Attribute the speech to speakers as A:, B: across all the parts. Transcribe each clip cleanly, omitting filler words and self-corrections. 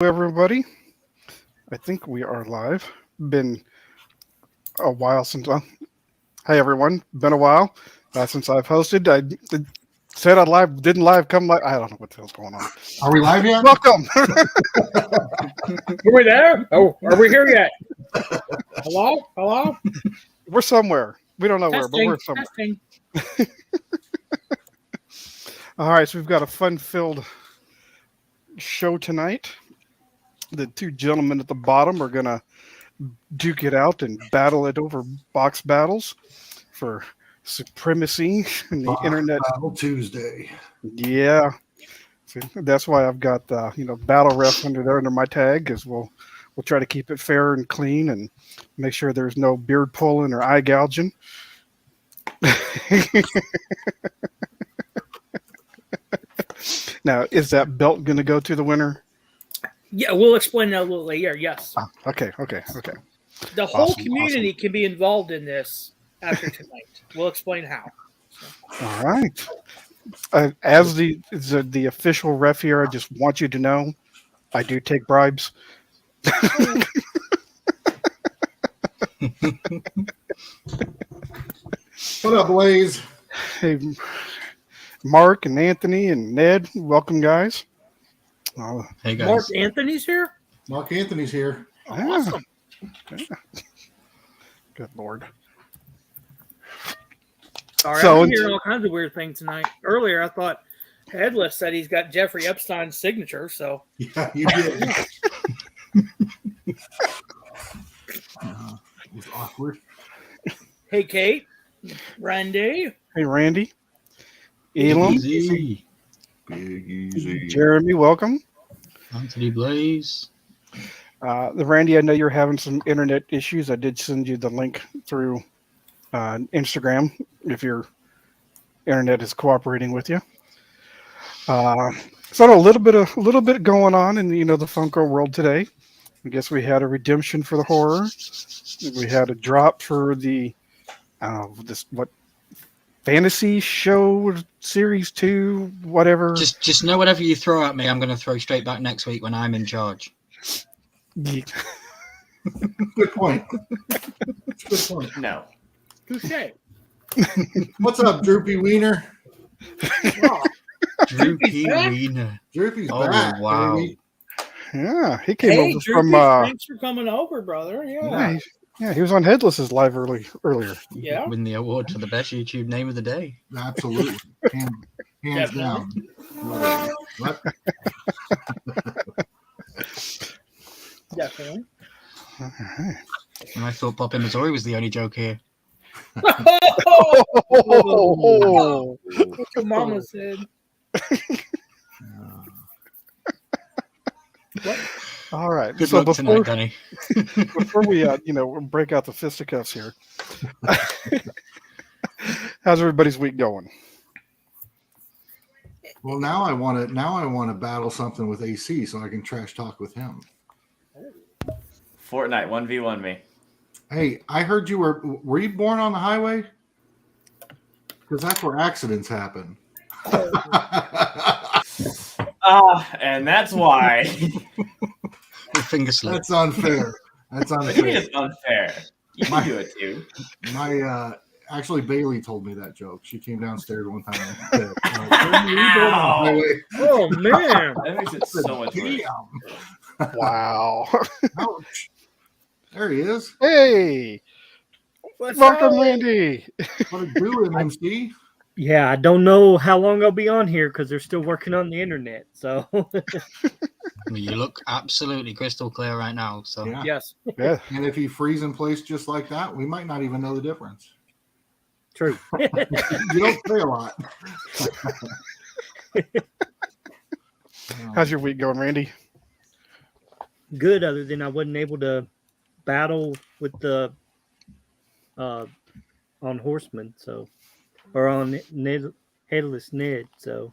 A: Everybody. I think we are live. Been a while since. Hey, everyone. Been a while since I've hosted. I said I live, didn't live come live. I don't know what the hell's going on.
B: Are we live yet?
A: Welcome.
C: Are we there? Oh, are we here yet? Hello? Hello?
A: We're somewhere. We don't know where, but
C: Testing.
A: we're somewhere.
C: Testing.
A: All right, so we've got a fun-filled show tonight. The two gentlemen at the bottom are gonna duke it out and battle it over box battles for supremacy in the internet.
B: Battle Tuesday.
A: Yeah, so that's why I've got battle ref under my tag, because we'll try to keep it fair and clean and make sure there's no beard pulling or eye gouging. Now, is that belt going to go to the winner?
C: Yeah, we'll explain that a little later. Yes.
A: Okay.
C: The whole
A: Awesome,
C: community can be involved in this after tonight. We'll explain how.
A: All right. As the official ref here, I just want you to know, I do take bribes.
B: What up, Blaze?
A: Hey, Mark and Anthony and Ned, welcome, guys.
D: Hey guys.
C: Mark Anthony's here?
B: Mark Anthony's here.
A: Yeah.
C: Awesome.
A: Yeah. Good Lord.
C: Sorry,
A: So-
C: I'm hearing all kinds of weird things tonight. Earlier, I thought Headless said he's got Jeffrey Epstein's signature, so.
B: Yeah, you did. It was awkward.
C: Hey, Kate. Randy.
A: Hey, Randy. Elam.
D: Easy.
B: Big easy.
A: Jeremy, welcome.
D: Anthony Blaze.
A: Randy, I know you're having some internet issues. I did send you the link through Instagram if your internet is cooperating with you. So a little bit going on in the Funko world today. I guess we had a redemption for the horror. We had a drop for the fantasy show series 2, whatever.
D: Just know whatever you throw at me, I'm going to throw straight back next week when I'm in charge.
A: Yeah.
B: Good point. Good point.
E: No.
C: Touche.
B: What's up, Droopy Wiener?
C: Oh,
D: Droopy
C: back?
D: Wiener.
B: Droopy's
D: Oh,
B: back,
D: wow.
B: baby.
A: Yeah, he came
C: hey,
A: over
C: Droopy,
A: from.
C: thanks for coming over, brother.
A: Yeah, he was on Headless's live earlier.
C: Yeah.
D: Win the award for the best YouTube name of the day.
B: Absolutely. Hands down. What?
C: Definitely.
D: And I thought Pop in Missouri was the only joke here.
A: Oh,
C: What your mama said.
A: all right.
D: Good
A: So
D: luck tonight, Danny.
A: before we break out the fisticuffs here, how's everybody's week going?
B: Well, now I want to battle something with AC so I can trash talk with him.
E: Fortnite 1v1 me.
B: Hey, I heard you were you born on the highway? Because that's where accidents happen.
E: And that's why.
D: With finger slip.
B: That's unfair. That's
E: What do you mean
B: unfair.
E: it's unfair? You can do it too.
B: My actually Bailey told me that joke. She came downstairs one time and said, "Were you born on the highway?"
C: Oh, man.
E: That makes it so much worse.
B: Damn.
A: Wow.
B: Ouch. There he is.
A: Hey,
C: What's
A: welcome,
C: up?
A: Randy.
B: What a doing, MC?
F: Yeah, I don't know how long I'll be on here because they're still working on the internet. So
D: You look absolutely crystal clear right now. So
B: Yeah.
C: Yes.
A: Yeah.
B: And if he freeze in place just like that, we might not even know the difference.
F: true.
B: You don't say a lot.
A: How's your week going, Randy?
F: Good, other than I wasn't able to battle with the on Horseman, so or on Ned, Headless Ned. So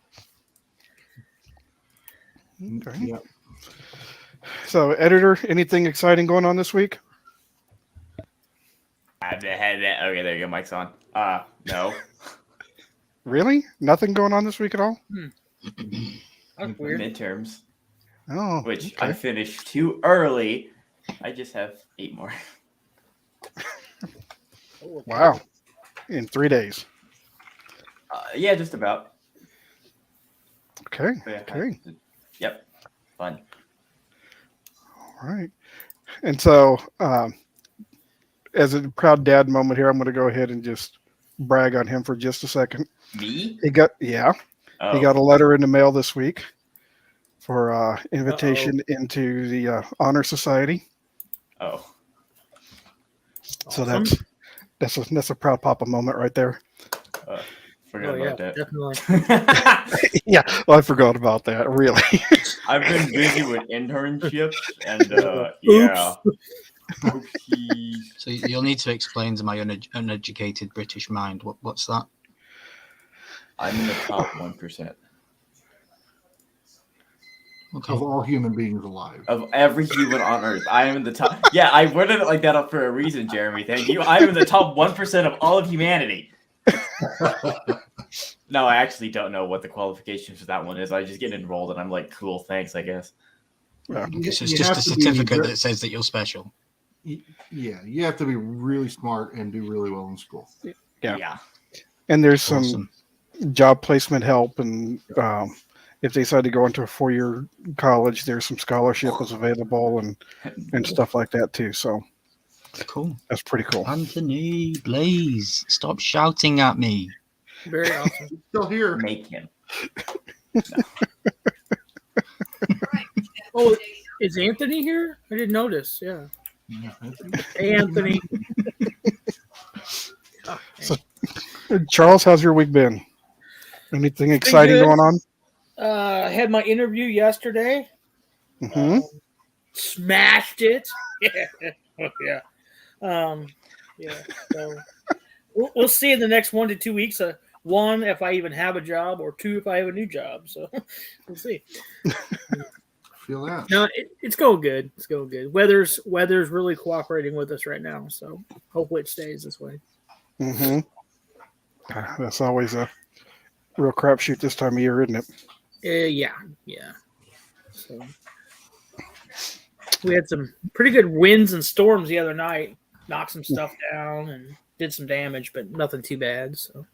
A: Okay.
B: Yep.
A: So, editor, anything exciting going on this week?
E: Okay, there you go. Mic's on. No.
A: Really? Nothing going on this week at all?
C: That's weird.
E: Midterms.
A: Oh,
E: which
A: okay.
E: I finished too early. I just have 8 more.
C: Oh, okay.
A: Wow. In 3 days.
E: Yeah, just about.
A: Okay.
E: But yeah,
A: Okay.
E: Yep. Fun.
A: All right. And so, as a proud dad moment here, I'm going to go ahead and just brag on him for just a second.
E: Me?
A: He got he
E: Oh.
A: got a letter in the mail this week for invitation into the Honor Society.
E: Oh.
A: So
C: Awesome.
A: that's a proud papa moment right there.
E: Forgot
C: Oh, yeah,
E: about that.
C: definitely.
A: Yeah, well, I forgot about that. Really.
E: I've been busy with internships and yeah. Oopsies.
D: So you'll need to explain to my uneducated British mind what's that.
E: I'm in the top 1%
D: Okay.
B: Of all human beings alive.
E: of every human on Earth. I am in the top. Yeah, I worded it like that up for a reason, Jeremy. Thank you. I am in the top 1% of all of humanity. No, I actually don't know what the qualifications for that one is. I just get enrolled and I'm like, cool, thanks, I guess.
A: Yeah.
D: It's
B: You
D: just
B: have
D: a
B: to be
D: certificate
B: ve-
D: that says that you're special.
B: Yeah, you have to be really smart and do really well in school.
A: Yeah. And there's some
D: Awesome.
A: job placement help, and if they decide to go into a 4-year college, there's some scholarships available and stuff like that too. So
D: Cool.
A: that's pretty cool.
D: Anthony, Blaze, stop shouting at me.
C: Very awesome.
B: Still here.
E: Make him.
C: Oh, is Anthony here? I didn't notice. Yeah. Hey, Anthony. Oh,
A: So- Charles, how's your week been? Anything exciting
C: good.
A: going on?
C: I had my interview yesterday.
A: Hmm.
C: Smashed it. Oh, yeah. Yeah. So we'll see in the next 1 to 2 weeks. One, if I even have a job, or two, if I have a new job. So we'll see.
B: Feel that.
C: No, it's going good. It's going good. Weather's really cooperating with us right now. So hopefully it stays this way.
A: Hmm. That's always a real crapshoot this time of year, isn't it?
C: Yeah. So we had some pretty good winds and storms the other night. Knocked some stuff down and did some damage, but nothing too bad. So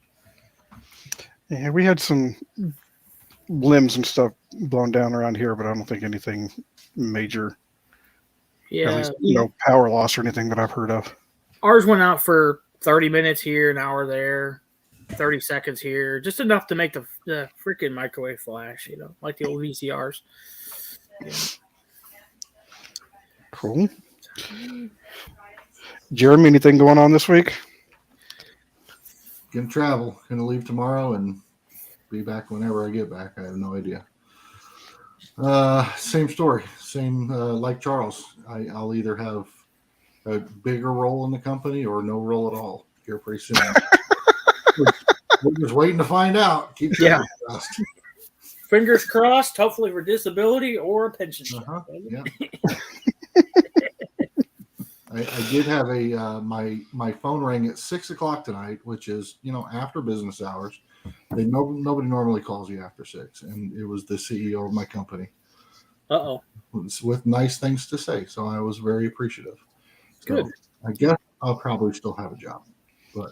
A: Yeah, we had some limbs and stuff blown down around here, but I don't think anything major. At
C: yeah,
A: least no power loss or anything that I've heard of.
C: ours went out for 30 minutes here, an hour there, 30 seconds here, just enough to make the freaking microwave flash, like the old VCRs. Yeah.
A: Cool. Jeremy, anything going on this week?
B: Gonna travel. Gonna leave tomorrow and be back whenever I get back. I have no idea. Same story. Same like Charles. I'll either have a bigger role in the company or no role at all here pretty soon. We're just waiting to find out. Keep
C: Yeah.
B: crossed.
C: Fingers crossed, hopefully for disability or a pension check.
B: Yeah. I did have my phone rang at 6:00 tonight, which is after business hours. Nobody normally calls you after 6, and it was the CEO of my company with nice things to say. So I was very appreciative. So
C: Good.
B: I guess I'll probably still have a job, but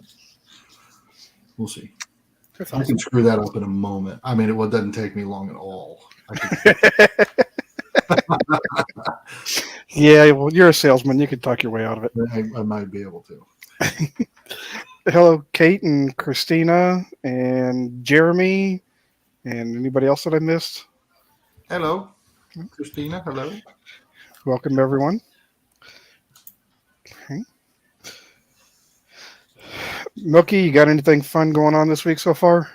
B: we'll see.
C: That's
B: I
C: awesome.
B: can screw that up in a moment. I mean, it doesn't take me long at all.
A: Yeah, well, you're a salesman. You can talk your way out of it.
B: I might be able to.
A: Hello, Kate and Christina and Jeremy and anybody else that I missed.
B: Hello, Christina. Hello.
A: Welcome, everyone. Okay. Milky, you got anything fun going on this week so far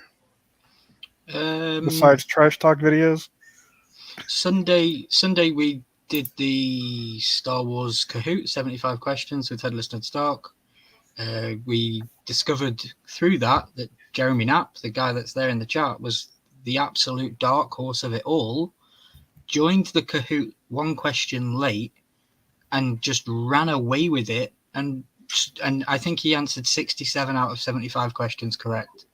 A: besides trash talk videos?
D: Sunday we did the Star Wars Kahoot 75 questions with Headless Ned Stark. We discovered through that Jeremy Knapp, the guy that's there in the chat, was the absolute dark horse of it all. Joined the Kahoot one question late and just ran away with it, and I think he answered 67 out of 75 questions correct.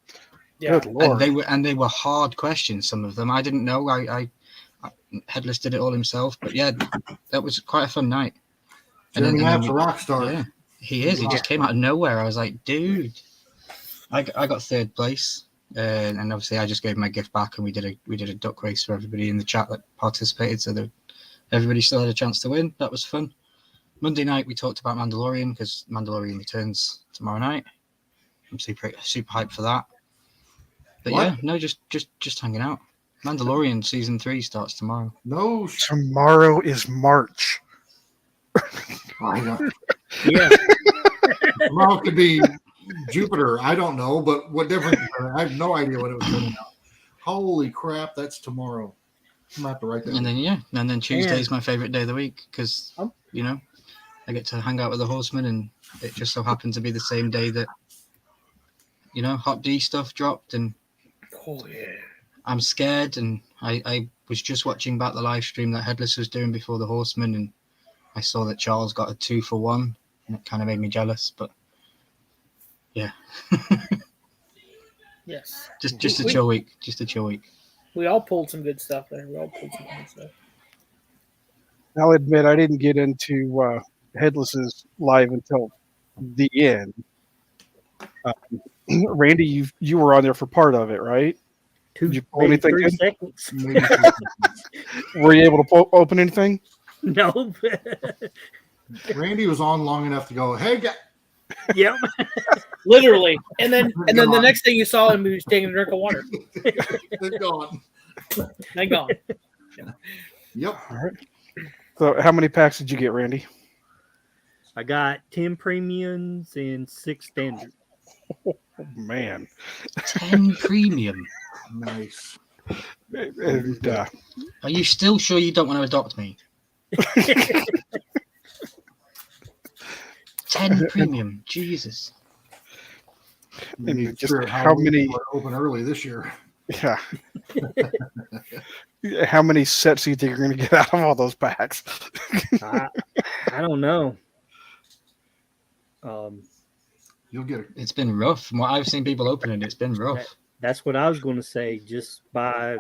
C: Yeah.
A: Good Lord.
D: And they were hard questions. Some of them I didn't know. I Headless did it all himself. But yeah, that was quite a fun night.
B: Jeremy
D: and then
B: Knapp's a rock star.
D: Yeah, he is. He just came out of nowhere. I was like, dude. I got third place, and obviously I just gave my gift back, and we did a duck race for everybody in the chat that participated, so that everybody still had a chance to win. That was fun. Monday night we talked about Mandalorian because Mandalorian returns tomorrow night. I'm super hyped for that. But
B: What?
D: yeah, no, just hanging out. Mandalorian season 3 starts tomorrow.
B: No,
A: Tomorrow is March.
B: I don't.
F: Yeah.
B: Tomorrow could be Jupiter. I don't know, but what difference? I have no idea what it was coming out. Holy crap, that's tomorrow. I'm gonna have to write that.
D: And then Tuesday's my favorite day of the week because I get to hang out with the Horsemen, and it just so happened to be the same day that Hot D stuff dropped, and
C: Oh yeah.
D: I'm scared, and I was just watching back the live stream that Headless was doing before the Horsemen, and I saw that Charles got a 2-for-1, and it kind of made me jealous, but yeah.
C: Yes.
D: Just a chill week. Just a chill week.
C: We all pulled some good stuff there.
A: I'll admit I didn't get into Headless's live until the end. Randy, you were on there for part of it, right? Did you pull anything
F: 3
A: in?
F: seconds.
B: Maybe
A: Were you able to open anything?
F: No.
B: Randy was on long enough to go, hey, guy.
F: Yep.
C: Literally. And then the next thing you saw him, he was taking a drink of water.
B: They're gone.
C: Then gone.
B: Yep.
A: All right. So how many packs did you get, Randy?
F: I got 10 premiums and 6 standard.
A: Oh, man.
D: 10 premium.
B: Nice.
A: And,
D: Are you still sure you don't want to adopt me? 10 premium. Jesus.
A: and just
B: Sure,
A: how many?
B: we're open early this year?
A: Yeah. How many sets do you think you're going to get out of all those packs?
F: I don't know.
B: You'll get it.
D: It's been rough. From what I've seen people opening, it's been rough.
F: That's what I was going to say. Just by,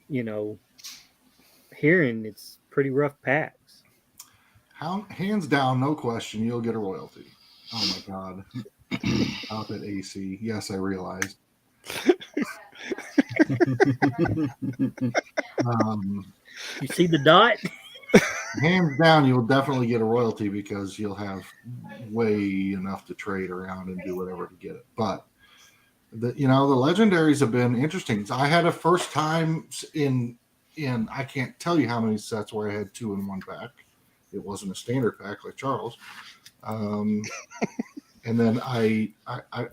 F: hearing, it's pretty rough packs.
B: Hands down, no question, you'll get a royalty. Oh my God. Out at AC. Yes, I realized.
F: You see the dot?
B: Hands down, you'll definitely get a royalty because you'll have way enough to trade around and do whatever to get it. But the legendaries have been interesting. I had a first time in I can't tell you how many sets where I had 2 in 1 pack. It wasn't a standard pack like Charles. And then I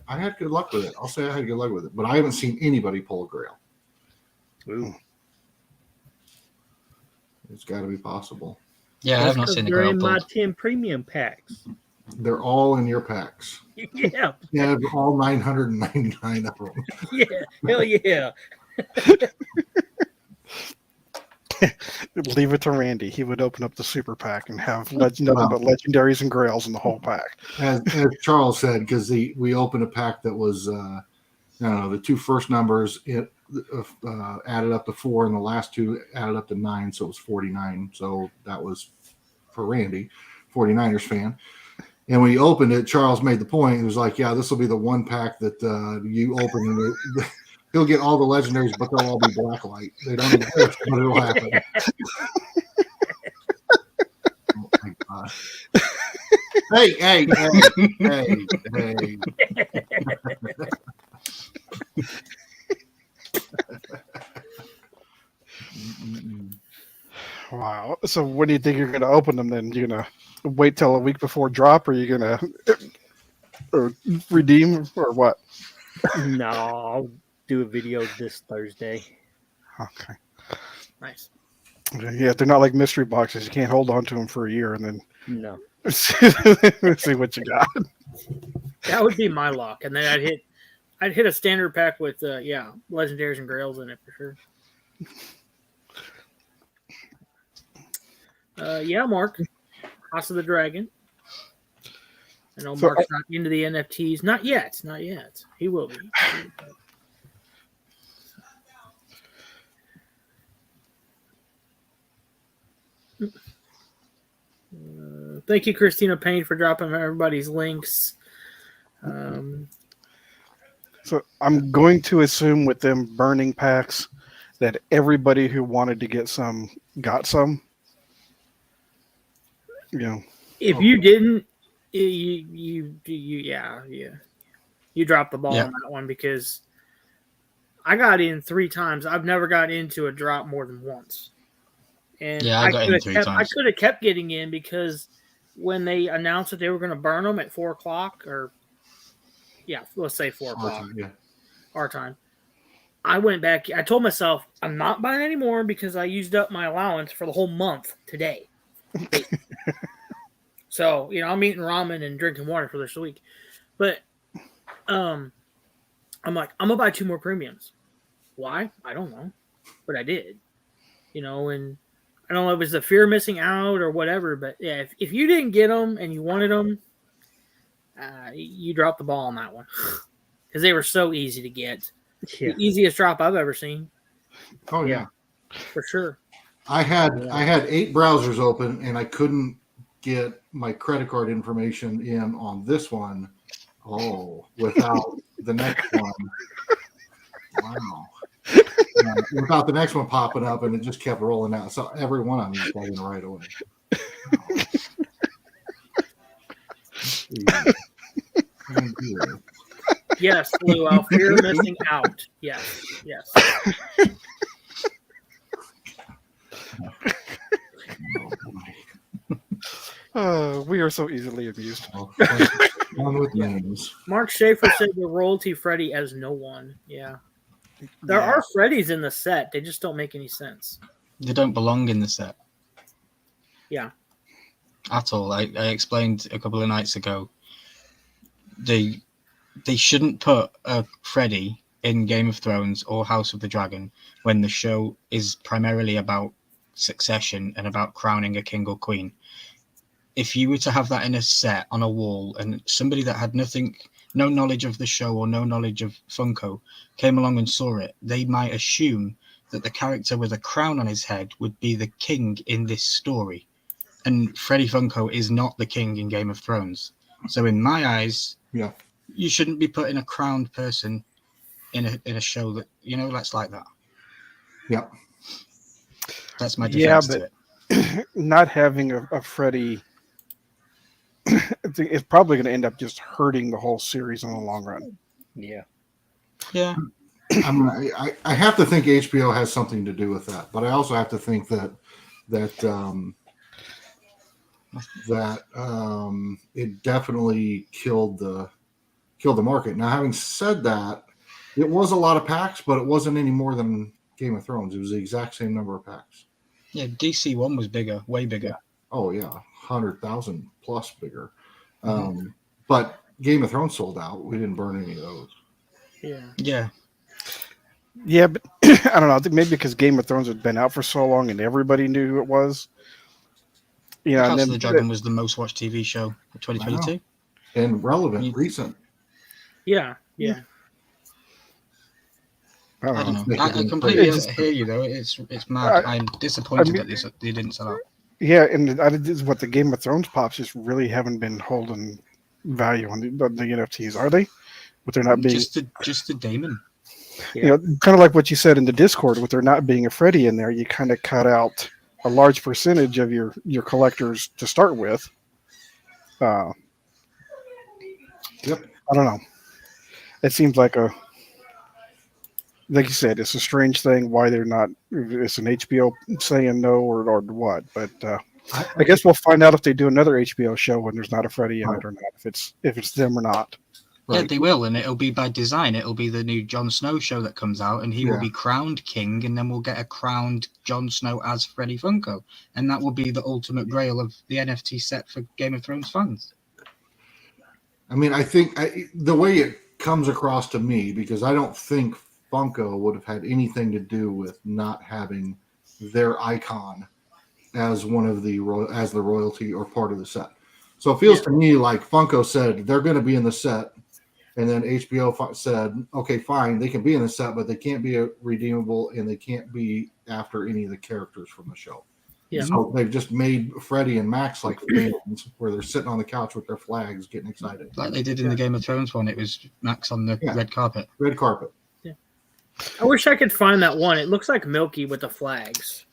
B: had good luck with it. I'll say I had good luck with it, but I haven't seen anybody pull a Grail.
F: Ooh.
B: It's got to be possible.
D: Yeah, I have not seen the
F: They're
D: girl
F: in my
D: pulled.
F: 10 premium packs.
B: They're all in your packs.
F: Yeah.
B: You have all 999 of them.
F: Yeah. Hell yeah.
A: Leave it to Randy. He would open up the super pack and have nothing but legendaries and grails in the whole pack.
B: As Charles said, because we opened a pack that was, the 2 first numbers added up to 4, and the last 2 added up to 9, so it was 49. So that was for Randy, 49ers fan. And when he opened it, Charles made the point. He was like, "Yeah, this will be the one pack that you open, and he'll get all the legendaries, but they'll all be blacklight. They don't exist, but it'll happen." Oh my God. Hey.
A: Wow. So when do you think you're going to open them then? You're going to wait till a week before drop, or you're going to redeem, or what?
F: No, I'll do a video this Thursday.
A: Okay.
C: Nice.
A: Yeah, they're not like mystery boxes. You can't hold on to them for a year and then
F: No.
A: see what you got.
C: That would be my luck. And then I'd hit a standard pack with legendaries and grails in it for sure. Mark. House of the Dragon. I know Mark's not into the NFTs. Not yet. He will be. thank you, Christina Payne, for dropping everybody's links.
A: So I'm going to assume with them burning packs that everybody who wanted to get some got some. You know,
C: If you didn't, you dropped the ball
D: Yeah.
C: on that one because I got in 3 times. I've never got into a drop more than once. And
D: Yeah, I got in 3
C: I
D: times.
C: could have kept getting in because when they announced that they were going to burn them at 4 o'clock, let's say 4 o'clock
B: Yeah.
C: our time, I went back. I told myself I'm not buying anymore because I used up my allowance for the whole month today. So I'm eating ramen and drinking water for this week, but I'm like I'm gonna buy 2 more premiums. Why? I don't know, but I did. And I don't know if it's the fear of missing out or whatever, but yeah, if you didn't get them and you wanted them, you dropped the ball on that one because they were so easy to get.
F: Yeah.
C: The easiest drop I've ever seen,
B: Oh yeah.
C: for sure.
B: I had 8 browsers open and I couldn't get my credit card information in on this one. Oh, without the next one. Wow. Without the next one popping up, and it just kept rolling out. So every one of them was in right away. Wow.
C: Yes, Luau, fear of missing out. Yes.
A: we are so easily amused.
B: One with names.
C: Mark Schaefer said the royalty Freddy as no one. Yeah. There are Freddys in the set. They just don't make any sense.
D: They don't belong in the set.
C: Yeah.
D: At all. I explained a couple of nights ago. They shouldn't put a Freddy in Game of Thrones or House of the Dragon when the show is primarily about succession and about crowning a king or queen. If you were to have that in a set on a wall and somebody that had no knowledge of the show or no knowledge of Funko came along and saw it, they might assume that the character with a crown on his head would be the king in this story. And Freddy Funko is not the king in Game of Thrones. So in my eyes, you shouldn't be putting a crowned person in a show that, that's like that.
B: Yep.
D: That's my defense to it.
A: Not having a Freddy, it's probably going to end up just hurting the whole series in the long run.
F: Yeah.
D: Yeah.
B: I have to think HBO has something to do with that, but I also have to think that it definitely killed the market. Now, having said that, it was a lot of packs, but it wasn't any more than Game of Thrones. It was the exact same number of packs.
D: Yeah, DC one was bigger, way bigger.
B: Oh yeah, 100,000 plus bigger. But Game of Thrones sold out. We didn't burn any of those.
D: Yeah.
A: Yeah, but I don't know. I think maybe because Game of Thrones had been out for so long and everybody knew who it was. Yeah,
D: House of the Dragon was the most watched TV show of 2022.
B: And relevant, recent.
C: Yeah.
D: I don't know. I completely hear you though. It's mad. I'm disappointed that they didn't sell out.
A: Yeah, and this is what the Game of Thrones pops just really haven't been holding value on the NFTs, are they? But they're not being
D: just the Daemon.
A: Kind of like what you said in the Discord, with there not being a Freddy in there, you kind of cut out a large percentage of your collectors to start with.
B: Yep.
A: I don't know. It seems like like you said, it's a strange thing why they're not. It's an HBO saying no or what, but I guess we'll find out if they do another HBO show when there's not a Freddy in it or not. If it's them or not.
D: Yeah, they will, and it'll be by design. It'll be the new Jon Snow show that comes out, and he will be crowned king, and then we'll get a crowned Jon Snow as Freddy Funko, and that will be the ultimate grail of the NFT set for Game of Thrones fans.
B: I mean, I think the way it comes across to me, because I don't think Funko would have had anything to do with not having their icon as one of the royalty or part of the set. So it feels to me like Funko said they're going to be in the set, and then HBO said, okay, fine, they can be in the set, but they can't be redeemable and they can't be after any of the characters from the show.
C: Yeah.
B: So they've just made Freddie and Max like fans, where they're sitting on the couch with their flags, getting excited.
D: Like they did in the Game of Thrones one. It was Max on the
B: Yeah.
D: red carpet.
B: Red carpet.
C: I wish I could find that one. It looks like Milky with the flags.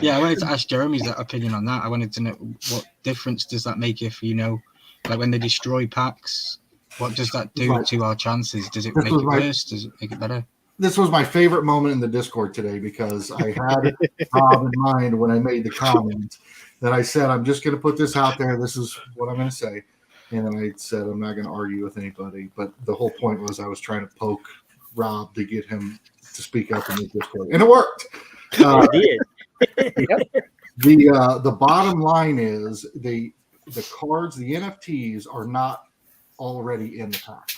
D: Yeah, I wanted to ask Jeremy's opinion on that. I wanted to know what difference does that make if like when they destroy packs, what does that do
B: Right.
D: to our chances? Does it
B: This
D: make
B: was
D: it
B: my-
D: worse? Does it make it better?
B: This was my favorite moment in the Discord today because I had Rob in mind when I made the comment that I said, I'm just going to put this out there. This is what I'm going to say. And then I said, I'm not going to argue with anybody. But the whole point was I was trying to poke Rob to get him to speak up in the Discord. And it worked.
F: I did.
B: The bottom line is the cards, the NFTs are not already in the pack.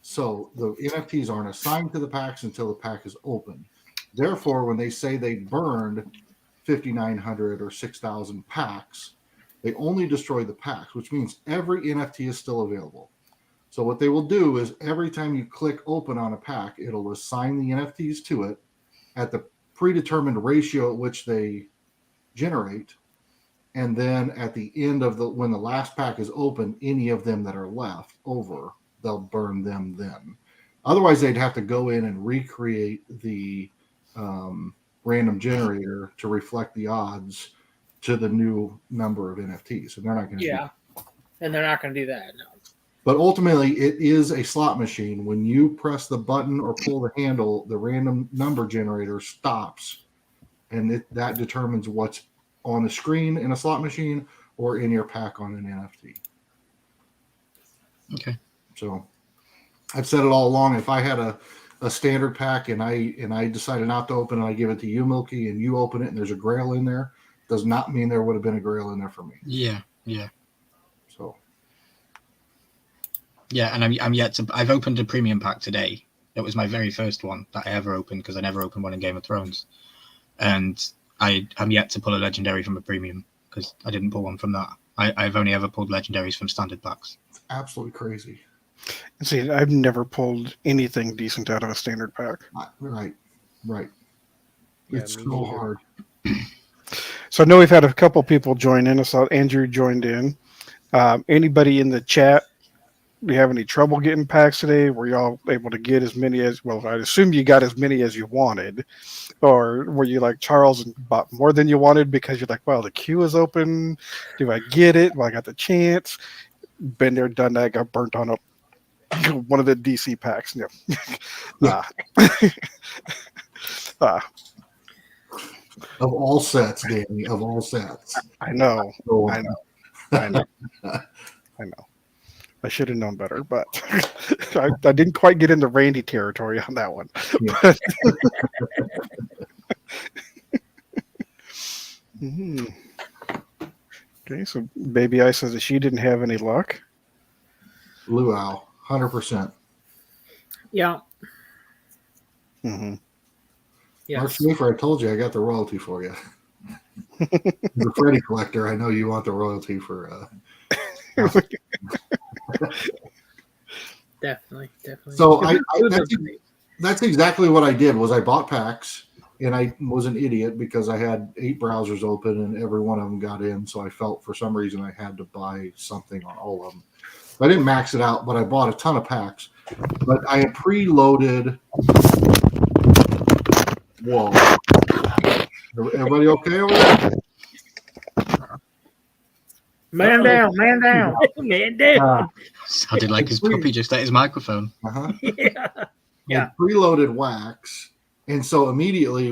B: So the NFTs aren't assigned to the packs until the pack is open. Therefore, when they say they burned 5,900 or 6,000 packs, they only destroy the packs, which means every NFT is still available. So what they will do is every time you click open on a pack, it'll assign the NFTs to it at the predetermined ratio at which they generate. And then at the end of when the last pack is open, any of them that are left over, they'll burn them then. Otherwise, they'd have to go in and recreate the random generator to reflect the odds to the new number of NFTs. And they're not going to do that.
C: And they're not going to do that. No.
B: But ultimately, it is a slot machine. When you press the button or pull the handle, the random number generator stops. And that determines what's on the screen in a slot machine or in your pack on an NFT.
D: Okay.
B: So I've said it all along. If I had a standard pack and I decided not to open it, I give it to you, Milky, and you open it and there's a grail in there, does not mean there would have been a grail in there for me.
D: Yeah.
B: So
D: Yeah, and I'm yet to. I've opened a premium pack today. It was my very first one that I ever opened because I never opened one in Game of Thrones, and I'm yet to pull a legendary from a premium because I didn't pull one from that. I've only ever pulled legendaries from standard packs.
B: it's absolutely crazy.
A: See, I've never pulled anything decent out of a standard pack.
B: Right.
F: Yeah,
B: It's
F: me
B: so
F: neither.
B: hard.
A: So I know we've had a couple people join in. I saw Andrew joined in. Anybody in the chat, do you have any trouble getting packs today? Were y'all able to get as many as, well, I assume you got as many as you wanted. Or were you like Charles and bought more than you wanted because you're like, well, the queue is open. Do I get it? Well, I got the chance. Been there, done that, got burnt on one of the DC packs. No.
B: Of all sets, Danny, of all sets.
A: I know.
B: So,
A: I know. I know. I should have known better, but I didn't quite get into Randy territory on that one.
B: Yeah.
A: Mhm. Okay, so Baby I says that she didn't have any luck.
B: Luau, 100%.
C: Yeah.
A: Mm-hmm.
B: Mark
C: Yes.
B: Schaefer, I told you I got the royalty for you. The Freddy collector, I know you want the royalty for.
C: Definitely.
B: So
C: It was
B: that's,
C: great.
B: that's exactly what I did. Was I bought packs and I was an idiot because I had 8 browsers open and every one of them got in. So I felt for some reason I had to buy something on all of them. I didn't max it out, but I bought a ton of packs. But I had preloaded. Whoa! Everybody okay over there?
C: Man down.
F: Man down.
D: Sounded like his puppy just at his microphone.
B: Uh-huh.
C: Yeah.
B: I preloaded wax, and so immediately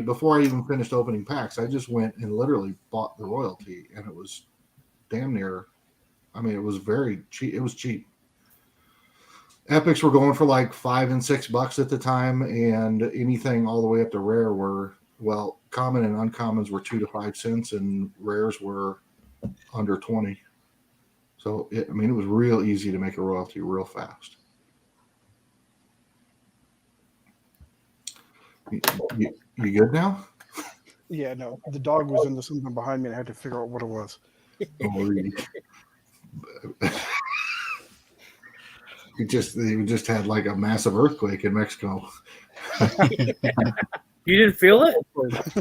B: before I even finished opening packs, I just went and literally bought the royalty, and it was damn near. I mean, it was very cheap. It was cheap. Epics were going for like $5 and $6 at the time, and anything all the way up to rare were, well, common and uncommons were 2 to 5 cents, and rares were under 20. So it was real easy to make a royalty real fast. You good now?
A: Yeah, no. The dog was into something behind me and I had to figure out what it was.
B: We just had like a massive earthquake in Mexico.
C: You didn't feel it?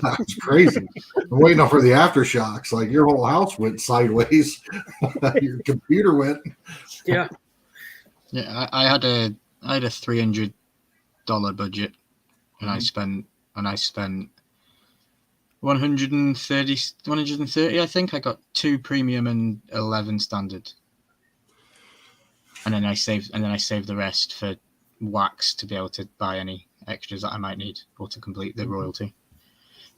B: That's crazy. I'm waiting for the aftershocks. Like your whole house went sideways. Your computer went.
C: Yeah.
D: Yeah, I had a $300 budget, and I spent 130. I think I got 2 premium and 11 standard, and then I saved the rest for wax to be able to buy any extras that I might need or to complete the royalty.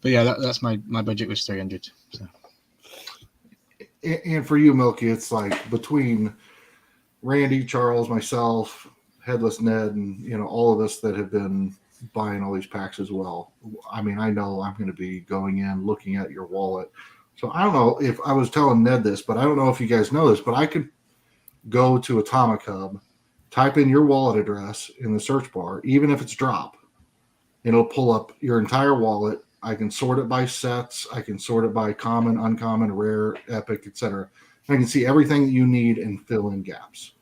D: But yeah, that's my budget was 300. So.
B: And for you, Milky, it's like between Randy, Charles, myself, Headless Ned, and all of us that have been buying all these packs as well. I mean, I know I'm going to be going in looking at your wallet. So I don't know if I was telling Ned this, but I don't know if you guys know this, but I could go to Atomic Hub, type in your wallet address in the search bar, even if it's drop, and it'll pull up your entire wallet. I can sort it by sets. I can sort it by common, uncommon, rare, epic, etc. I can see everything that you need and fill in gaps.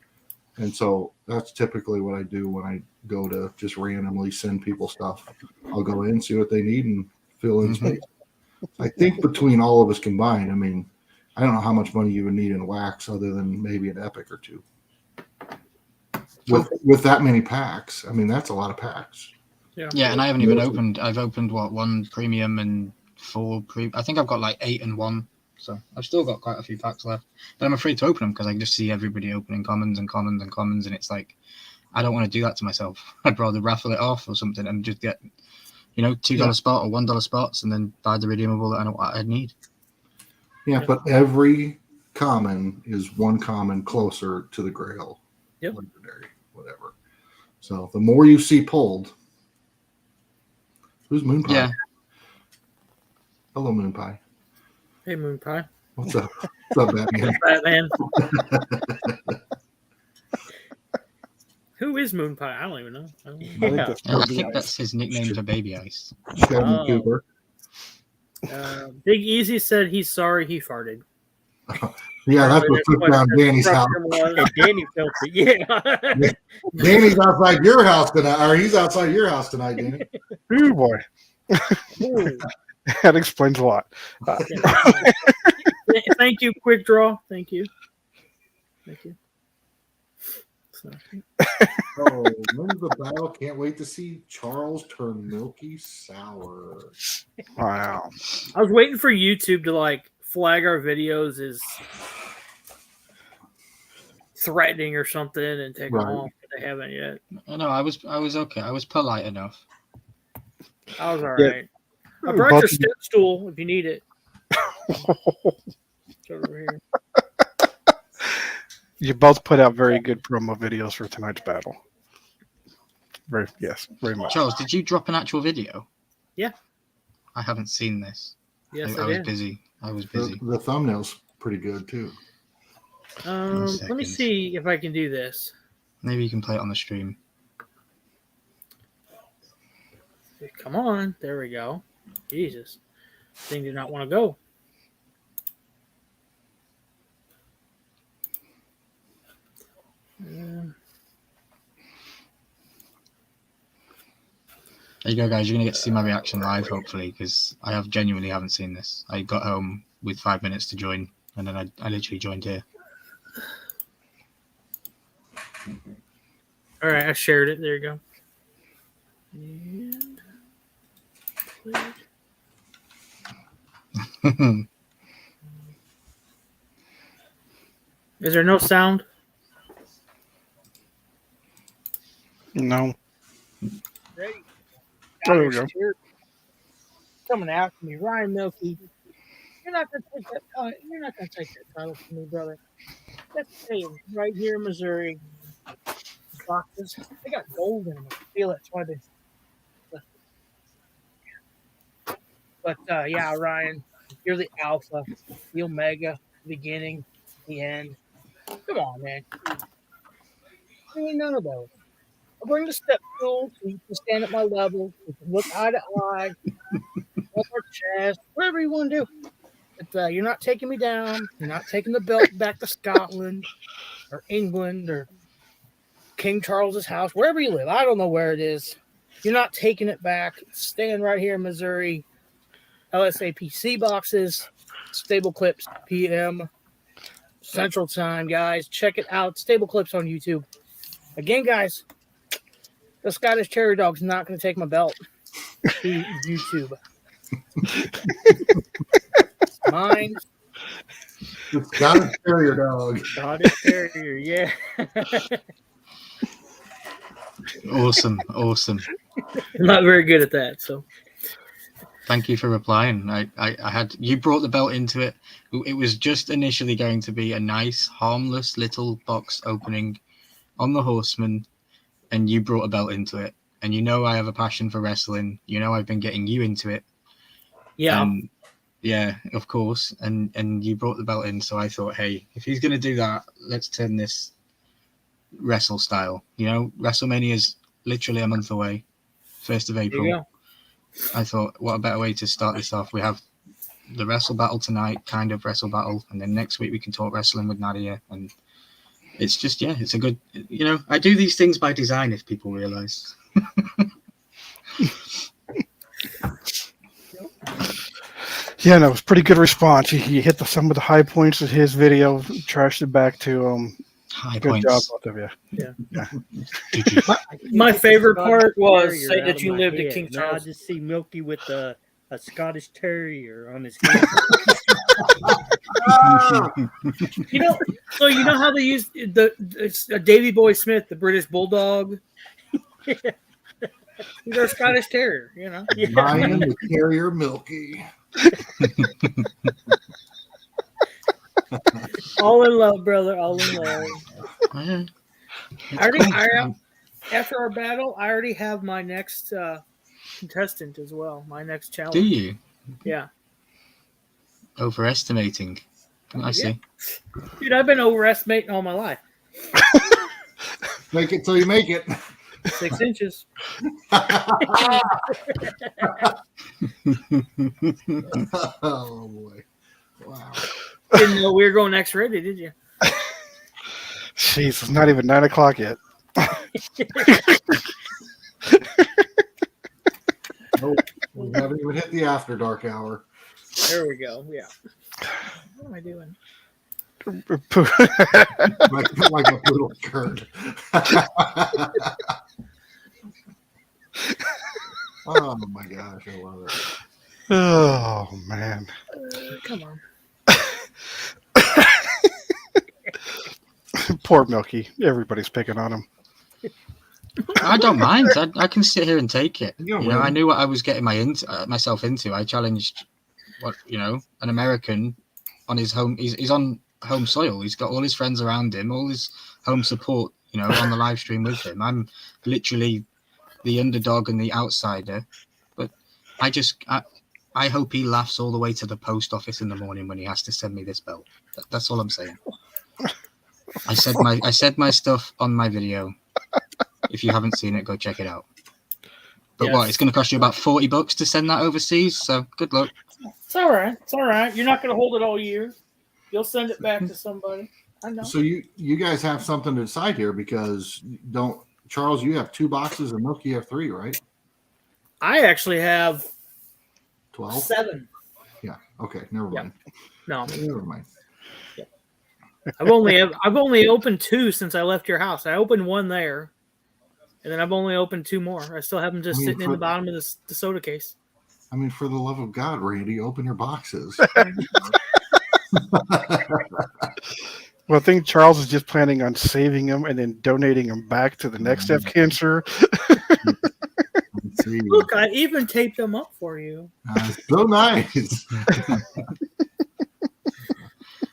B: And so that's typically what I do when I go to just randomly send people stuff. I'll go in, see what they need, and fill in space. I think between all of us combined, I mean, I don't know how much money you would need in wax other than maybe an epic or two. With that many packs, I mean, that's a lot of packs.
D: Yeah, and I haven't even opened. I've opened 1 premium and 4 I think I've got like 8 and 1. So I've still got quite a few packs left, but I'm afraid to open them because I can just see everybody opening commons, and it's like I don't want to do that to myself. I'd rather raffle it off or something and just get $2 spot or $1 spots and then buy the redeemable that I know what I need.
B: Yeah, but every common is 1 common closer to the Grail, legendary, whatever. So the more you see pulled, who's Moon Pie?
D: Yeah.
B: Hello, Moon Pie.
C: Hey, Moon Pie.
B: What's up? What's up, Batman?
C: Batman. Who is Moon Pie? I don't even know.
D: I think that's his nickname for Baby Ice.
B: Sheldon Cooper.
C: Big Easy said he's sorry he farted.
B: Yeah, that's what took down Danny's house.
F: Danny felt it. Yeah.
B: Danny's outside your house tonight, or he's outside your house tonight, Danny.
A: Ooh, boy. That explains a lot.
C: Thank you, Quick Draw. Thank you. So.
B: Oh, when's the battle? Can't wait to see Charles turn milky sour.
A: Wow.
C: I was waiting for YouTube to flag our videos as threatening or something and take them off, but they haven't yet.
D: No, I was okay. I was polite enough.
C: I was all right. I brought your step stool if you need it. It's over here.
A: You both put out very good promo videos for tonight's battle. Very much.
D: Charles, did you drop an actual video?
C: Yeah.
D: I haven't seen this.
C: Yes,
D: I was busy.
B: The thumbnail's pretty good too.
C: Let me see if I can do this.
D: Maybe you can play it on the stream.
C: Come on. There we go. Jesus. Thing did not want to go.
D: There you go, guys. You're going to get to see my reaction live, hopefully, because I genuinely haven't seen this. I got home with 5 minutes to join, and then I literally joined here.
C: All right, I shared it. There you go. And is there no sound?
A: No.
C: Ready?
A: Oh, there we go.
C: Coming after me, Ryan Milky. You're not gonna take that. You're not gonna take that title from me, brother. That's saying right here in Missouri. Boxes, they got gold in them. I feel it. That's why they. But yeah, Ryan, you're the alpha, the omega, the beginning, the end. Come on, man. I ain't none of those. I'll bring the step stool so you can stand at my level. We can look eye to eye, up our chest, whatever you want to do. But you're not taking me down. You're not taking the belt back to Scotland or England or King Charles's house, wherever you live. I don't know where it is. You're not taking it back. It's staying right here in Missouri. LSAPC boxes, Stable Clips PM, Central Time, guys. Check it out. Stable Clips on YouTube. Again, guys, the Scottish Terrier dog's not going to take my belt to YouTube. It's mine.
B: It's got a terrier dog.
F: Scottish Terrier, yeah.
D: Awesome. Awesome.
C: I'm not very good at that, so.
D: Thank you for replying. I had you brought the belt into it. It was just initially going to be a nice, harmless little box opening on the Horseman, and you brought a belt into it. And you know I have a passion for wrestling. You know I've been getting you into it.
C: Yeah.
D: Yeah, of course. And you brought the belt in, so I thought, hey, if he's gonna do that, let's turn this wrestle style. You know, WrestleMania is literally a month away, 1st of
C: There
D: April.
C: you go.
D: I thought, what a better way to start this off? We have the Wrestle Battle tonight, kind of Wrestle Battle, and then next week we can talk wrestling with Nadia. And it's just, yeah, it's a good, you know, I do these things by design, if people realize.
A: Yeah, no, it was pretty good response. He hit some of the high points of his video, trashed it back to
D: High
A: good
D: points.
A: job, both of you.
D: Did you?
C: My favorite
F: Scottish
C: part was
F: Terrier
C: say
F: out
C: that
F: of
C: you
F: my
C: lived at
F: head.
C: King
F: Now I
C: Charles.
F: just see Milky with a Scottish Terrier on his head.
C: You know, so you know how they use it's a Davy Boy Smith, the British Bulldog. He's our Scottish Terrier, you know.
B: Ryan the Terrier Milky.
C: All in love, brother. All in love.
D: Yeah. It's
C: I already,
D: cool.
C: after our battle, I already have my next contestant as well. My next challenge.
D: Do you?
C: Yeah,
D: Overestimating. I see.
C: dude, I've been overestimating all my life.
B: Make it till you make it.
C: 6 inches.
B: Oh boy. Wow.
C: Didn't know we were going X-rated, did you?
A: Jeez, it's not even 9 o'clock yet.
B: Nope. We haven't even hit the after dark hour.
C: There we go. Yeah. What am I doing?
B: Like a little curd. Oh my gosh, I love it.
A: Oh man.
C: Come on.
A: Poor Milky. Everybody's picking on him.
D: I don't mind. I can sit here and take it.
B: You're
D: You know, I
B: winning.
D: knew what I was getting myself into. I challenged an American on his home. He's on home soil. He's got all his friends around him, all his home support, on the live stream with him. I'm literally the underdog and the outsider. But I hope he laughs all the way to the post office in the morning when he has to send me this belt. That's all I'm saying. I said my stuff on my video. If you haven't seen it, go check it out. But
C: Yes.
D: what? It's going to cost you about $40 to send that overseas. So good luck.
C: It's all right. It's all right. You're not going to hold it all year. You'll send it back to somebody. I know.
B: So you guys have something to decide here because Charles, you have 2 boxes and Milky, you have 3, right?
C: I actually have
B: 12?
C: 7.
B: Yeah. Okay. Never
C: Yeah.
B: mind.
C: No,
B: Never mind.
C: I've only opened 2 since I left your house. I opened 1 there, and then I've only opened 2 more. I still have them just sitting in the bottom of the soda case.
B: I mean, for the love of God, Randy, open your boxes.
A: Well, I think Charles is just planning on saving them and then donating them back to the next F cancer.
B: Let's see.
C: Look, I even taped them up for you.
B: So nice.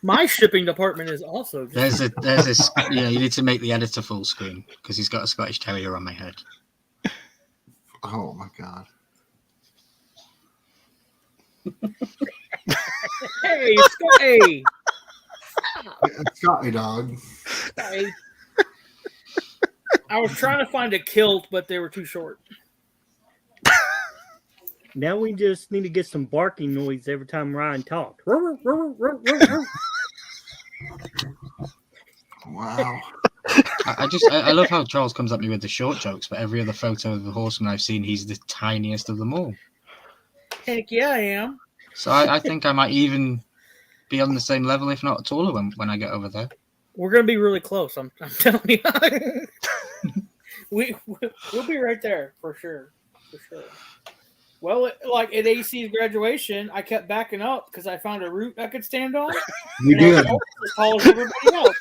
C: My shipping department is also good.
D: There's this. You need to make the editor full screen because he's got a Scottish Terrier on my head.
B: Oh my God.
C: Hey, Scotty!
B: Scotty dog.
C: Scotty. I was trying to find a kilt, but they were too short.
F: Now we just need to get some barking noise every time Ryan talks.
B: Wow.
D: I love how Charles comes at me with the short jokes, but every other photo of the horseman I've seen, he's the tiniest of them all.
C: Heck yeah, I am.
D: So I think I might even be on the same level, if not taller, when I get over there.
C: We're gonna be really close. I'm telling you. We'll be right there for sure. For sure. Well, like at AC's graduation, I kept backing up because I found a root I could stand on.
B: You
C: And I was
B: did.
C: as tall as everybody else.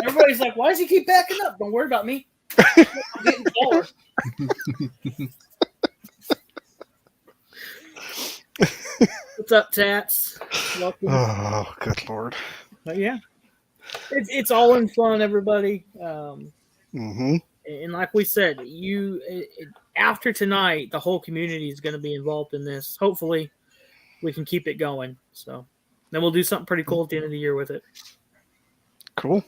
C: Everybody's like, "Why does he keep backing up?" Don't worry about me. I'm getting taller. What's up, Tats? Welcome.
A: Oh, good lord.
C: But yeah, it's all in fun, everybody.
A: Mm-hmm.
C: And like we said, after tonight, the whole community is going to be involved in this. Hopefully, we can keep it going. So then we'll do something pretty cool at the end of the year with it.
A: Cool.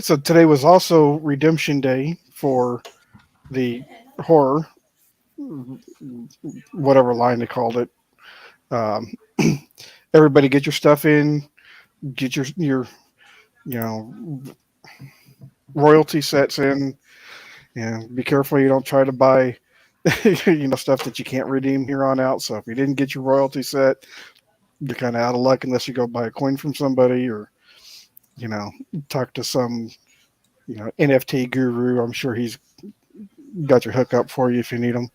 A: So today was also Redemption Day for the horror, whatever line they called it. Everybody get your stuff in, get your royalty sets in, and be careful you don't try to buy stuff that you can't redeem here on out. So if you didn't get your royalty set, you're kind of out of luck unless you go buy a coin from somebody or talk to some NFT guru. I'm sure he's got your hookup for you if you need them.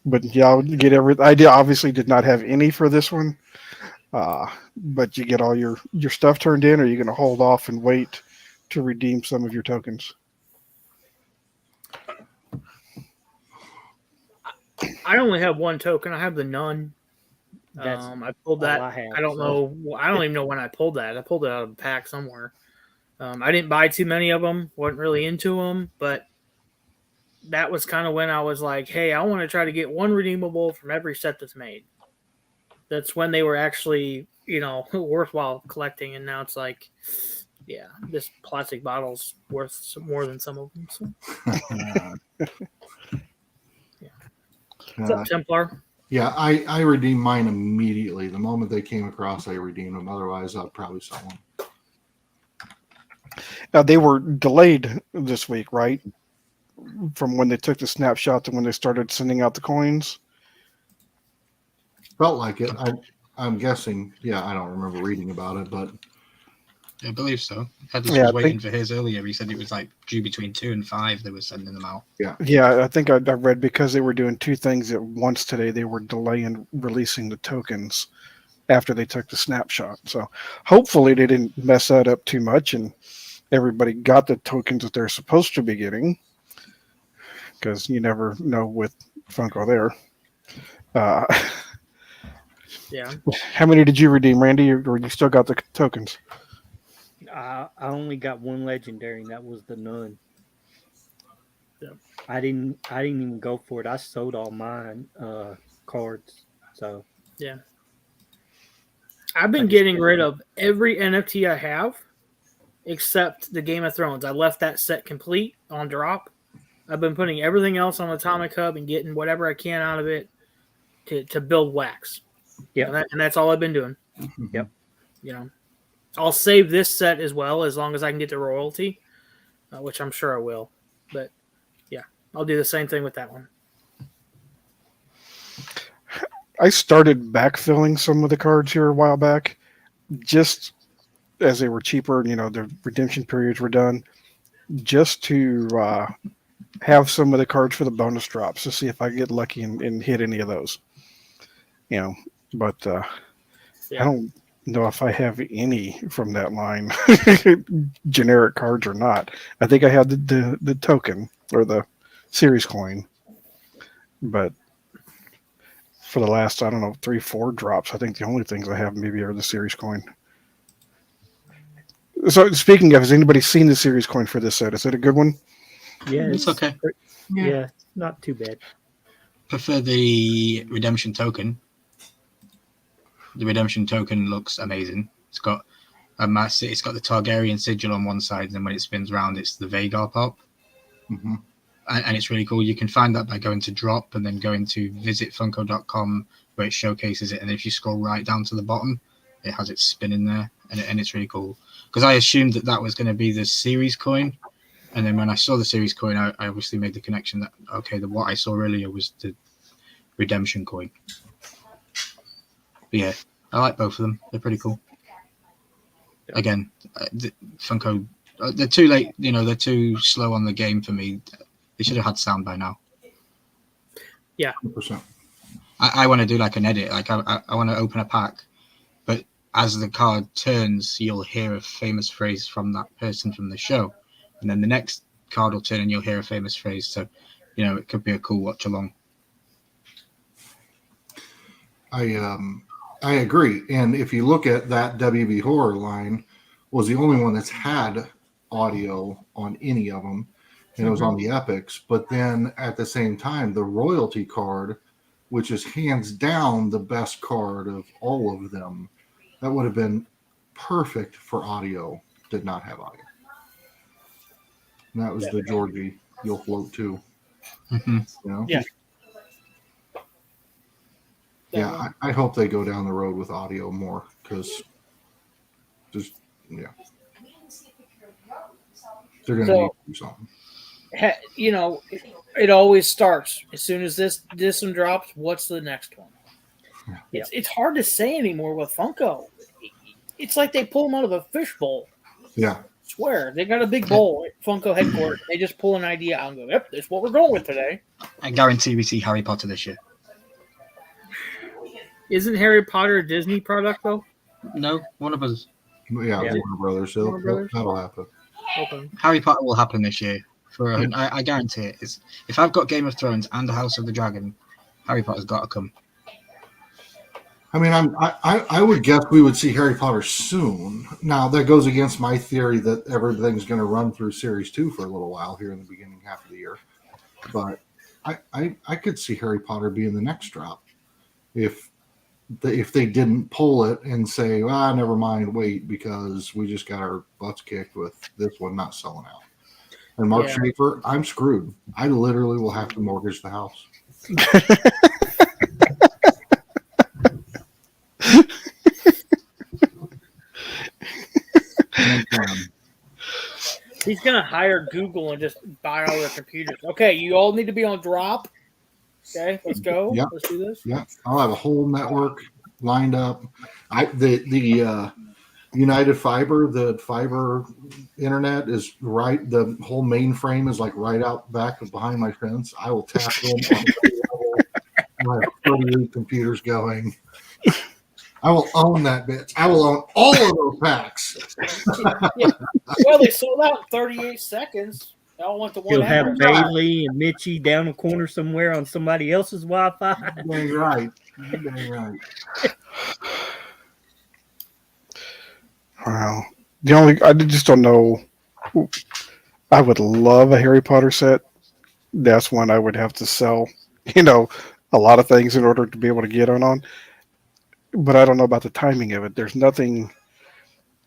A: But yeah, I'll get everything. I obviously did not have any for this one. But you get all your stuff turned in, or are you going to hold off and wait to redeem some of your tokens?
C: I only have one token. I have the Nun.
F: That's
C: I pulled
F: all
C: that.
F: I have,
C: I don't know. I don't even know when I pulled that. I pulled it out of a pack somewhere. I didn't buy too many of them. wasn't really into them, but that was kind of when I was like, hey, I want to try to get one redeemable from every set that's made. That's when they were actually, worthwhile collecting. And now it's like, yeah, this plastic bottle's worth some more than some of them. So. What's up, Templar?
B: Yeah, I redeemed mine immediately. The moment they came across, I redeemed them. Otherwise, I'd probably sell them.
A: Now they were delayed this week, right? From when they took the snapshot to when they started sending out the coins.
B: Felt like it. I'm guessing. Yeah, I don't remember reading about it, but
D: I believe so. Headless
A: Yeah,
D: was
A: I
D: waiting
A: think-
D: for his earlier. He said it was like due between 2 and 5. They were sending them out.
A: Yeah, I think I read because they were doing two things at once today. They were delaying releasing the tokens after they took the snapshot. So hopefully they didn't mess that up too much and everybody got the tokens that they're supposed to be getting. Because you never know with Funko there.
C: Yeah.
A: How many did you redeem, Randy, or you still got the tokens?
F: I only got one legendary, and that was the Nun.
C: Yeah.
F: I didn't even go for it. I sold all mine cards. So
C: I've been getting rid of every NFT I have except the Game of Thrones. I left that set complete on drop. I've been putting everything else on Atomic Hub and getting whatever I can out of it to build wax.
F: yeah,
C: And that's all I've been doing.
F: Yep.
C: I'll save this set as well as long as I can get the royalty, which I'm sure I will. But yeah, I'll do the same thing with that one.
A: I started backfilling some of the cards here a while back, just as they were cheaper. The redemption periods were done, just to have some of the cards for the bonus drops to see if I get lucky and hit any of those. But
C: Yeah.
A: I don't know if I have any from that line, generic cards or not. I think I have the token or the series coin, but for the last, 3-4 drops, I think the only things I have maybe are the series coin. So speaking of, has anybody seen the series coin for this set? Is it a good one?
F: yeah,
D: It's okay.
F: Yeah, not too bad.
D: Prefer the redemption token. The redemption token looks amazing. It's got it's got the Targaryen sigil on one side, and then when it spins around, it's the Vagar pop.
B: Mhm.
D: And it's really cool. You can find that by going to drop and then going to visitfunko.com where it showcases it. And if you scroll right down to the bottom, it has its spin in there, and it's really cool. Because I assumed that was going to be the series coin, and then when I saw the series coin, I obviously made the connection that okay, what I saw earlier was the redemption coin. But yeah, I like both of them. They're pretty cool. Again, Funko, they're too late. You know, they're too slow on the game for me. They should have had sound by now.
B: 100%.
D: I want to do like an edit. Like I want to open a pack, but as the card turns, you'll hear a famous phrase from that person from the show, and then the next card will turn and you'll hear a famous phrase. So, you know, it could be a cool watch along.
B: I agree. And if you look at that WB Horror line, was the only one that's had audio on any of them, and it was on the Epics. But then at the same time, the royalty card, which is hands down the best card of all of them, that would have been perfect for audio, did not have audio. And that was the Georgie You'll Float Too.
D: Mm-hmm.
B: You know?
C: Yeah.
B: Yeah, I hope they go down the road with audio more, because just, yeah. They're going to need to do something.
C: You know, it always starts as soon as this one drops. What's the next one?
B: Yeah.
C: It's hard to say anymore with Funko. It's like they pull them out of a fishbowl.
B: Yeah.
C: I swear, they got a big bowl at Funko headquarters. They just pull an idea out and go, "Yep, this is what we're going with today."
D: I guarantee we see Harry Potter this year.
C: Isn't Harry Potter a Disney product though?
D: No, Warner Brothers.
B: Yeah, Warner Brothers.
C: Warner Brothers?
B: That'll happen.
C: Okay.
D: Harry Potter will happen this year. I guarantee it. If I've got Game of Thrones and the House of the Dragon, Harry Potter's got to come.
B: I mean, I would guess we would see Harry Potter soon. Now, that goes against my theory that everything's going to run through Series 2 for a little while here in the beginning half of the year. But I could see Harry Potter being the next drop if they didn't pull it and say, never mind, wait, because we just got our butts kicked with this one not selling out. And Mark Schaefer, I'm screwed. I literally will have to mortgage the house.
C: He's gonna hire Google and just buy all their computers. Okay, you all need to be on drop. Okay, let's go.
B: Yep.
C: Let's do this.
B: Yeah, I'll have a whole network lined up. The United Fiber, the fiber internet is right. The whole mainframe is like right out back of behind my fence. I will tap in. I have 38 computers going. I will own that bitch. I will own all of those packs.
C: Yeah. Well, they sold out in 38 seconds. I all went to one.
F: You'll have
C: address.
F: Bailey and Mitchie down the corner somewhere on somebody else's Wi-Fi.
B: Dang right. Dang right.
A: Wow. I just don't know. I would love a Harry Potter set. That's one I would have to sell, a lot of things in order to be able to get on. But I don't know about the timing of it. There's nothing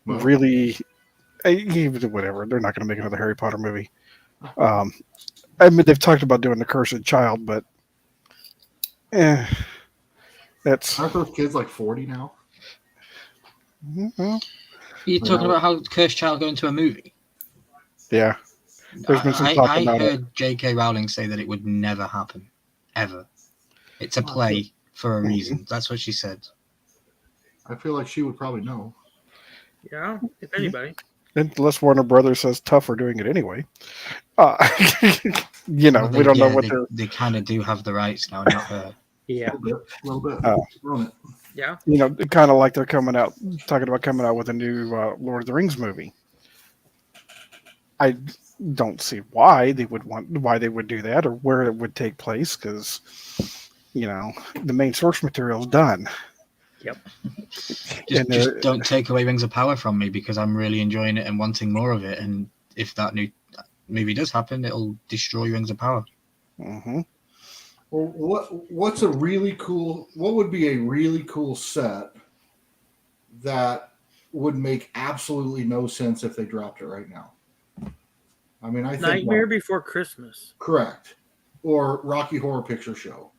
A: really. Whatever. They're not going to make another Harry Potter movie. I mean, they've talked about doing The Cursed Child, but that's.
B: Aren't those kids like 40 now?
A: Well,
D: You're talking about how Cursed Child going to a movie?
A: yeah. There's been some talk
D: I
A: about it.
D: heard J.K. Rowling say that it would never happen, ever. It's a play for a reason. That's what she said.
B: I feel like she would probably know.
C: Yeah, if anybody.
A: Unless Warner Brothers says tough for doing it anyway.
D: Well,
A: we don't know what
D: they kind of do have the rights now, not her.
F: Yeah.
B: A little bit. Run it.
C: Yeah.
A: kind of like they're talking about coming out with a new Lord of the Rings movie. I don't see why they would do that or where it would take place because, the main source material is done.
F: Yep.
D: Just don't take away Rings of Power from me because I'm really enjoying it and wanting more of it. And if that new movie does happen, it'll destroy Rings of Power.
A: Mm-hmm.
B: Well, what would be a really cool set that would make absolutely no sense if they dropped it right now? I mean, I think
C: Nightmare Before Christmas.
B: correct, or Rocky Horror Picture Show,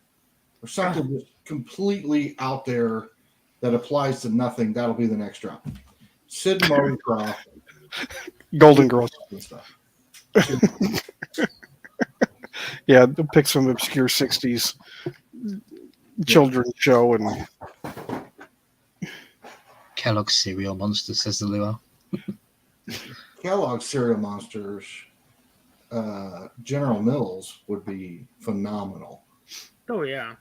B: or something just completely out there that applies to nothing, that'll be the next drop. Sid and Marty Krofft
A: Golden Girls.
B: and stuff.
A: Yeah, they'll pick some obscure '60s children's show and
D: Kellogg's cereal monster, says the Luau.
B: Kellogg's Cereal Monsters, General Mills would be phenomenal.
C: Oh yeah.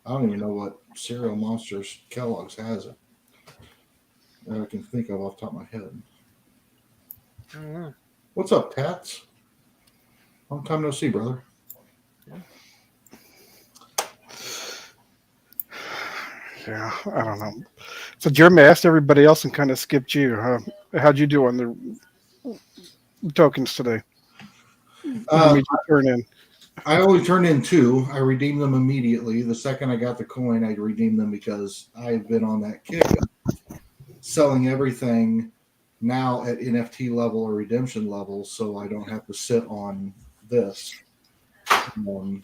B: I don't even know what Cereal Monsters Kellogg's has it. That I can think of off the top of my head.
C: I don't know.
B: What's up, Tats? Long time no see, brother.
A: yeah, I don't know. So Jeremy asked everybody else and kind of skipped you. How'd you do on the tokens today? How many did you turn in?
B: I only turned in 2. I redeemed them immediately. The second I got the coin, I redeemed them because I've been on that kick of selling everything now at NFT level or redemption level, so I don't have to sit on this. But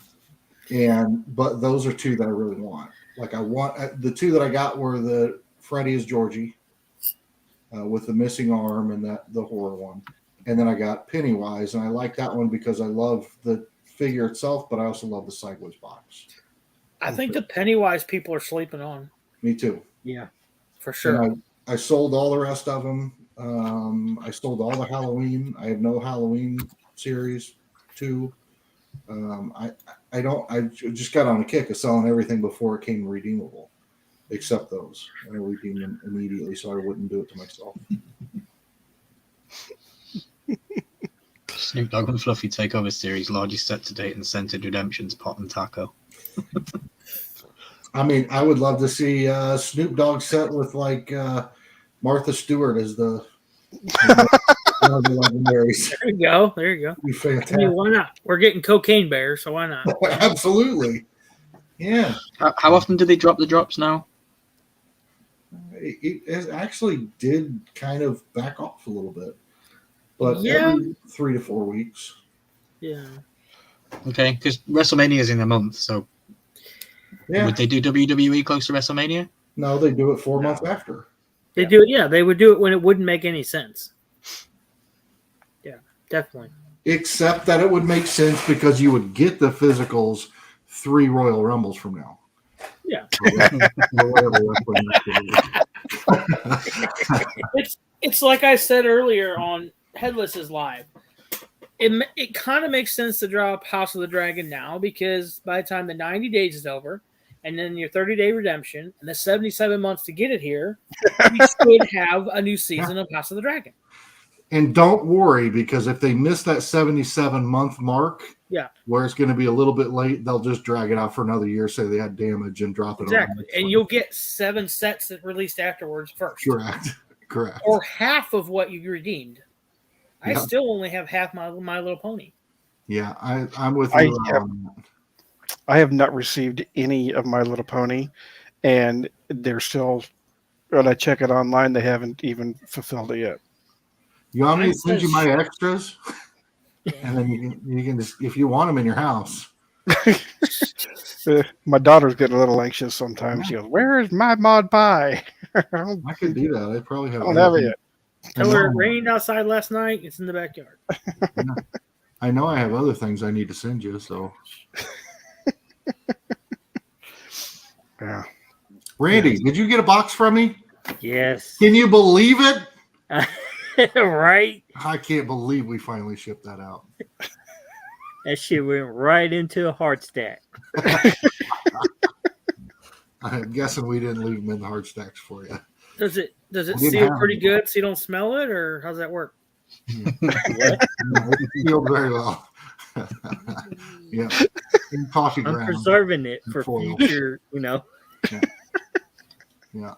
B: those are 2 that I really want. Like I want the 2 that I got were the Freddy is Georgie with the missing arm and the horror one, and then I got Pennywise, and I like that one because I love the figure itself, but I also love the sideways box.
C: I think the Pennywise people are sleeping on.
B: Me too.
F: Yeah.
C: For sure.
B: And I sold all the rest of them. I sold all the Halloween. I have no Halloween series 2. I just got on a kick of selling everything before it came redeemable, except those. And I redeemed them immediately so I wouldn't do it to myself.
D: Snoop Dogg and Fluffy Takeover Series, largest set to date, and Scented Redemption's Pot and Taco.
B: I mean, I would love to see Snoop Dogg set with like Martha Stewart as the one of the legendaries.
C: There you go. There you go.
B: Be
C: I
B: fantastic.
C: mean, why not? We're getting Cocaine Bear, so why not?
B: Absolutely. Yeah.
D: How often do they drop the drops now?
B: It actually did kind of back off a little bit. But
C: Yeah.
B: every 3 to 4 weeks.
C: Yeah.
D: Okay, because WrestleMania is in a month, so
B: Yeah.
D: would they do WWE close to WrestleMania?
B: No, they do it 4 months after.
C: They do it. Yeah, they would do it when it wouldn't make any sense. Yeah, definitely.
B: Except that it would make sense because you would get the physicals 3 Royal Rumbles from now.
C: Yeah. It's like I said earlier on Headless is live. It kind of makes sense to drop House of the Dragon now because by the time the 90 days is over, and then your 30-day redemption, and the 77 months to get it here, we should have a new season of House of the Dragon.
B: And don't worry, because if they miss that 77-month mark,
C: Yeah.
B: where it's going to be a little bit late, they'll just drag it out for another year, say they had damage, and drop it.
C: Exactly. And you'll get 7 sets that released afterwards first.
B: Correct.
C: Or half of what you redeemed. I
B: Yeah.
C: still only have half my Little Pony.
B: Yeah, I'm with you.
A: I have not received any of My Little Pony, and they're still. When I check it online, they haven't even fulfilled it yet.
B: You want me
C: Mine
B: to send you
C: says-
B: my extras? And then you can just, if you want them in your house.
A: My daughter's getting a little anxious sometimes. She goes, "Where is my Mod Pie?" I
B: I could do that. I probably have.
A: don't have it yet.
C: Tell her it rained outside last night. It's in the backyard.
B: I know I have other things I need to send you. So,
A: Yeah.
B: Randy, did you get a box from me?
F: Yes.
B: Can you believe it?
F: Right?
B: I can't believe we finally shipped that out.
F: That shit went right into a heart stack.
B: I'm guessing we didn't leave them in the hard stacks for you.
C: Does it
B: I didn't
C: seal
B: have
C: pretty
B: any.
C: good so you don't smell it, or how's that work?
F: What?
B: No, it sealed very well. Yeah, in coffee
F: I'm
B: ground.
F: preserving it for
B: Foil.
F: future,
B: Yeah.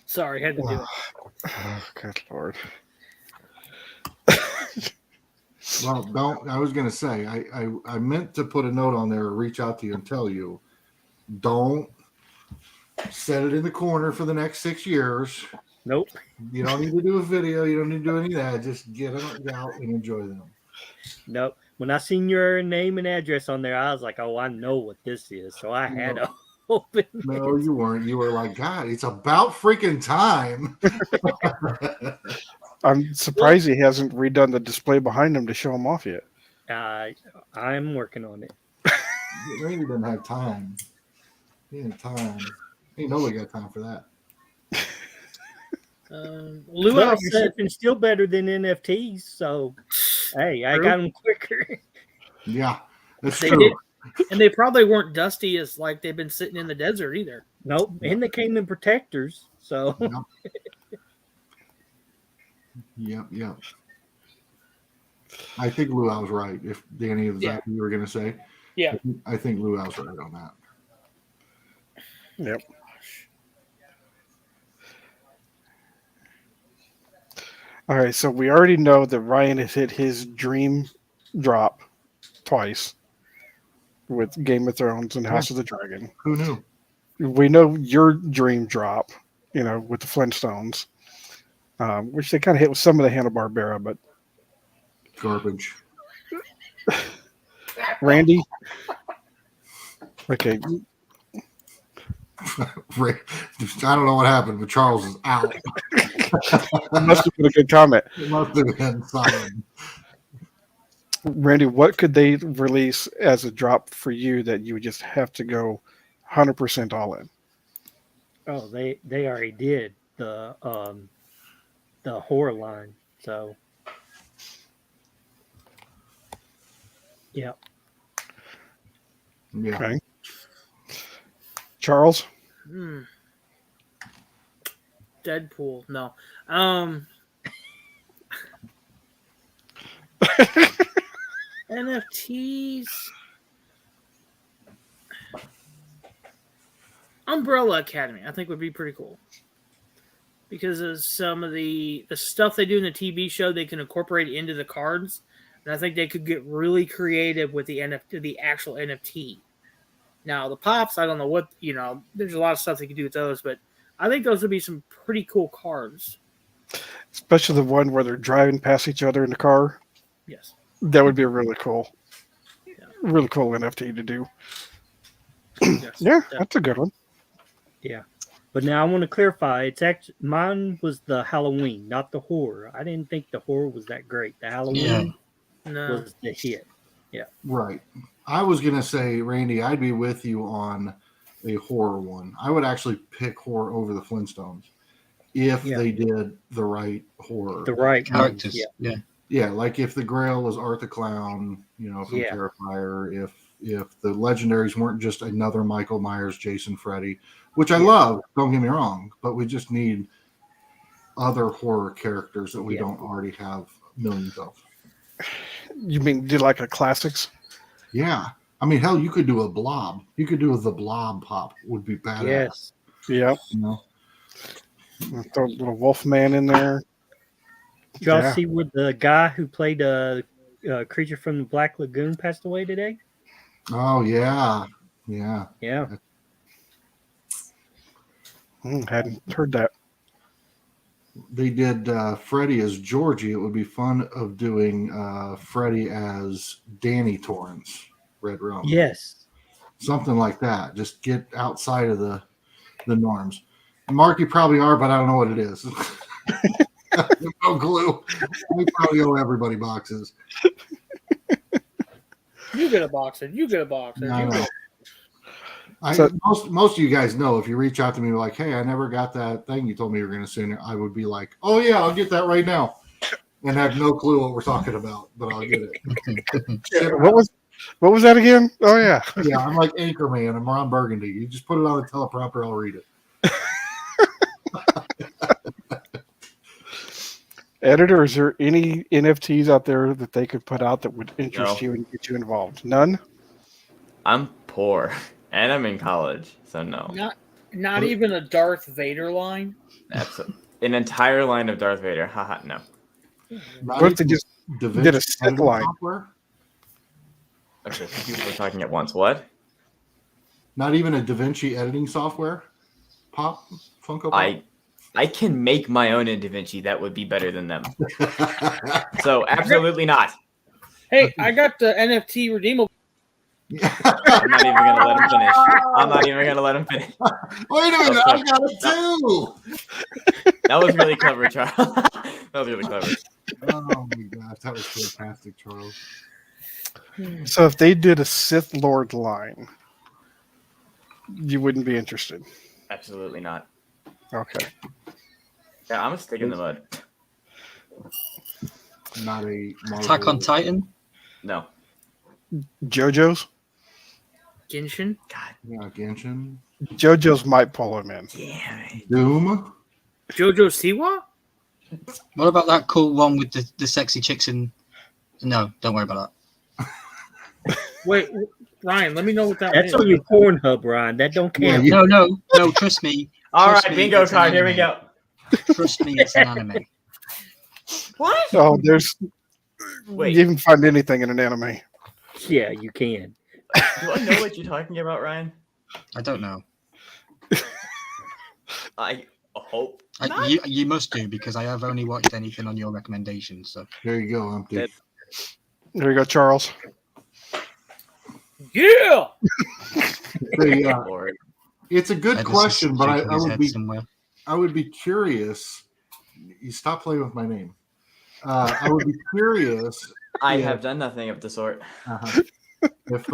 C: Sorry, had to do it.
A: Oh, good Lord.
B: Well, don't. I was going to say, I meant to put a note on there or reach out to you and tell you, don't set it in the corner for the next 6 years.
F: Nope.
B: You don't need to do a video. You don't need to do any of that. Just get them out and enjoy them.
F: Nope. When I seen your name and address on there, I was like, oh, I know what this is. So I had to open.
B: No, you weren't. You were like, God, it's about freaking time.
A: I'm surprised he hasn't redone the display behind him to show him off yet.
F: I'm working on it.
B: Randy didn't have time. He didn't have time. Ain't nobody got time for that.
C: Luau
F: Well,
C: said,
F: it's still better than NFTs. So, hey, I got them quicker.
B: Yeah, that's
C: they
B: true.
C: did, and they probably weren't dusty as like they've been sitting in the desert either.
F: Nope, and they came in protectors. So,
B: Yep. I think Luau's right. If Danny, is that what you were going to say?
C: Yeah.
B: I think Luau's right on that.
A: Yep. All right, so we already know that Ryan has hit his dream drop twice with Game of Thrones and House of the Dragon.
B: Who knew?
A: We know your dream drop, with the Flintstones, which they kind of hit with some of the Hanna-Barbera, but
B: Garbage.
A: Randy? Okay,
B: I don't know what happened, but Charles is out.
A: that must have been a good comment.
B: It must have been something.
A: Randy, what could they release as a drop for you that you would just have to go 100% all in?
F: oh, they already did the horror line. So, yeah.
B: Yeah.
A: Okay. Charles?
C: Deadpool, no. NFTs. Umbrella Academy, I think would be pretty cool. Because of some of the stuff they do in the TV show, they can incorporate into the cards. And I think they could get really creative with the actual NFT. Now, the pops, I don't know what, there's a lot of stuff they could do with those, but I think those would be some pretty cool cards.
A: Especially the one where they're driving past each other in the car.
C: Yes.
A: That would be really cool NFT to do.
C: Yes.
A: Yeah, that's a good one.
F: Yeah. But now I want to clarify. It's actually mine was the Halloween, not the horror. I didn't think the horror was that great. The Halloween
C: No.
F: was the hit.
B: Right. I was going to say, Randy, I'd be with you on a horror one. I would actually pick horror over the Flintstones if they did the right horror.
F: The right
D: Characters.
F: ones,
B: Yeah, like if the Grail was Art the Clown, from Terrifier, if the Legendaries weren't just another Michael Myers, Jason, Freddy, which I love, don't get me wrong, but we just need other horror characters that we don't already have millions of.
A: You mean do like a classics?
B: Yeah. I mean, hell, you could do a Blob. You could do the Blob pop would be badass.
F: Yes.
A: Yeah. Throw a little Wolfman in there.
F: Did y'all see where the guy who played Creature from the Black Lagoon passed away today?
B: Oh, yeah. Yeah.
F: Yeah.
A: Hadn't heard that.
B: They did Freddy as Georgie. It would be fun of doing Freddy as Danny Torrance, Red Rum.
F: Yes.
B: Something like that. Just get outside of the norms. Mark, you probably are, but I don't know what it is. No clue. We probably owe everybody boxes.
C: You get a boxer. You get a boxer.
B: I know.
A: So-
B: Most of you guys know if you reach out to me like, hey, I never got that thing you told me you were going to send, I would be like, oh, yeah, I'll get that right now. And have no clue what we're talking about, but I'll get it.
A: What was that again? Oh, yeah.
B: Yeah, I'm like Anchorman. I'm Ron Burgundy. You just put it on the teleprompter, I'll read it.
A: Editor, is there any NFTs out there that they could put out that would interest you and get you involved? None?
E: I'm poor and I'm in college, so no.
C: Not even a Darth Vader line.
E: That's an entire line of Darth Vader. Haha, no.
B: Not
A: What if they
B: even
A: just
B: DaVinci
A: did a set
B: editing
A: line?
B: software?
E: Okay, people are talking at once. What?
B: Not even a DaVinci editing software? Funko Pop?
E: I can make my own in DaVinci that would be better than them. So absolutely not.
C: Hey, I got the NFT redeemable
E: I'm not even gonna let him finish. I'm not even gonna let him finish.
B: Wait a minute, I got it too.
E: That was really clever, Charles. That was really clever.
B: Oh my gosh, that was fantastic, Charles.
A: So if they did a Sith Lord line, you wouldn't be interested.
E: Absolutely not.
A: Okay.
E: Yeah, I'm a stick in the mud.
B: Not a
D: Attack on Titan.
E: No.
A: JoJo's?
C: Genshin.
E: God
B: Yeah, Genshin.
A: JoJo's might pull him in.
E: damn it.
B: Doom.
C: Jojo Siwa?
D: What about that cool one with the sexy chicks in? No, don't worry about
C: Wait, Ryan, let me know what that
F: That's
C: is.
F: on your Pornhub, Ryan. That don't
B: Yeah,
F: count.
B: you-
D: that. No, trust me.
E: All
D: Trust
E: right,
D: me,
E: bingo
D: it's an
E: card. Here we
D: anime.
E: go.
D: Trust me, it's an anime.
E: What?
A: Oh, there's.
E: Wait.
A: You can find anything in an anime.
F: Yeah, you can.
E: Do I know what you're talking about, Ryan?
D: I don't know.
E: I hope. not.
D: You must do because I have only watched anything on your recommendations. So
B: There you go, Empty.
F: That-
A: There you go, Charles.
C: Yeah.
B: Hey,
E: Lord.
B: it's a good
D: Edison's
B: question, but
D: shaking his head somewhere.
B: I would be curious. You stop playing with my name. I would be curious
E: I
B: Yeah.
E: have done nothing of the sort.
B: if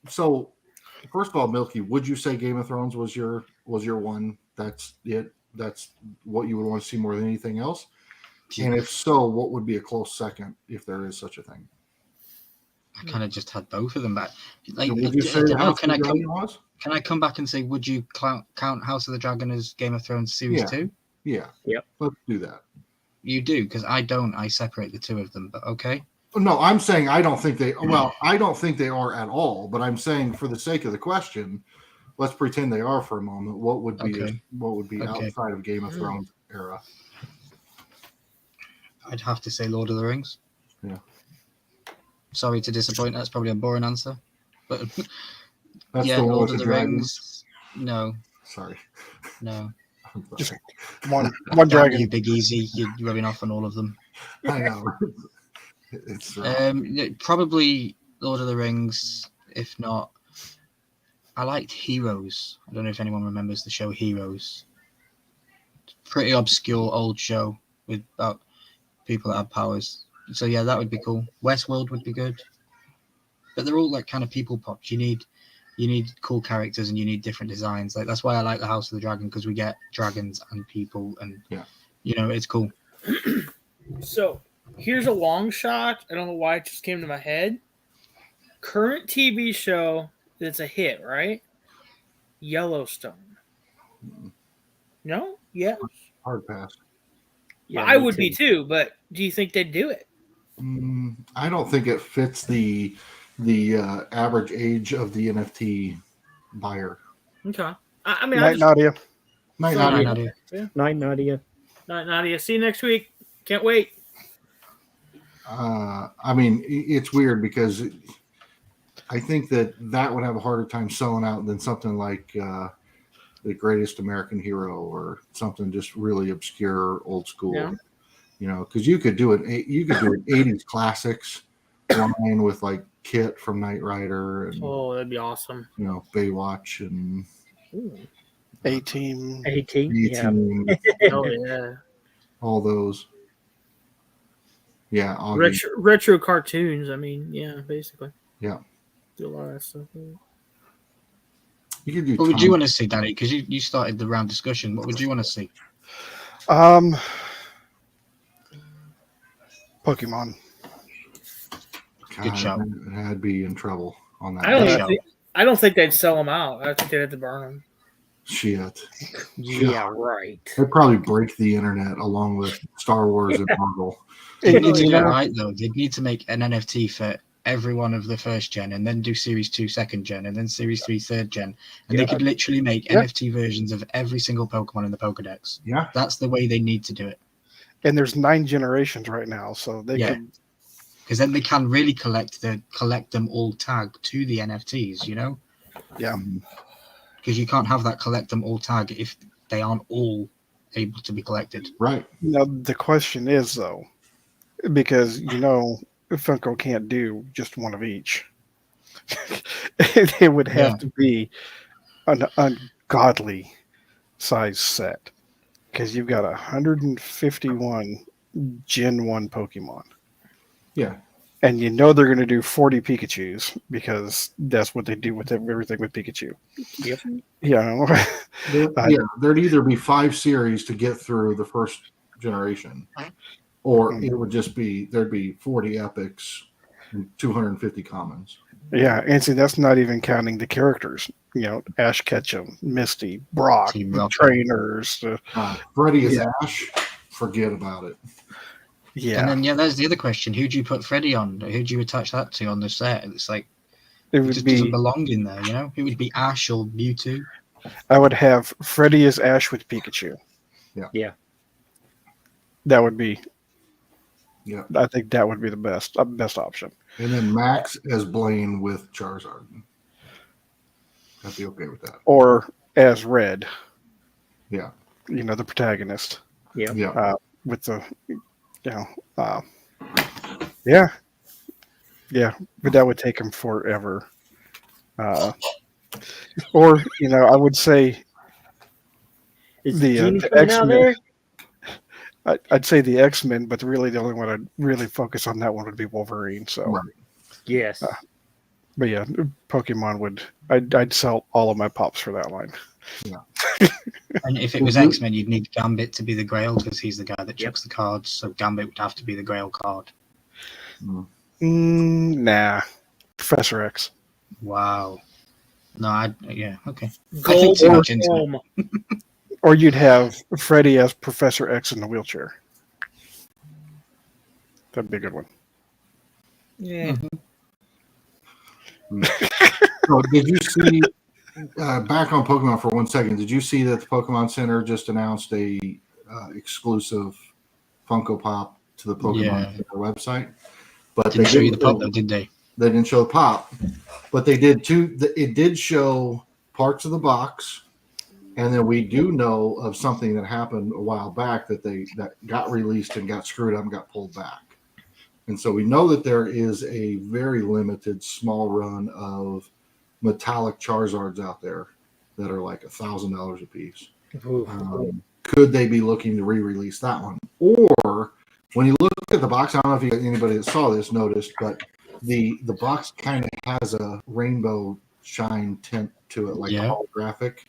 B: so. First of all, Milky, would you say Game of Thrones was your one? That's it. That's what you would want to see more than anything else. And if so, what would be a close second if there is such a thing?
D: I kind of just had both of them back. Like,
B: Would you
D: I
B: say
D: don't know,
B: House
D: can
B: of
D: I
B: the
D: come?
B: Dragon was?
D: Can I come back and say, would you count House of the Dragon as Game of Thrones series
B: Yeah.
D: 2?
B: Yeah.
F: Yep.
B: Let's do that.
D: You do, because I don't. I separate the two of them. But okay.
B: No, I'm saying I don't think they. Well, I don't think they are at all. But I'm saying for the sake of the question, let's pretend they are for a moment. What would be
D: Okay. Okay.
B: outside of Game of Thrones era?
D: I'd have to say Lord of the Rings.
B: Yeah.
D: Sorry to disappoint. That's probably a boring answer. But
B: That's
D: yeah,
B: the one
D: Lord
B: with
D: of
B: the
D: the
B: dragon.
D: Rings. No,
B: Sorry.
D: no.
A: Just one
D: Damn
A: dragon.
D: you, Big Easy. You're rubbing off on all of them.
B: I know. It's
D: Probably Lord of the Rings. If not, I liked Heroes. I don't know if anyone remembers the show Heroes. Pretty obscure old show with about people that have powers. So yeah, that would be cool. Westworld would be good. But they're all like kind of people pops. You need cool characters and you need different designs. Like that's why I like the House of the Dragon, because we get dragons and people and
B: Yeah.
D: It's cool.
C: So here's a long shot. I don't know why it just came to my head. Current TV show that's a hit, right? Yellowstone. No? Yeah.
B: hard pass.
F: Yeah,
C: I
F: me
C: would be too, but do you think they'd do it?
B: I don't think it fits the average age of the NFT buyer.
C: Okay. I mean,
A: Night, Nadia.
B: Might
C: So-
B: not
D: Fine,
B: be-
D: Nadia.
F: Night, Nadia.
C: Nadia, see you next week. Can't wait.
B: I mean, it's weird because I think that would have a harder time selling out than something like The Greatest American Hero or something just really obscure, old school.
C: Yeah.
B: Because you could do it. You could do an '80s classics line with like Kit from Knight Rider and
C: Oh, that'd be awesome.
B: Baywatch and
C: Ooh.
A: 18.
F: 18. Yeah.
B: E-Team,
C: Oh yeah.
B: all those. Yeah, Augie.
C: Retro cartoons. I mean, yeah, basically.
B: Yeah.
C: Do a lot of that stuff.
B: You could do.
D: What would
B: Tom-
D: you want to see, Danny? Because you started the round discussion. What would you want to see?
A: Pokemon.
D: Good shout.
B: I'd be in trouble on that.
C: I don't think they'd sell them out. I think they'd have to burn them.
B: Shit.
F: Yeah, right.
B: They'd probably break the internet along with Star Wars and Marvel.
D: They need to
A: You
D: get it
A: know,
D: right though. They need to make an NFT for every one of the first gen, and then do Series 2 second gen, and then Series 3 third gen, and they could literally make
A: Yeah.
D: NFT versions of every single Pokemon in the Pokedex.
B: Yeah.
D: That's the way they need to do it,
A: and there's 9 generations right now, so they
D: Yeah.
A: could.
D: because then they can really collect them all tag to the NFTs.
A: Yeah.
D: Because you can't have that collect them all tag if they aren't all able to be collected.
B: Right.
A: Now the question is though, because Funko can't do just one of each, it would have
D: Yeah.
A: to be an ungodly size set because you've got 151 Gen 1 Pokemon.
B: Yeah.
A: And you know they're going to do 40 Pikachus because that's what they do with everything with Pikachu.
C: Yep.
A: Yeah.
B: There'd either be 5 series to get through the first generation, or it would just be there'd be 40 epics and 250 commons.
A: Yeah. And see, that's not even counting the characters. Ash Ketchum, Misty, Brock,
D: Team
A: the
D: Rocket.
A: trainers.
B: Freddy is Ash. Forget about it.
A: Yeah.
D: And then there's the other question: who do you put Freddy on? Who do you attach that to on the set? It's like
A: It
D: it
A: would
D: just doesn't
A: be,
D: belong in there. It would be Ash or Mewtwo.
A: I would have Freddy as Ash with Pikachu.
F: Yeah.
A: That would be,
B: Yeah.
A: I think that would be the best option.
B: And then Max as Blaine with Charizard. I'd be okay with that.
A: Or as Red,
B: Yeah.
A: the protagonist.
B: Yeah.
A: With the, yeah. Yeah. But that would take him forever. Or, I would say
F: Is
A: The,
F: Genie
A: the
F: coming out
A: X-Men.
F: there?
A: I'd say the X-Men, but really the only one I'd really focus on that one would be Wolverine. So,
B: Right.
F: Yes.
A: but yeah, Pokemon I'd sell all of my pops for that line.
D: And if it was X-Men, you'd need Gambit to be the Grail because he's the guy that
F: Yep.
D: chucks the cards. So Gambit would have to be the Grail card.
A: Nah, Professor X.
D: Wow. No, okay.
C: Gold
D: too much into it.
C: home.
A: Or you'd have Freddy as Professor X in the wheelchair. That'd be a good one.
C: Yeah.
B: So did you see, back on Pokemon for 1 second, did you see that the Pokemon Center just announced a exclusive Funko Pop to the Pokemon
D: Yeah.
B: Center website? But
D: Didn't show you the pop though, did they?
B: They didn't show the pop, but they did too. It did show parts of the box, and then we do know of something that happened a while back that got released and got screwed up and got pulled back. And so we know that there is a very limited small run of metallic Charizards out there that are like $1,000 a piece. Could they be looking to re-release that one? Or when you look at the box, I don't know if anybody that saw this noticed, but the box kind of has a rainbow shine tint to it, like
D: Yeah.
B: holographic,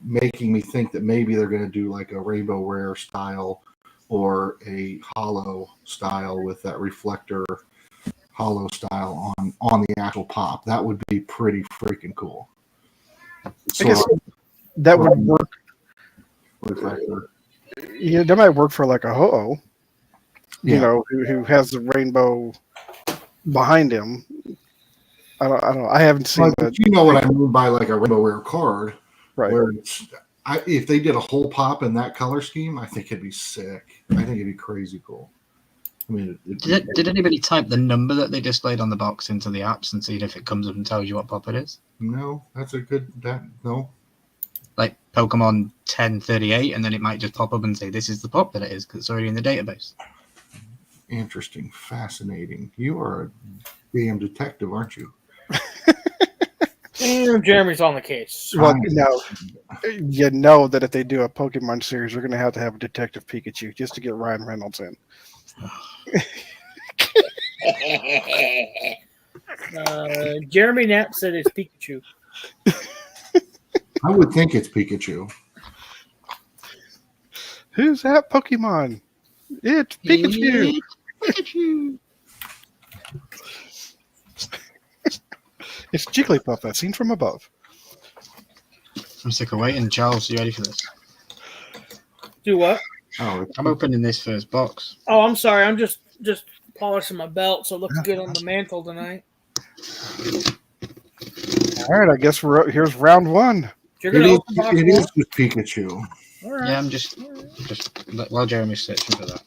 B: making me think that maybe they're going to do like a Rainbow Rare style or a hollow style with that reflector hollow style on the actual pop. That would be pretty freaking cool.
A: I guess that would work.
B: Reflector.
A: Yeah, that might work for like a Ho-Oh,
B: Yeah.
A: who has the rainbow behind him. I don't know. I haven't seen
B: But you know what I mean by like a Rainbow Rare card,
A: right.
B: where if they did a whole pop in that color scheme, I think it'd be sick. I think it'd be crazy cool. I mean,
D: Did anybody type the number that they displayed on the box into the apps and see if it comes up and tells you what pop it is?
B: no, that's a good no.
D: Like Pokemon 1038, and then it might just pop up and say this is the pop that it is because it's already in the database.
B: Interesting, fascinating. You are a damn detective, aren't you?
C: And Jeremy's on the case.
A: Well, now you know that if they do a Pokemon series, they're going to have a Detective Pikachu just to get Ryan Reynolds in.
C: Jeremy Knapp said it's Pikachu.
B: I would think it's Pikachu.
A: Who's that Pokemon? It's Pikachu.
D: Pikachu.
A: It's Jigglypuff, as seen from above.
D: I'm sick of waiting. Charles, you ready for this?
C: Do what?
B: Oh,
D: I'm opening this first box.
C: Oh, I'm sorry. I'm just polishing my belt so it looks good on the mantle tonight.
A: All right, I guess here's round one.
C: You're gonna open box
B: it
C: one?
B: is just Pikachu.
C: All right.
D: Yeah, I'm just while Jeremy's searching for that.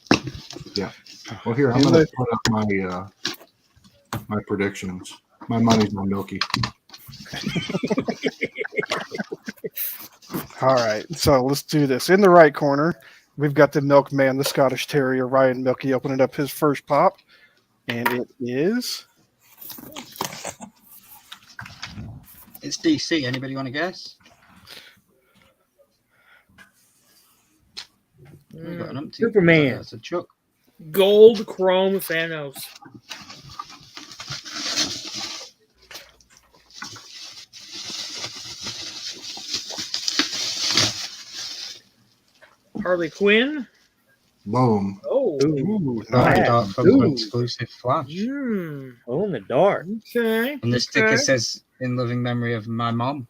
B: Well, here I'm going to put up my predictions. My money's on Milky.
A: All right, so let's do this. In the right corner, we've got the Milkman, the Scottish Terrier, Ryan Milky, opening up his first pop. And it is
D: It's DC. Anybody want to guess? We've got an umpty.
F: Superman.
D: That's a Chuck.
C: Gold Chrome Thanos. Harley Quinn.
B: Boom.
C: Oh.
A: Ooh,
D: Dark
A: nice.
D: Dark from
F: Ooh.
D: exclusive Flash.
F: Oh, in the dark.
C: Okay.
D: And the sticker
C: okay.
D: says, "In loving memory of my mom."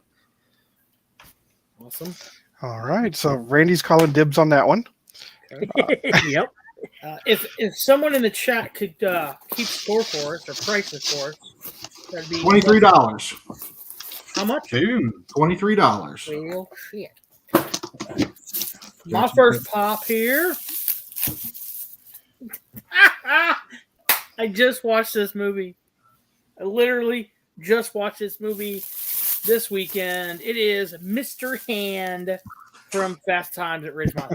C: Awesome.
A: All right. So Randy's calling dibs on that one.
F: Yep.
C: If someone in the chat could keep score for us or price it for us, that'd be
B: $23.
C: How much?
D: Boom.
B: $23.
C: Well, shit. My first pop here. I just watched this movie. I literally just watched this movie this weekend. It is Mr. Hand from Fast Times at Ridgemont.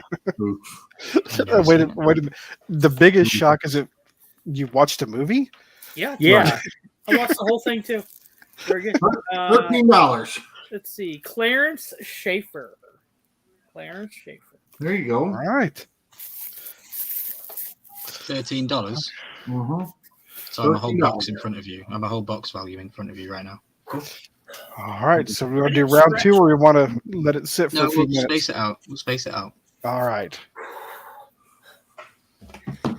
A: Wait a minute. The biggest shock is it you watched a movie?
C: Yeah,
F: Yeah.
C: I watched the whole thing too. Very good.
B: $13.
C: Let's see. Clarence Schaefer. Clarence Schaefer.
B: There you go.
A: All right.
D: $13.
B: Mm-hmm.
D: So I'm a whole
B: $13.
D: box in front of you. I'm a whole box value in front of you right now.
A: All right. So we want to do round two, or we want to let it sit for
D: No,
A: a few
D: we'll
A: minutes?
D: space it out. We'll space it out.
A: All right.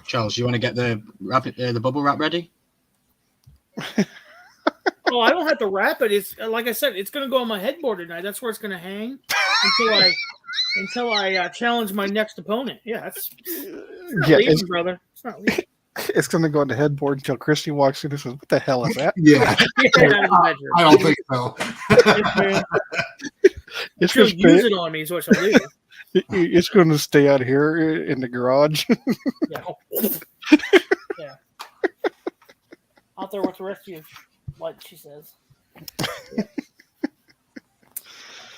D: Charles, you want to get the the bubble wrap ready?
C: Oh, I don't have to wrap it. It's like I said, it's going to go on my headboard tonight. That's where it's going to hang until I challenge my next opponent. Yeah, that's not
A: Yeah,
C: leaving,
A: it's,
C: brother. It's not leaving.
A: it's going to go on the headboard until Christy walks in and says, "What the hell is that?"
B: Yeah,
C: Get out of the bedroom.
B: I don't think so.
A: It's
C: She'll
A: going
C: use
A: to
C: it on me, is what she'll do.
A: it's going to stay out here in the garage.
C: Yeah. Yeah. Out there with the rest of you, what she says.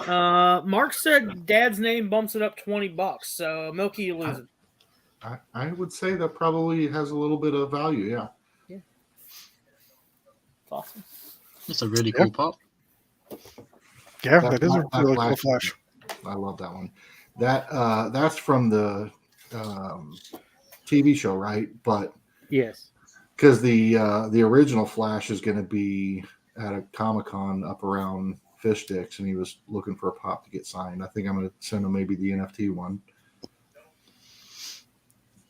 C: Mark said Dad's name bumps it up $20. So Milky, you losing.
B: I would say that probably has a little bit of value. Yeah.
C: It's awesome.
D: It's a really cool pop.
A: Yeah,
B: That
A: that is a
B: flash- that
A: really cool
B: flash-
A: flash.
B: I love that one. That's from the TV show, right? But
F: Yes.
B: because the original Flash is going to be at a Comic-Con up around Fish Sticks, and he was looking for a pop to get signed. I think I'm going to send him maybe the NFT one.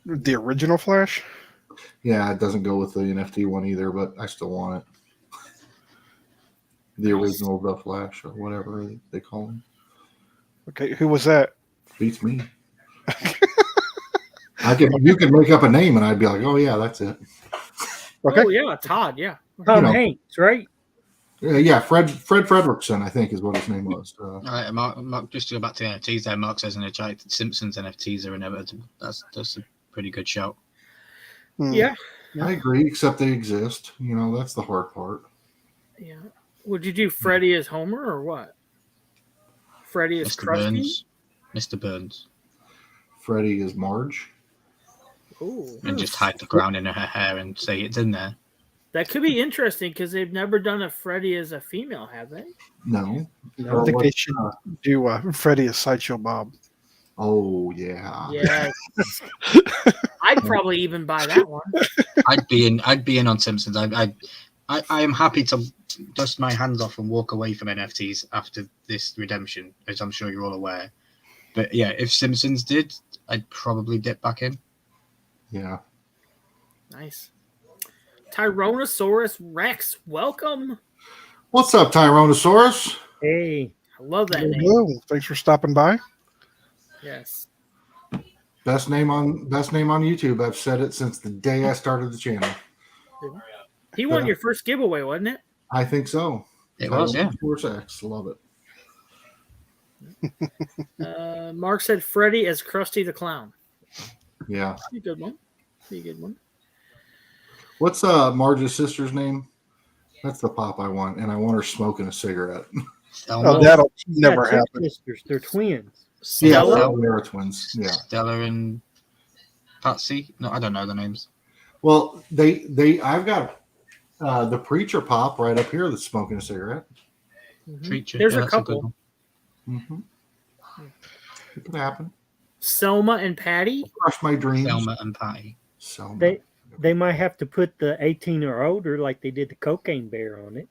A: The original Flash.
B: Yeah, it doesn't go with the NFT one either, but I still want it. The original The Flash or whatever they call him.
A: Okay, who was that?
B: Beats me. You could make up a name and I'd be like, oh yeah, that's it.
A: Okay.
C: Oh, yeah, Todd, yeah.
F: Tom
B: know.
F: Hanks, right?
B: Yeah, Fred Fredrickson, I think is what his name was.
D: All right, Mark, just to go back to the NFTs there. Mark says in the chat, Simpsons NFTs are inevitable. That's a pretty good shout.
A: Hmm.
C: Yeah.
B: I agree, except they exist. You know, that's the hard part.
C: Yeah. Would you do Freddy as Homer or what? Freddy as
D: Mr.
C: Krusty?
D: Burns. Mr. Burns.
B: Freddie is Marge.
C: Ooh.
D: And just hide the crown in her hair and say it's in there.
C: That could be interesting because they've never done a Freddy as a female, have they?
B: No.
A: I think they should do Freddy as Sideshow Bob.
B: Oh yeah.
C: Yes. I'd probably even buy that one.
D: I'd be in on Simpsons. I am happy to dust my hands off and walk away from NFTs after this redemption, as I'm sure you're all aware. But yeah, if Simpsons did, I'd probably dip back in.
B: Yeah.
C: Nice. Tyrannosaurus Rex, welcome.
B: What's up, Tyrannosaurus?
F: Hey.
C: I love that name.
A: Hello. Thanks for stopping by.
C: Yes.
B: Best name on YouTube. I've said it since the day I started the channel.
C: He won your first giveaway, wasn't it?
B: I think so.
D: It was, yeah.
B: Tyrannosaurus X. Love it.
C: Mark said Freddy as Krusty the Clown.
B: Yeah.
C: Be a good one. Be a good one.
B: What's Marge's sister's name? That's the pop I want, and I want her smoking a cigarette.
A: Oh, that'll never
F: Yeah,
A: happen.
F: sisters. They're twins.
B: Yeah,
C: Stella?
B: they're twins. Yeah.
D: Stella and Patsy. No, I don't know the names.
B: Well, I've got the preacher pop right up here that's smoking a cigarette.
C: Mhm.
D: Creature.
C: There's
D: yeah,
C: a
D: that's good
C: couple.
D: one.
B: It could happen.
C: Selma and Patty.
B: Crush my dreams.
D: Thelma and Patty.
B: Selma.
F: They might have to put the 18 or older, like they did the Cocaine Bear, on it.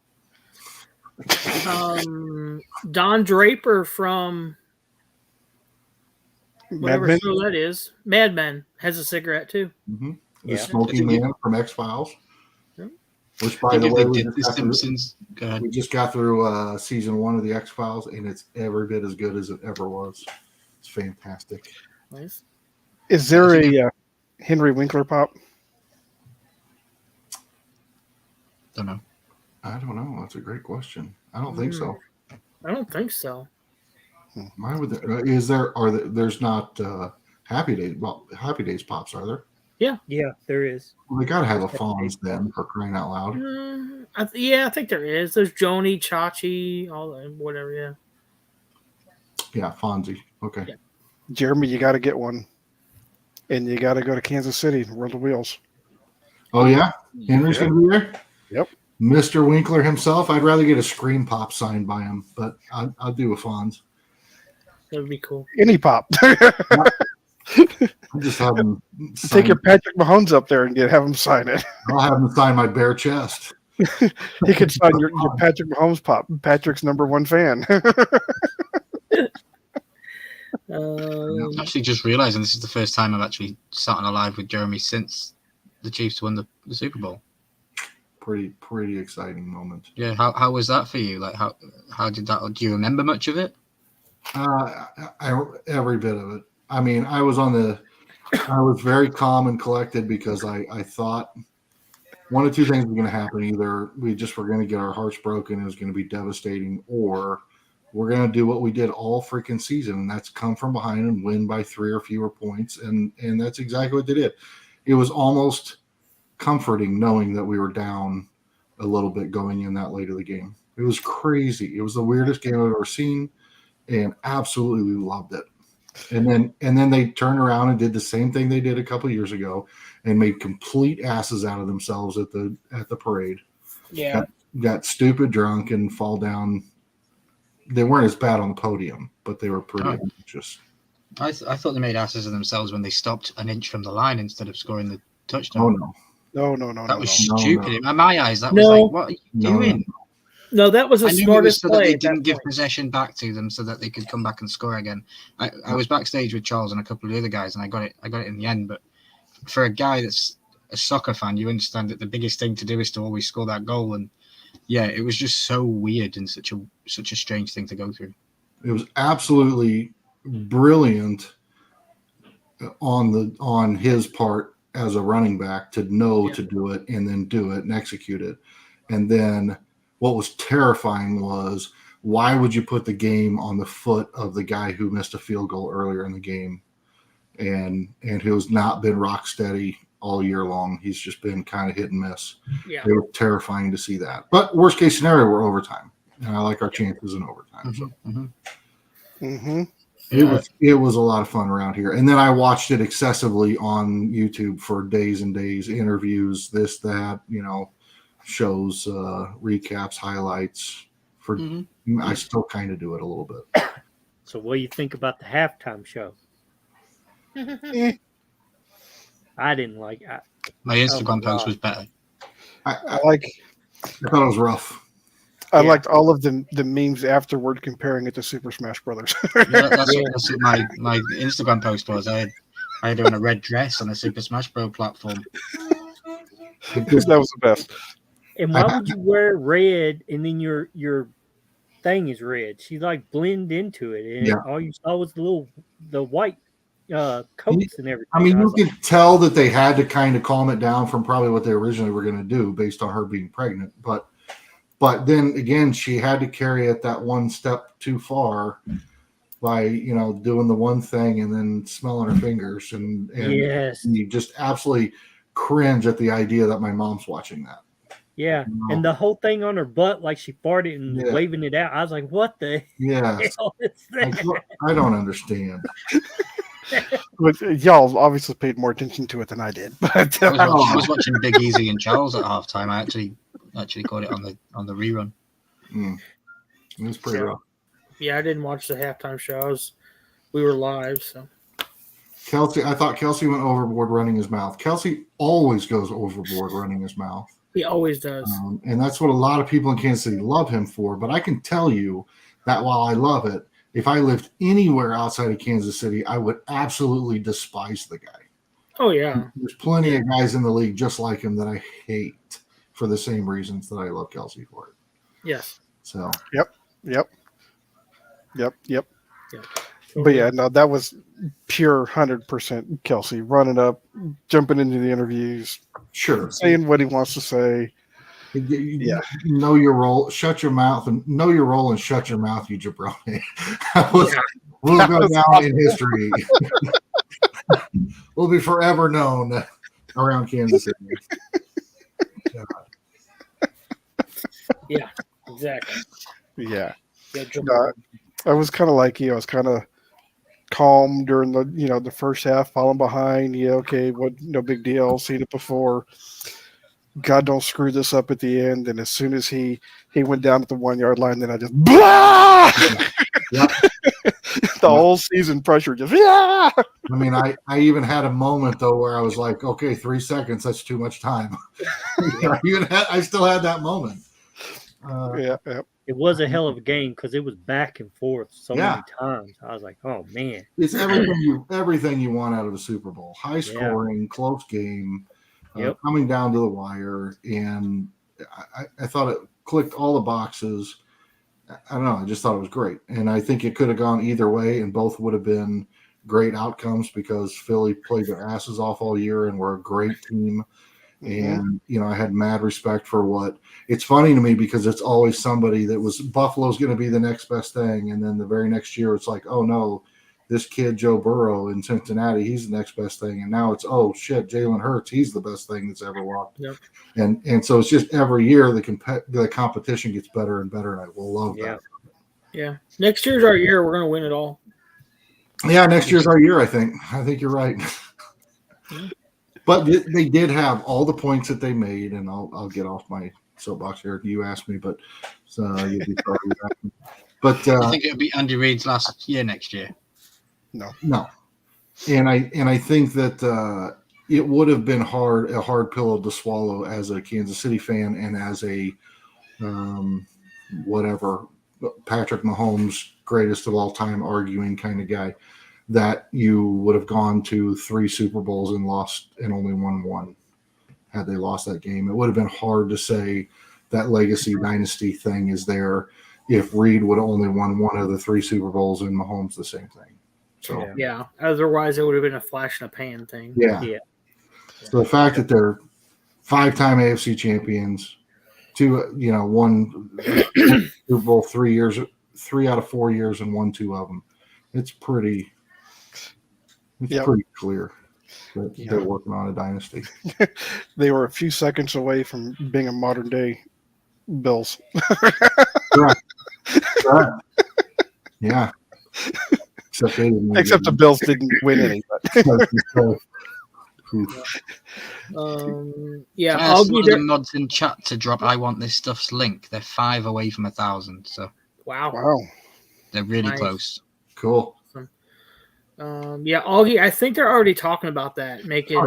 C: Don Draper from
A: Mad
C: whatever
A: Men?
C: show that is. Mad Men has a cigarette too.
B: The
F: Yeah.
B: Smoking Man from X-Files.
C: Yeah.
B: Which,
D: I
B: by the
D: think
B: way,
D: they
B: we
D: did
B: just,
D: The
B: got through,
D: Simpsons. Go ahead.
B: we just got through season 1 of the X-Files, and it's every bit as good as it ever was. It's fantastic.
C: Nice.
A: Is there
D: I think
A: a Henry Winkler pop?
D: Don't know.
B: I don't know. That's a great question. I don't think so.
C: I don't think so.
B: Why would there? Is there? Are there? There's not Happy Days. Well, Happy Days pops, are there?
F: Yeah, there is.
B: Well, they got to have a Fonz then, for crying out loud.
C: I think there is. There's Joni, Chachi, all that, whatever. Yeah.
B: Yeah, Fonzie. Okay.
C: Yeah.
A: Jeremy, you got to get one. And you got to go to Kansas City and roll the wheels.
B: Oh yeah, Henry's gonna be there.
A: Yep.
B: Mr. Winkler himself. I'd rather get a Scream Pop signed by him, but I'll do a Fonz.
C: That would be cool.
A: Any pop.
B: I'll just have him.
A: Take your Patrick Mahomes up there and have him sign it.
B: I'll have him sign my bare chest.
A: He could sign your Patrick Mahomes pop. Patrick's #1 fan.
D: I'm actually just realizing this is the first time I've actually sat on a live with Jeremy since the Chiefs won the Super Bowl.
B: Pretty exciting moment.
D: Yeah, how was that for you? Like, how did that? Do you remember much of it?
B: Every bit of it. I mean, I was very calm and collected because I thought one of two things was going to happen. Either we just were going to get our hearts broken, it was going to be devastating, or we're going to do what we did all freaking season, and that's come from behind and win by 3 or fewer points. And that's exactly what they did. It was almost comforting knowing that we were down a little bit going in that late of the game. It was crazy. It was the weirdest game I've ever seen, and absolutely loved it. And then they turned around and did the same thing they did a couple years ago and made complete asses out of themselves at the parade.
C: Yeah.
B: Got stupid drunk and fall down. They weren't as bad on the podium, but they were pretty anxious.
D: I thought they made asses of themselves when they stopped an inch from the line instead of scoring the touchdown.
B: Oh no.
A: No.
D: That was
B: no.
D: stupid. In my eyes, that
C: No.
D: was like, what are you doing?
C: No, that was the
D: I knew it was
C: smartest
D: so that
C: play.
D: they
C: at that
D: didn't give
C: point.
D: possession back to them so that they could come back and score again. I was backstage with Charles and a couple of the other guys, and I got it in the end. But for a guy that's a soccer fan, you understand that the biggest thing to do is to always score that goal. And yeah, it was just so weird and such a strange thing to go through.
B: It was absolutely brilliant on his part as a running back to know to do it and then do it and execute it. And then what was terrifying was, why would you put the game on the foot of the guy who missed a field goal earlier in the game and who's not been rock steady all year long? He's just been kind of hit and miss.
C: Yeah.
B: It was terrifying to see that. But worst case scenario, we're overtime. And I like our chances in overtime. So
A: Mm-hmm.
B: it was a lot of fun around here. And then I watched it excessively on YouTube for days and days, interviews, this, that, shows, recaps, highlights. I still kind of do it a little bit.
F: So what do you think about the halftime show? I didn't like it.
D: My Instagram
F: my
D: post
F: God.
D: was better.
B: I
A: I
B: thought it was rough.
A: liked all of the memes afterward comparing it to Super Smash Brothers.
D: Yeah, that's what my Instagram post was. I had on a red dress on a Super Smash Bros. Platform.
A: That was the best.
F: And why would you wear red and then your thing is red? She like blend into it, and
B: Yeah.
F: all you saw was the white coats and everything.
B: I mean,
F: I
B: you
F: was like,
B: can tell that they had to kind of calm it down from probably what they originally were going to do based on her being pregnant. But then again, she had to carry it that one step too far by, doing the one thing and then smelling her fingers. And
F: yes,
B: you just absolutely cringe at the idea that my mom's watching that.
F: yeah, and the whole thing on her butt, like she farted and
B: Yeah.
F: waving it out. I was like, what the
B: Yeah.
F: hell is that?
B: I don't understand.
A: But y'all obviously paid more attention to it than I did. But
D: I was watching Big Easy and Charles at halftime. I actually caught it on the rerun.
B: Mm. It was pretty
C: Yeah.
B: rough.
C: Yeah, I didn't watch the halftime show. We were live, so
B: Kelsey, I thought Kelsey went overboard running his mouth. Kelsey always goes overboard running his mouth.
C: he always does.
B: And that's what a lot of people in Kansas City love him for. But I can tell you that while I love it, if I lived anywhere outside of Kansas City, I would absolutely despise the guy.
C: Oh yeah,
B: There's plenty of guys in the league just like him that I hate for the same reasons that I love Kelsey for it.
C: yes.
B: So
A: Yep.
C: Yeah.
A: But yeah, no, that was pure 100% Kelsey running up, jumping into the interviews,
B: sure,
A: saying what he wants to say.
B: yeah, know your role, shut your mouth, and know your role and shut your mouth, you jabroni. We'll go down in history. We'll be forever known around Kansas City.
C: Yeah, exactly.
A: Yeah.
C: Yeah, jump
A: No, I was kind of like you. I was kind of calm during the first half, falling behind. Yeah, okay, no big deal. Seen it before. God, don't screw this up at the end. And as soon as he went down at the 1 yard line, then I just blah!
B: Yep.
A: The whole season pressure just yeah.
B: I mean, I even had a moment though where I was like, okay, 3 seconds, that's too much time. I still had that moment.
A: Yeah.
F: It was a hell of a game because it was back and forth so
B: Yeah.
F: many times. I was like, oh man.
B: It's everything you want out of a Super Bowl. High scoring, close game, coming down to the wire, and I thought it clicked all the boxes. I don't know. I just thought it was great, and I think it could have gone either way, and both would have been great outcomes because Philly played their asses off all year and were a great team. And I had mad respect for what. It's funny to me because it's always somebody that was Buffalo's going to be the next best thing, and then the very next year it's like, oh no, this kid Joe Burrow in Cincinnati, he's the next best thing, and now it's oh shit, Jalen Hurts, he's the best thing that's ever walked.
C: Yep.
B: And so it's just every year the competition gets better and better, and I will love that.
C: Yeah. Next year's our year. We're gonna win it all.
B: Yeah, next year's our year. I think you're right. But they did have all the points that they made, and I'll get off my soapbox here. You asked me, but you'll be sorry you asked me. But
D: I think it'll be Andy Reid's last year next year.
B: No, and I think that it would have been a hard pill to swallow as a Kansas City fan and as a whatever Patrick Mahomes greatest of all time arguing kind of guy, that you would have gone to 3 Super Bowls and lost and only won one had they lost that game. It would have been hard to say that legacy dynasty thing is there if Reid would have only won one of the 3 Super Bowls and Mahomes the same thing. So
C: Yeah. Otherwise, it would have been a flash in a pan thing.
B: yeah. So the fact that they're 5-time AFC champions, one Super Bowl 3 years, 3 out of 4 years, and won 2 of them, it's pretty clear that they're working on a dynasty.
A: They were a few seconds away from being a modern day Bills.
B: Right. Yeah. Except they didn't.
A: Except the Bills didn't win any. But.
C: Yeah,
D: I
C: I'll
D: asked
C: be
D: one of
C: there.
D: the mods in chat to drop I Want This Stuff's link. They're 5 away from 1,000, so
A: Wow.
D: they're really
C: Nice.
D: close.
B: Cool.
C: Yeah, Augie, I think they're already talking about that, making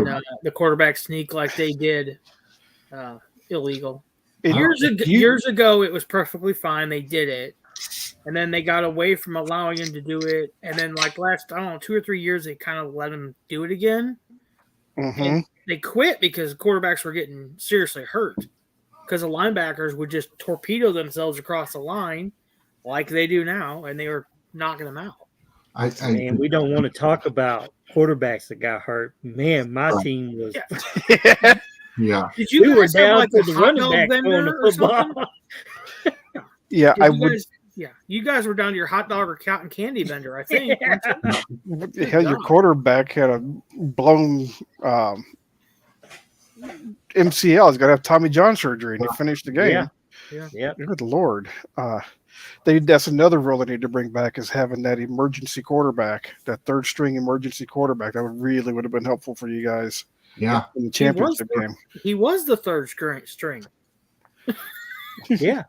C: the quarterback sneak like they did illegal. Years ago, it was perfectly fine. They did it. And then they got away from allowing him to do it. And then, last, 2 or 3 years, they kind of let him do it again. And they quit because quarterbacks were getting seriously hurt. Because the linebackers would just torpedo themselves across the line like they do now, and they were knocking them out.
F: Man, we don't want to talk about quarterbacks that got hurt. Man, my team was.
B: Yeah.
C: Did you
F: We were
C: guys have
F: down
C: like
F: to
C: a
F: the
C: hot
F: running
C: dog
F: back going
C: vendor
F: to
C: or something?
F: football.
A: Yeah,
C: You guys were down to your hot dog or cotton candy vendor, I think.
A: Hell, your quarterback had a blown MCL. He's got to have Tommy John surgery, and he finished the game.
F: Yeah.
A: Good Lord. That's another rule they need to bring back is having that emergency quarterback, that third string emergency quarterback. That would have been helpful for you guys.
B: Yeah.
A: In the championship game.
C: He was the third string.
F: Yeah.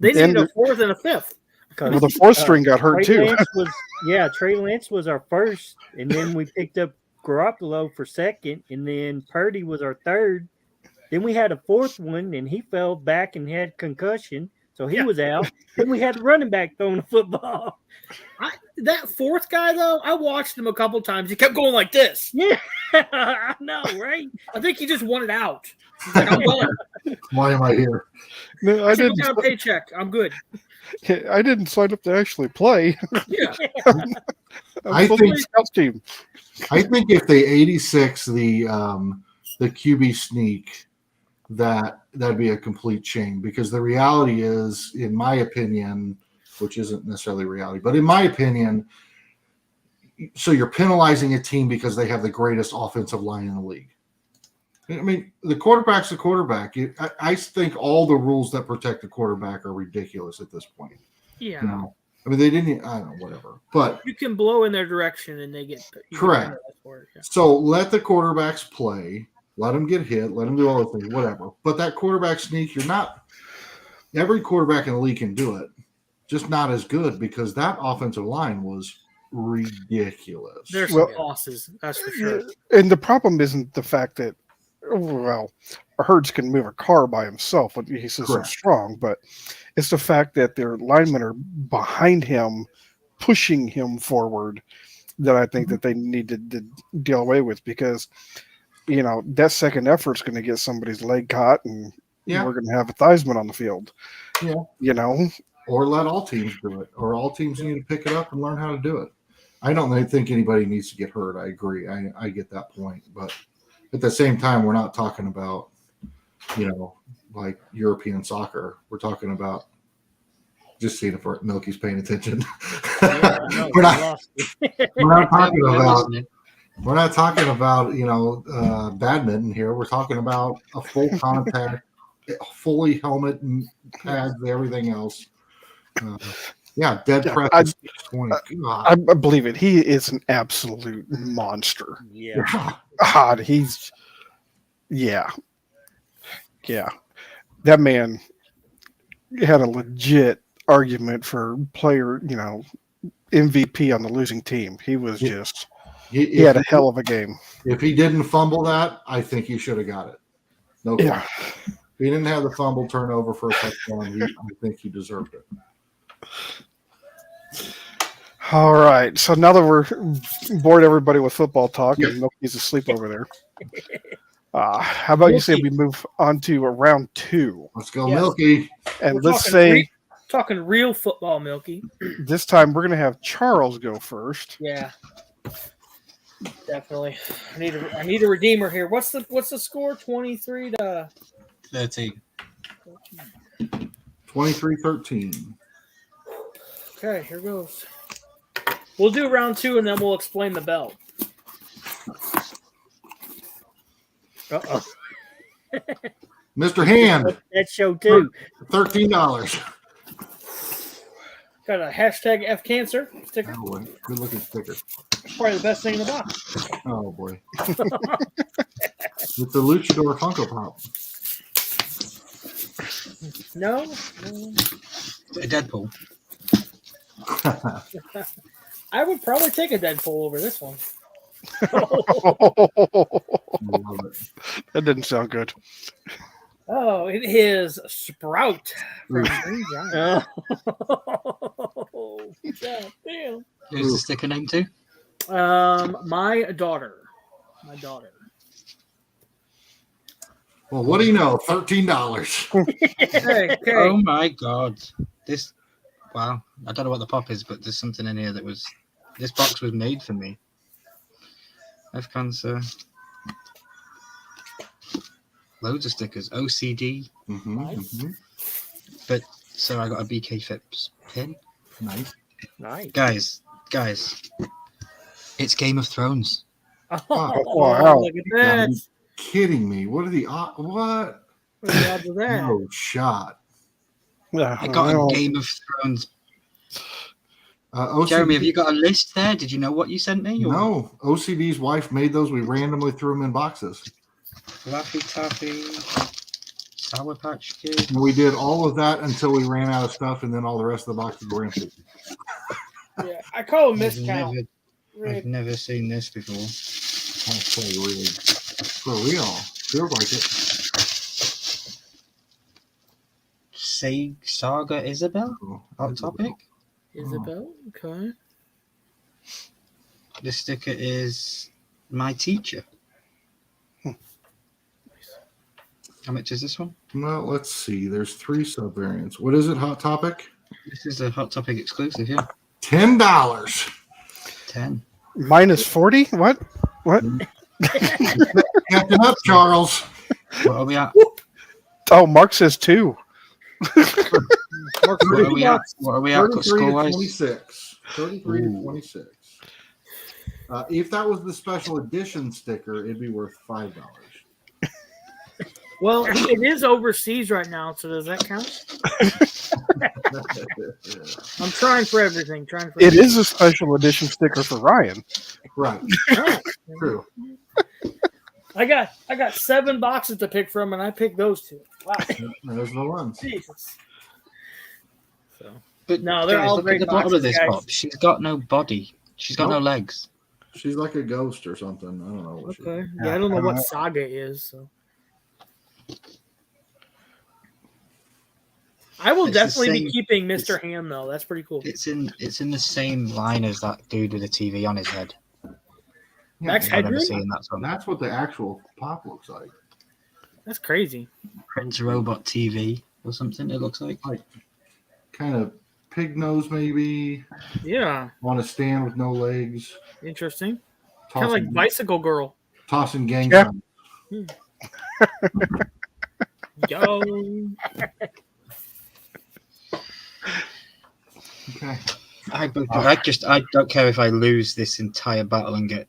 C: They
A: And
C: needed a fourth and a fifth.
F: Because
A: Well, the fourth string got hurt
F: Trey
A: too.
F: Lance was Trey Lance was our first, and then we picked up Garoppolo for second, and then Purdy was our third. Then we had a fourth one, and he fell back and had concussion, so he was out. Then we had the running back throwing the football.
C: That fourth guy, though, I watched him a couple times. He kept going like this.
F: Yeah, I know, right?
C: I think he just wanted out. He's like, I'm done.
B: Why am I here?
A: No,
C: I got a paycheck. I'm good.
A: I didn't sign up to actually play.
C: Yeah.
B: I
A: supposed to be
B: think-
A: a scouts team.
B: I think if they 86 the QB sneak, that'd be a complete shame, because the reality is, in my opinion, which isn't necessarily reality, but in my opinion, so you're penalizing a team because they have the greatest offensive line in the league. I mean, the quarterback's the quarterback. I think all the rules that protect the quarterback are ridiculous at this point.
C: Yeah.
B: You know? I mean, they didn't. I don't know, whatever. But
C: You can blow in their direction and they get you get
B: Correct.
C: penalized for it, yeah.
B: so let the quarterbacks play. Let them get hit. Let them do all the things, whatever. But that quarterback sneak, you're not. Every quarterback in the league can do it, just not as good, because that offensive line was ridiculous.
C: There's
A: Well-
C: some losses, that's for sure.
A: And the problem isn't the fact that, well, Hurts can move a car by himself, but he's so
B: Correct.
A: strong. But it's the fact that their linemen are behind him, pushing him forward, that I think that they need to deal away with, because, you know, that second effort's going to get somebody's leg caught, and
B: Yeah.
A: we're going to have a Theismann on the field.
B: Yeah.
A: You know,
B: Or let all teams do it, or all teams need to pick it up and learn how to do it. I don't think anybody needs to get hurt. I agree. I get that point, but at the same time, we're not talking about, like European soccer. We're talking about just seeing if Milky's paying attention.
F: Yeah, I know,
B: we're
F: I
B: not.
F: lost it.
B: We're not talking
D: Yeah,
B: about.
D: listening.
B: We're not talking about badminton here. We're talking about a full contact, fully helmet and pads, everything else. Dead
A: Yeah,
B: practice 20. God.
A: I believe it. He is an absolute monster.
F: Yeah.
A: God, yeah. That man had a legit argument for player, MVP on the losing team. He was
B: Yeah.
A: just, he had a hell of a game.
B: If he didn't fumble that, I think he should have got it. No question.
A: Yeah.
B: If he didn't have the fumble turnover for a touchdown, I think he deserved it.
A: All right. So now that we're bored everybody with football talk, and Milky's asleep over there, how about you say we move on to round 2?
B: Let's go,
C: Yeah.
B: Milky.
A: And
C: We're
A: let's
C: talking
A: say
C: talking real football, Milky.
A: this time we're going to have Charles go first.
C: Yeah. Definitely. I need a redeemer here. What's the score? 23 to
D: 13.
B: 23-13.
C: Okay, here goes. We'll do round 2 and then we'll explain the belt.
F: Uh-oh.
B: Mr. Hand,
F: That show too.
B: $13.
C: Got a hashtag F cancer sticker.
B: Oh, boy. Good looking sticker.
C: Probably the best thing in the box.
B: Oh, boy. It's a Luchador Funko Pop.
C: No?
D: A Deadpool.
C: I would probably take a Deadpool over this one.
B: Love it.
A: That didn't sound good.
C: Oh, it is Sprout from
B: Oof.
C: Green Giant.
F: Oh.
C: God damn.
D: Who's the sticker name too?
C: My daughter.
B: Well, what do you know? $13.
C: Okay.
D: Oh my god. Wow. I don't know what the pop is, but there's something in here this box was made for me. F cancer. Loads of stickers. OCD. So I got a BK Phipps pin.
B: Nice.
F: Nice.
D: Guys. It's Game of Thrones.
F: Oh,
A: Wow.
C: Look at that.
B: Kidding me? What are the what?
C: What are the odds of that?
B: No shot.
D: I got a Game of Thrones.
B: OCD,
D: Jeremy, have you got a list there? Did you know what you sent me? Or-
B: No, OCD's wife made those. We randomly threw them in boxes.
D: Laffy Taffy. Sour Patch Kid.
B: And we did all of that until we ran out of stuff, and then all the rest of the boxes were empty.
C: Yeah, I call it
D: I've
C: miscount.
D: I've never seen this before.
B: Okay, really. For real. Feels like it.
D: Say Saga Isabel? Hot topic.
C: Isabel, okay.
D: The sticker is my teacher. How much is this one?
B: Well, let's see. There's 3 sub-variants. What is it, Hot Topic?
D: This is a Hot Topic exclusive, yeah.
B: $10.
D: 10.
A: Minus 40? What?
B: Catching up, Charles.
D: What are we at?
A: Oh, Mark says 2.
D: What are we at? What are we at
B: 33
D: score
B: to
D: wise?
B: 26. 33 to 26. If that was the special edition sticker, it'd be worth $5.
C: Well, it is overseas right now, so does that count? I'm trying for everything.
A: It is a special edition sticker for Ryan.
B: Right. True.
C: I got 7 boxes to pick from, and I picked those 2. Wow,
B: There's the ones.
C: Jesus. So
D: But
C: No, they're
D: guys,
C: all
D: look
C: great
D: at the bottom
C: boxes,
D: of this
C: guys.
D: box. She's got no body. She's got no
B: Nope.
D: legs.
B: She's like a ghost or something. I don't know what she
C: okay,
B: is.
C: yeah, I don't know what Saga is. So I will
D: It's the
C: definitely be
D: same-
C: keeping Mr. Ham though. That's pretty cool.
D: It's in the same line as that dude with the TV on his head.
C: Max
D: I remember
C: Headroom?
D: seeing that one.
B: That's what the actual pop looks like.
C: That's crazy.
D: Prince Robot TV or something. It looks like.
B: Kind of pig nose, maybe.
C: Yeah,
B: On a stand with no legs.
C: interesting. Kind of
B: Tossing,
C: like Bicycle Girl.
B: tossing gang
A: Yeah.
B: signs.
C: Yo.
B: Okay.
D: I don't care if I lose this entire battle and get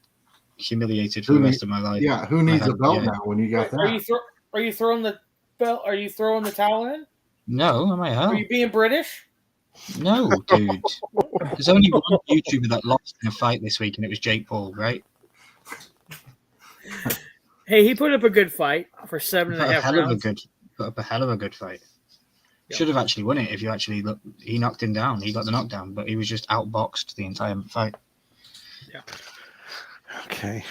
D: humiliated for
B: Who
D: the
B: need-
D: rest of my life.
B: Yeah, who needs a
D: had-
B: belt
D: yeah.
B: now when you got that?
C: Are you throwing the belt? Are you throwing the towel in?
D: No, am I
C: Are
D: hell?
C: you being British?
D: No, dude. There's only one YouTuber that lost in a fight this week, and it was Jake Paul, right?
C: Hey, he put up a good fight for seven and
D: Put
C: a half rounds.
D: put up a hell of a good fight.
C: Yeah.
D: Should have actually won it if you actually look. He knocked him down. He got the knockdown, but he was just outboxed the entire fight.
A: Okay.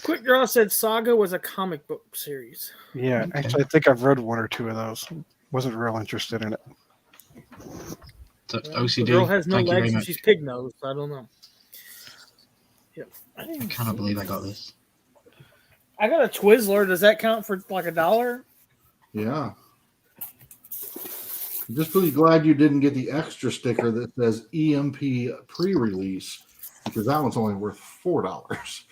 C: Quick Draw said Saga was a comic book series.
A: Yeah, actually, I think I've read 1 or 2 of those. Wasn't real interested in it.
D: So,
C: The
D: OCD.
C: girl has no
D: thank you very
C: legs and
D: much.
C: she's pig nosed. I don't know. Yep.
D: I cannot believe I got this.
C: I got a Twizzler. Does that count for like $1?
B: Yeah. Just really glad you didn't get the extra sticker that says EMP pre-release because that one's only worth $4.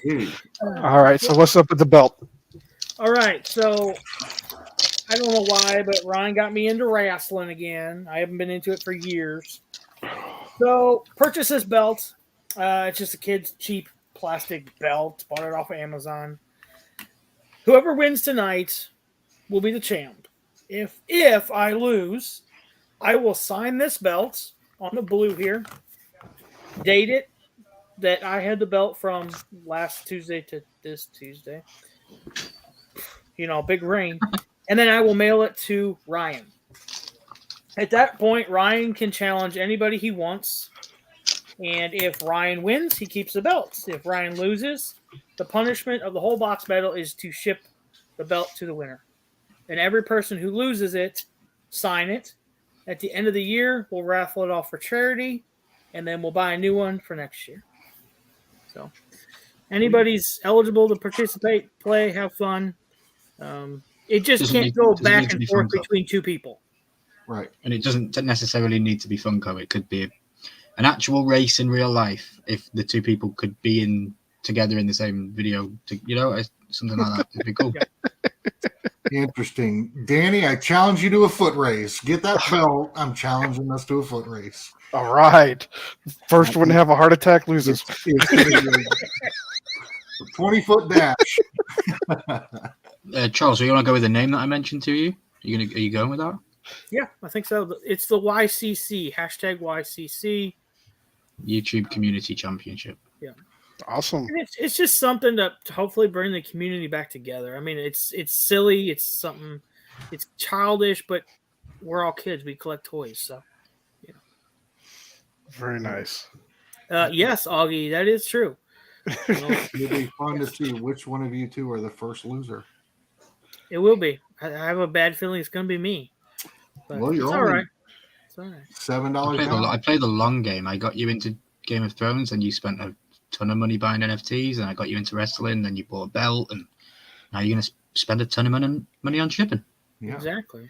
B: Hey,
A: All right, so what's up with the belt?
C: All right, so I don't know why, but Ryan got me into wrestling again. I haven't been into it for years. So purchase this belt. It's just a kid's cheap plastic belt. Bought it off of Amazon. Whoever wins tonight will be the champ. If I lose, I will sign this belt on the blue here. Date it that I had the belt from last Tuesday to this Tuesday. You know, big ring. And then I will mail it to Ryan. At that point, Ryan can challenge anybody he wants. And if Ryan wins, he keeps the belts. If Ryan loses, the punishment of the whole box battle is to ship the belt to the winner. And every person who loses it, sign it. At the end of the year, we'll raffle it off for charity. And then we'll buy a new one for next year. So anybody's eligible to participate, play, have fun. It just
D: Doesn't
C: can't
D: need-
C: go
D: doesn't need
C: back
D: to
C: and
D: be
C: forth
D: Funko.
C: between 2 people.
B: right.
D: And it doesn't necessarily need to be Funko. It could be an actual race in real life if the 2 people could be in together in the same video. Something like that. It'd be cool.
B: Interesting. Danny, I challenge you to a foot race. Get that belt. I'm challenging us to a foot race.
A: All right. First one to have a heart attack loses.
B: It's gonna be a 20-foot dash.
D: Charles, do you want to go with the name that I mentioned to you? Are you going with that?
C: Yeah, I think so. It's the YCC, hashtag YCC.
D: YouTube Community Championship.
A: Awesome.
C: And it's just something to hopefully bring the community back together. I mean, it's silly, it's something, it's childish, but we're all kids. We collect toys, so
A: Very nice.
C: yes, Augie, that is true.
B: It'll be fun to see which one of you two are the first loser.
C: It will be. I have a bad feeling it's going to be me. But
B: Well, you're
C: it's all
B: only
C: right. It's all right.
B: $7
D: I played the long game. I got you into Game of Thrones, and you spent a ton of money buying NFTs, and I got you into wrestling. Then you bought a belt, and now you're going to spend a ton of money on shipping.
B: Yeah.
C: Exactly.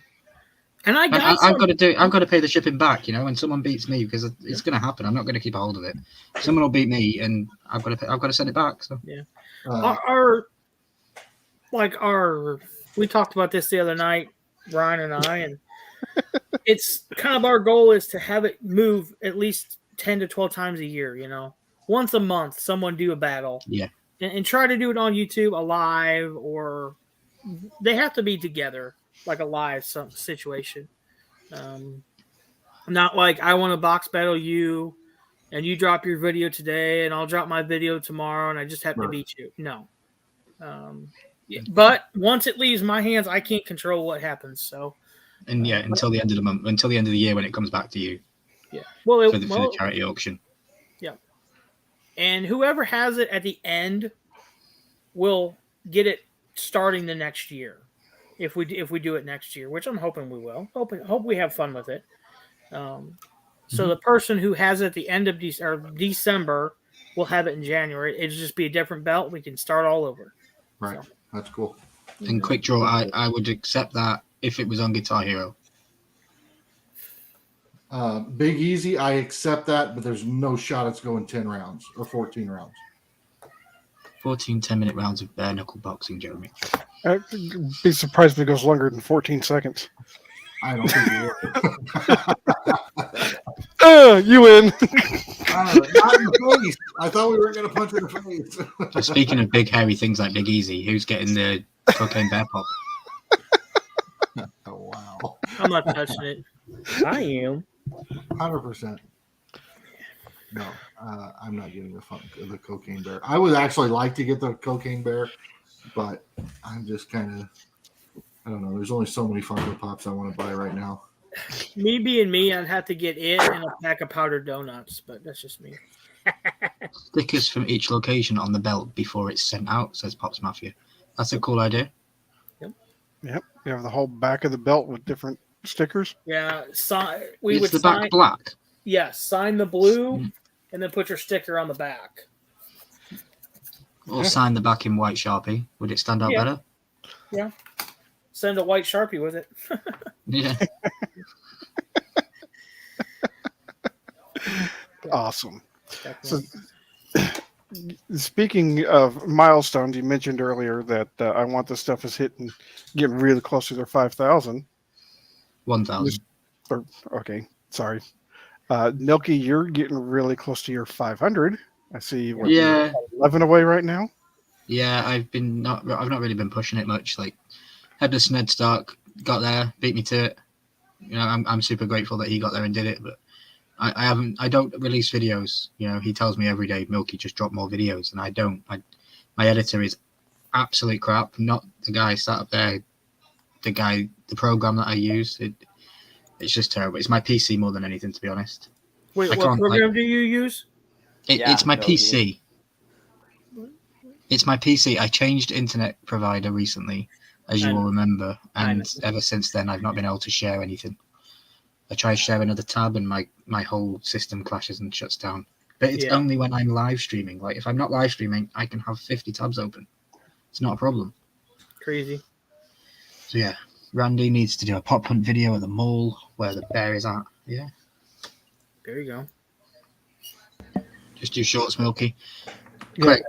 C: And I've got
D: to pay the shipping back. You know, when someone beats me, because it's going to happen. I'm not going to keep a hold of it. Someone will beat me, and I've got to send it back. So
C: we talked about this the other night, Ryan and I, and it's kind of our goal is to have it move at least 10 to 12 times a year. You know, once a month, someone do a battle.
D: Yeah.
C: And try to do it on YouTube, a live, or they have to be together, like a live situation. Not like I want to box battle you, and you drop your video today, and I'll drop my video tomorrow, and I just have to beat you. No. But once it leaves my hands, I can't control what happens. So.
D: And until the end of the month, until the end of the year when it comes back to you.
C: Yeah. Well,
D: for the charity auction.
C: Yeah. And whoever has it at the end will get it starting the next year. If we do it next year, which I'm hoping we will. Hope we have fun with it. So the person who has it at the end of December will have it in January. It'll just be a different belt. We can start all over.
B: Right. So. That's cool.
D: And Quick Draw, I would accept that if it was on Guitar Hero.
B: Big Easy, I accept that, but there's no shot it's going 10 rounds or 14 rounds.
D: 14 10-minute rounds of bare knuckle boxing, Jeremy.
A: I'd be surprised if it goes longer than 14 seconds.
B: I don't think you will.
A: You win.
B: Not in the face. I thought we were going to punch in the face.
D: Speaking of big, hairy things like Big Easy, who's getting the cocaine bear pop?
B: Oh, wow.
C: I'm not touching it.
F: I am.
B: 100%. No, I'm not getting the cocaine bear. I would actually like to get the cocaine bear, but I'm just kind of, I don't know. There's only so many Funko Pops I want to buy right now.
C: Me being me, I'd have to get it and a pack of powdered donuts, but that's just me.
D: Stickers from each location on the belt before it's sent out, says Pops Mafia. That's a cool idea.
A: Yep. You have the whole back of the belt with different stickers.
C: Yeah.
D: Is the back
C: sign,
D: black?
C: yes, sign the blue and then put your sticker on the back.
D: Or sign the back in white Sharpie. Would it stand out better?
C: Yeah. Send a white Sharpie with it.
D: Yeah.
A: Awesome. So, speaking of milestones, you mentioned earlier that I want the stuff is hitting, getting really close to their 5,000.
D: 1,000.
A: Okay, sorry. Milky, you're getting really close to your 500. I see. You're 11 away right now.
D: Yeah, I've not really been pushing it much. Like, Headless Ned Stark got there, beat me to it. You know, I'm super grateful that he got there and did it, but I don't release videos. You know, he tells me every day, Milky, just drop more videos, and I don't. My editor is absolute crap. Not the guy sat up there. The program that I use, it's just terrible. It's my PC more than anything, to be honest.
C: Wait, what program do you use?
D: It's my PC. It's my PC. I changed internet provider recently, as you will remember, and ever since then, I've not been able to share anything. I try to share another tab, and my whole system crashes and shuts down. But it's only when I'm live streaming. Like, if I'm not live streaming, I can have 50 tabs open. It's not a problem.
C: Crazy.
D: So yeah, Randy needs to do a pop hunt video at the mall where the bear is at. Yeah.
C: There you go.
D: Just do shorts, Milky.
A: Yeah.
D: Quick.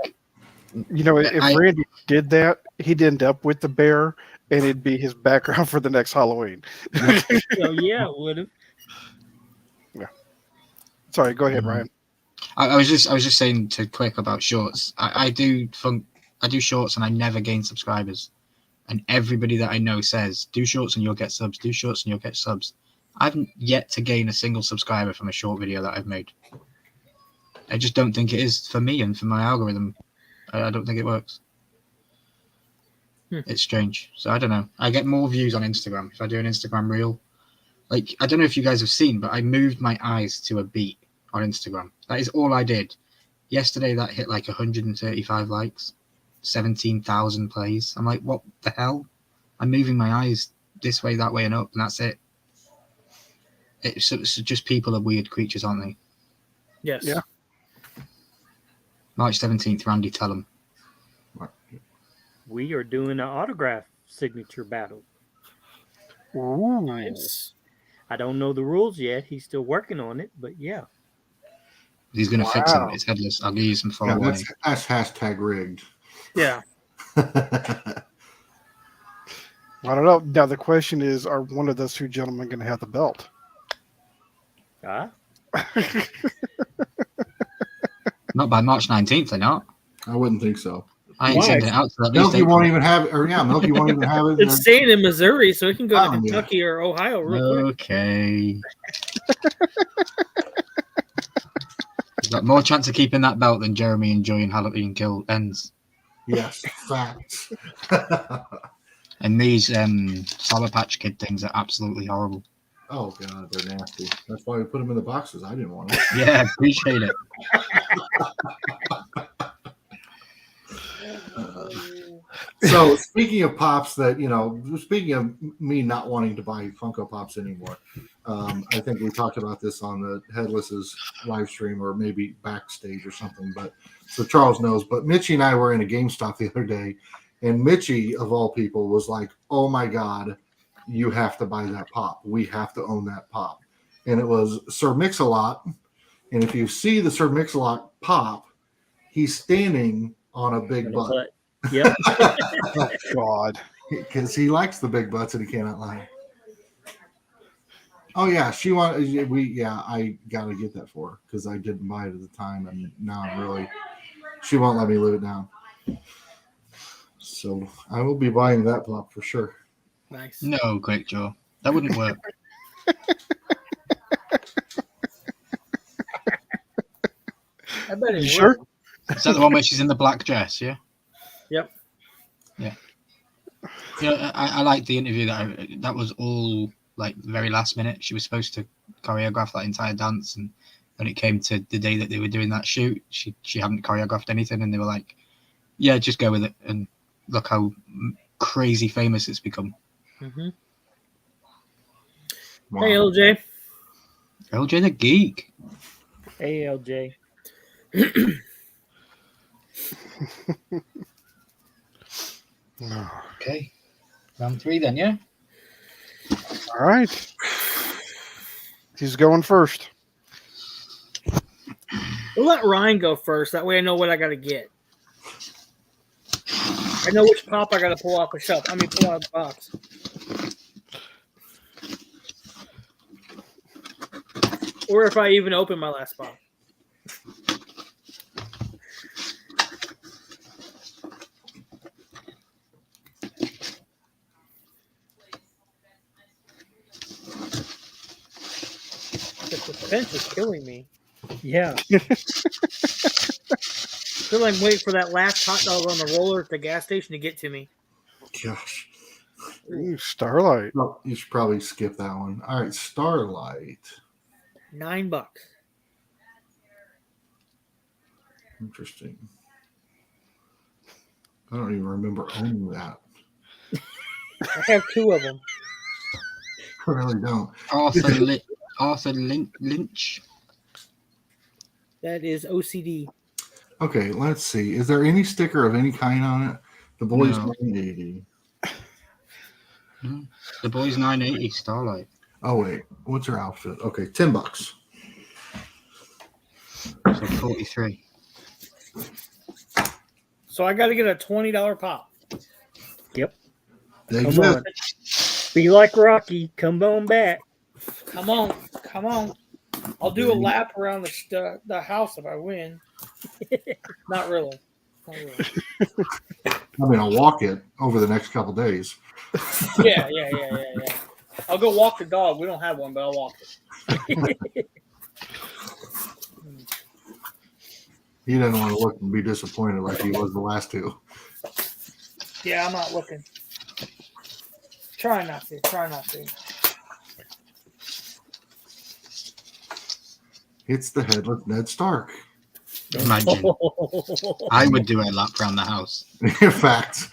A: You know, if Randy did that, he'd end up with the bear, and it'd be his background for the next Halloween.
F: Oh yeah, would have.
A: Yeah. Sorry, go ahead, Ryan.
D: I was just saying to Quick about shorts. I do shorts, and I never gain subscribers. And everybody that I know says, do shorts and you'll get subs. Do shorts and you'll get subs. I've yet to gain a single subscriber from a short video that I've made. I just don't think it is for me and for my algorithm. I don't think it works. It's strange. So I don't know. I get more views on Instagram if I do an Instagram reel. Like, I don't know if you guys have seen, but I moved my eyes to a beat on Instagram. That is all I did. Yesterday, that hit like 135 likes, 17,000 plays. I'm like, what the hell? I'm moving my eyes this way, that way, and up, and that's it. It's just people are weird creatures, aren't they?
C: Yes.
A: Yeah.
D: March 17th, Randy, tell them.
F: We are doing an autograph signature battle.
A: Ooh.
C: Nice.
F: I don't know the rules yet. He's still working on it, but yeah.
D: He's going to fix it.
A: Wow.
D: It's headless. I'll give you some
B: Yeah,
D: follow warning.
B: that's hashtag rigged.
C: Yeah.
A: I don't know. Now the question is, are one of those two gentlemen going to have the belt?
F: Ah,
D: Not by March 19th, they're not.
B: I wouldn't think so.
D: I ain't
C: Why?
D: sending it out to at least
B: Milky
D: April.
B: won't even have it, or yeah, Milky won't even have it.
C: It's staying in Missouri, so it can go to
B: Oh, yeah.
C: Kentucky or Ohio real quick.
D: Okay. He's got more chance of keeping that belt than Jeremy enjoying Halloween Kill ends.
B: Yes, facts.
D: And these Sour Patch Kid things are absolutely horrible.
B: Oh god, they're nasty. That's why we put them in the boxes. I didn't want them.
D: Yeah, appreciate it.
B: So speaking of pops, speaking of me not wanting to buy Funko Pops anymore, I think we talked about this on the Headless's live stream or maybe backstage or something. But so Charles knows. But Mitchie and I were in a GameStop the other day, and Mitchie of all people was like, "Oh my god, you have to buy that pop. We have to own that pop." And it was Sir Mix-a-Lot. And if you see the Sir Mix-a-Lot pop, he's standing on a big butt.
F: but yep.
A: Oh God.
B: Because he likes the big butts and he cannot lie. Oh yeah, I gotta get that for her because I didn't buy it at the time, and now she won't let me live it down. So I will be buying that pop for sure.
C: Nice.
D: No, Quick Joe. That wouldn't work.
C: I bet it
A: You sure?
C: will.
D: Is that the one where she's in the black dress? Yeah.
C: Yep.
D: Yeah. You know, I like the interview that was all like very last minute. She was supposed to choreograph that entire dance, and when it came to the day that they were doing that shoot, she hadn't choreographed anything, and they were like, "Yeah, just go with it." And look how crazy famous it's become.
C: Mm-hmm.
B: Wow.
C: Hey, LJ.
D: LJ the Geek.
F: ALJ.
D: Okay. Round 3 then, yeah?
A: All right. He's going first.
C: We'll let Ryan go first. That way I know what I got to get. I know which pop I got to pull off the shelf. Pull out the box. Or if I even open my last pop. The suspense is killing me.
F: Yeah.
C: I feel like I'm waiting for that last hot dog on the roller at the gas station to get to me.
B: Gosh.
A: Ooh, Starlight.
B: Well, you should probably skip that one. All right, Starlight.
C: $9.
B: Interesting. I don't even remember owning that.
C: I have 2 of them.
B: I really don't.
D: Arthur Lynch.
C: That is OCD.
B: Okay, let's see. Is there any sticker of any kind on it? The boys
D: No.
B: 980.
D: The Boys 980 Starlight.
B: Oh wait, what's her outfit? Okay, $10.
D: So 43.
C: So I got to get a $20 pop.
B: They
F: Come
B: exist.
F: on. Be like Rocky. Come on back.
C: Come on. I'll do a lap around the house if I win. Not really.
B: I mean, I'll walk it over the next couple days.
C: Yeah. I'll go walk the dog. We don't have one, but I'll walk it.
B: He didn't want to look and be disappointed like he was the last two.
C: Yeah, I'm not looking. Try not to. Try not to.
B: It's the headless Ned Stark.
D: Imagine. I would do a lap around the house.
B: In fact.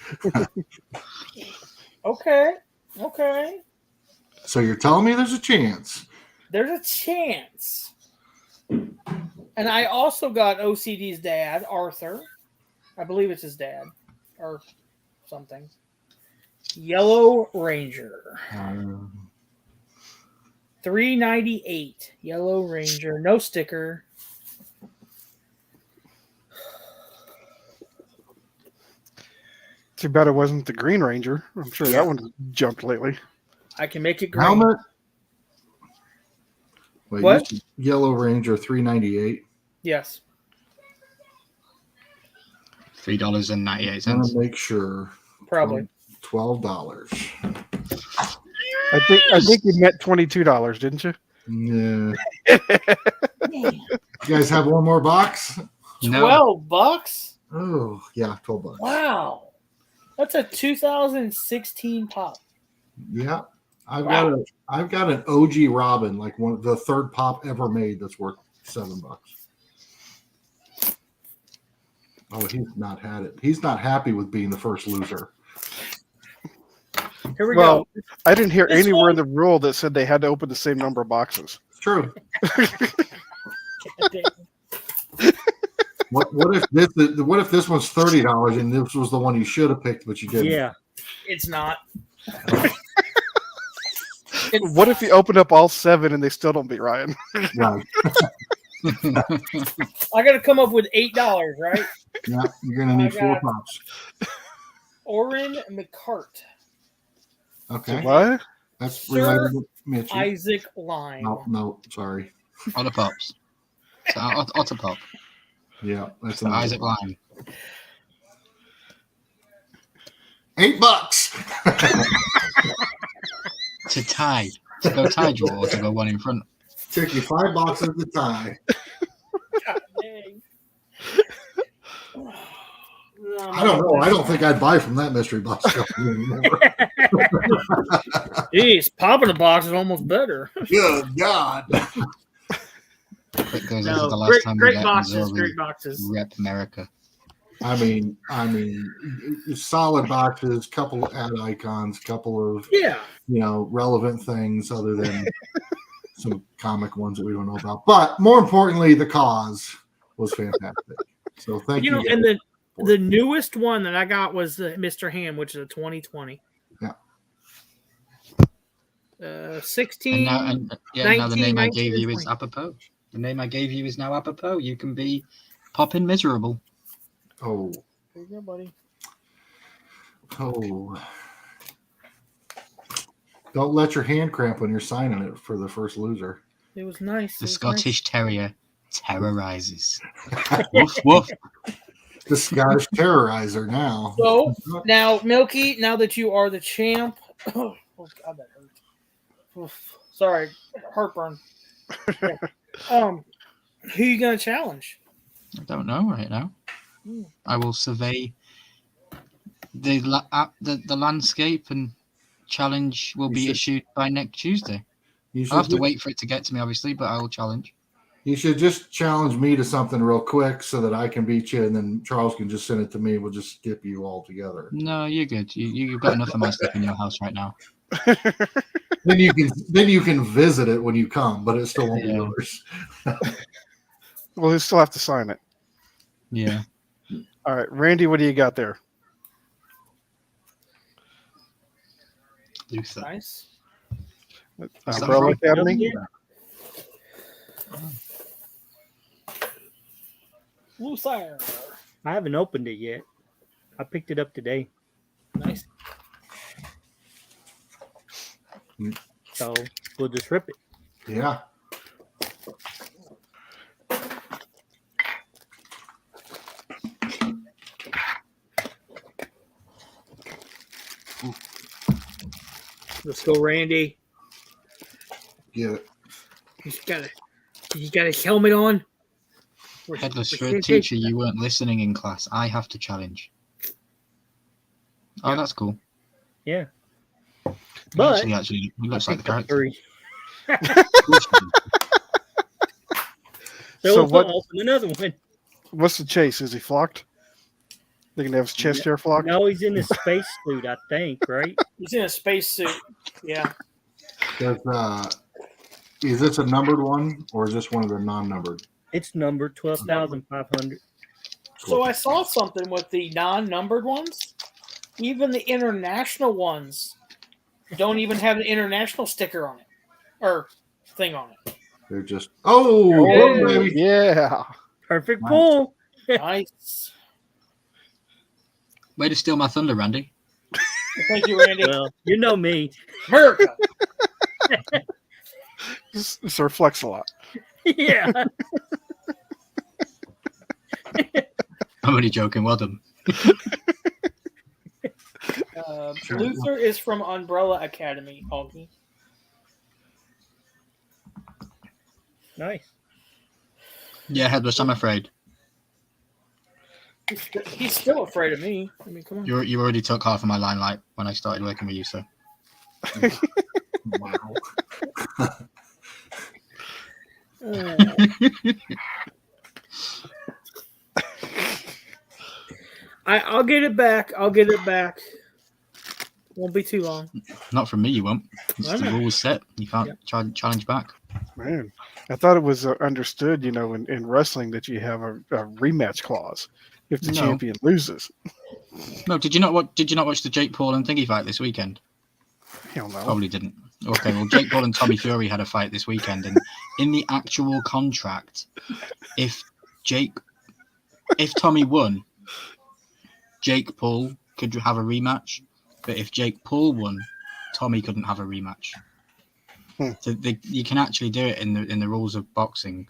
C: Okay. Okay.
B: So you're telling me there's a chance?
C: There's a chance. And I also got OCD's dad, Arthur. I believe it's his dad or something. Yellow Ranger. $3.98. Yellow Ranger. No sticker.
A: Too bad it wasn't the Green Ranger. I'm sure that one's jumped lately.
C: I can make it green.
B: Helmet. Wait,
C: What?
B: you said Yellow Ranger $3.98.
C: Yes.
D: $3.98.
B: I'm gonna make sure.
C: Probably.
B: $12.
A: I think you meant $22, didn't you?
B: Yeah. You guys have one more box?
D: No.
C: $12?
B: Oh, yeah, $12.
C: Wow. That's a 2016 pop.
B: Yeah. I've
C: Wow.
B: got an OG Robin, like one of the third pop ever made that's worth $7. Oh, he's not had it. He's not happy with being the first loser.
C: Here we
A: Well,
C: go.
A: I didn't hear
C: This
A: anywhere
C: one-
A: in the rule that said they had to open the same number of boxes.
B: It's true.
C: Damn.
B: What if this was $30 and this was the one you should have picked, but you didn't?
F: Yeah.
C: It's not.
A: What if you open up all 7 and they still don't beat Ryan?
B: Right.
C: I got to come up with $8, right?
B: Yeah, you're gonna need
C: I
B: 4
C: got-
B: pops.
C: Oren McCart,
B: Okay.
A: What?
B: That's
C: Sir
B: related to Mitchie.
C: Isaac Lime.
B: No, sorry.
D: Otter Pops. So Otter Pop.
B: Yeah, that's
D: So
B: another
D: Isaac
B: one.
D: Lime.
B: $8.
D: To tie. To go tie draw or to go one in front.
B: Took you 5 boxes to tie.
C: God dang.
B: I don't know. I don't think I'd buy from that mystery box company anymore.
C: Jeez, popping the box is almost better.
B: Good God.
D: Because this
C: No,
D: is the last
C: great,
D: time we
C: great
D: get
C: boxes,
D: Missouri
C: great boxes.
D: rep America.
B: I mean, solid boxes, couple of ad icons, couple of
C: Yeah.
B: relevant things other than some comic ones that we don't know about. But more importantly, the cause was fantastic. So thank you.
C: And the newest one that I got was the Mr. Ham, which is a 2020.
B: Yeah.
C: 16.
D: Now the name I
C: 19,
D: gave you is
C: 20.
D: apropos. The name I gave you is now apropos. You can be popping miserable.
B: Oh,
C: There you go, buddy.
B: oh. Don't let your hand cramp when you're signing it for the first loser.
C: It was nice.
D: The
C: It was
D: Scottish Terrier terrorizes. Woof woof.
B: The Scottish Terrorizer now.
C: nice. So now, Milky, now that you are the champ, oh God, that hurt. Oof. Sorry, heartburn. Who you gonna challenge?
D: I don't know right now.
C: Hmm.
D: I will survey the landscape, and challenge will be
B: should-
D: issued by next Tuesday.
B: You
D: I'll have to
B: should,
D: wait for it to get to me, obviously, but I will challenge.
B: you should just challenge me to something real quick so that I can beat you, and then Charles can just send it to me. We'll just skip you all together.
D: No, you're good. You've got enough of my stuff in your house right now.
B: Then you can visit it when you come, but it still won't be
D: Yeah.
B: yours.
A: Well, you still have to sign it.
D: Yeah.
A: All right, Randy, what do you got there?
D: Luther.
C: Nice.
A: Umbrella Academy?
C: Yeah. Lucire.
F: I haven't opened it yet. I picked it up today.
C: Nice.
F: So we'll just rip it.
B: Yeah.
C: Let's go, Randy.
B: Get it.
C: He's got his helmet on.
D: Headless
F: We're
D: Shred
F: seeing
D: teacher, you weren't listening in class. I have to challenge. Oh,
F: Yeah.
D: that's cool.
F: Yeah. But
D: Actually, he
F: I
D: looks like the
F: picked up
D: character.
F: 3.
A: So
F: So
A: what-
F: what? Open another one.
A: What's the chase? Is he flocked? They can have his chest hair flocked.
F: No, he's in a space suit, I think, right?
C: He's in a spacesuit. Yeah.
B: Is this a numbered one or is this one of the non-numbered?
F: It's numbered 12,500.
C: So I saw something with the non-numbered ones. Even the international ones don't even have an international sticker on it or thing on it.
B: They're just boom, baby.
A: Yeah.
F: Perfect
B: Nice.
F: pull.
C: Nice.
D: Way to steal my thunder, Randy.
C: Thank you, Randy.
F: Well, you know me.
C: America.
A: Sir Flex a lot.
F: Yeah.
D: I'm only joking. Well done.
C: Luther is from Umbrella Academy, Augie.
F: Nice.
D: Yeah, Headless, I'm afraid.
C: He's still afraid of me. I mean, come on.
D: You already took half of my limelight when I started working with you, so.
B: Wow.
C: I'll get it back. I'll get it back. Won't be tue long.
D: Not from me, you won't. It's
C: I
D: the
C: know.
D: rules set. You can't challenge back.
A: Man, I thought it was understood, in wrestling that you have a rematch clause if the
D: No.
A: champion loses.
D: No, did you not watch the Jake Paul and Thingy fight this weekend?
A: Hell no.
D: Probably didn't. Okay, well, Jake Paul and Tommy Fury had a fight this weekend, and in the actual contract, if Tommy won, Jake Paul could have a rematch, but if Jake Paul won, Tommy couldn't have a rematch. So you can actually do it in the rules of boxing,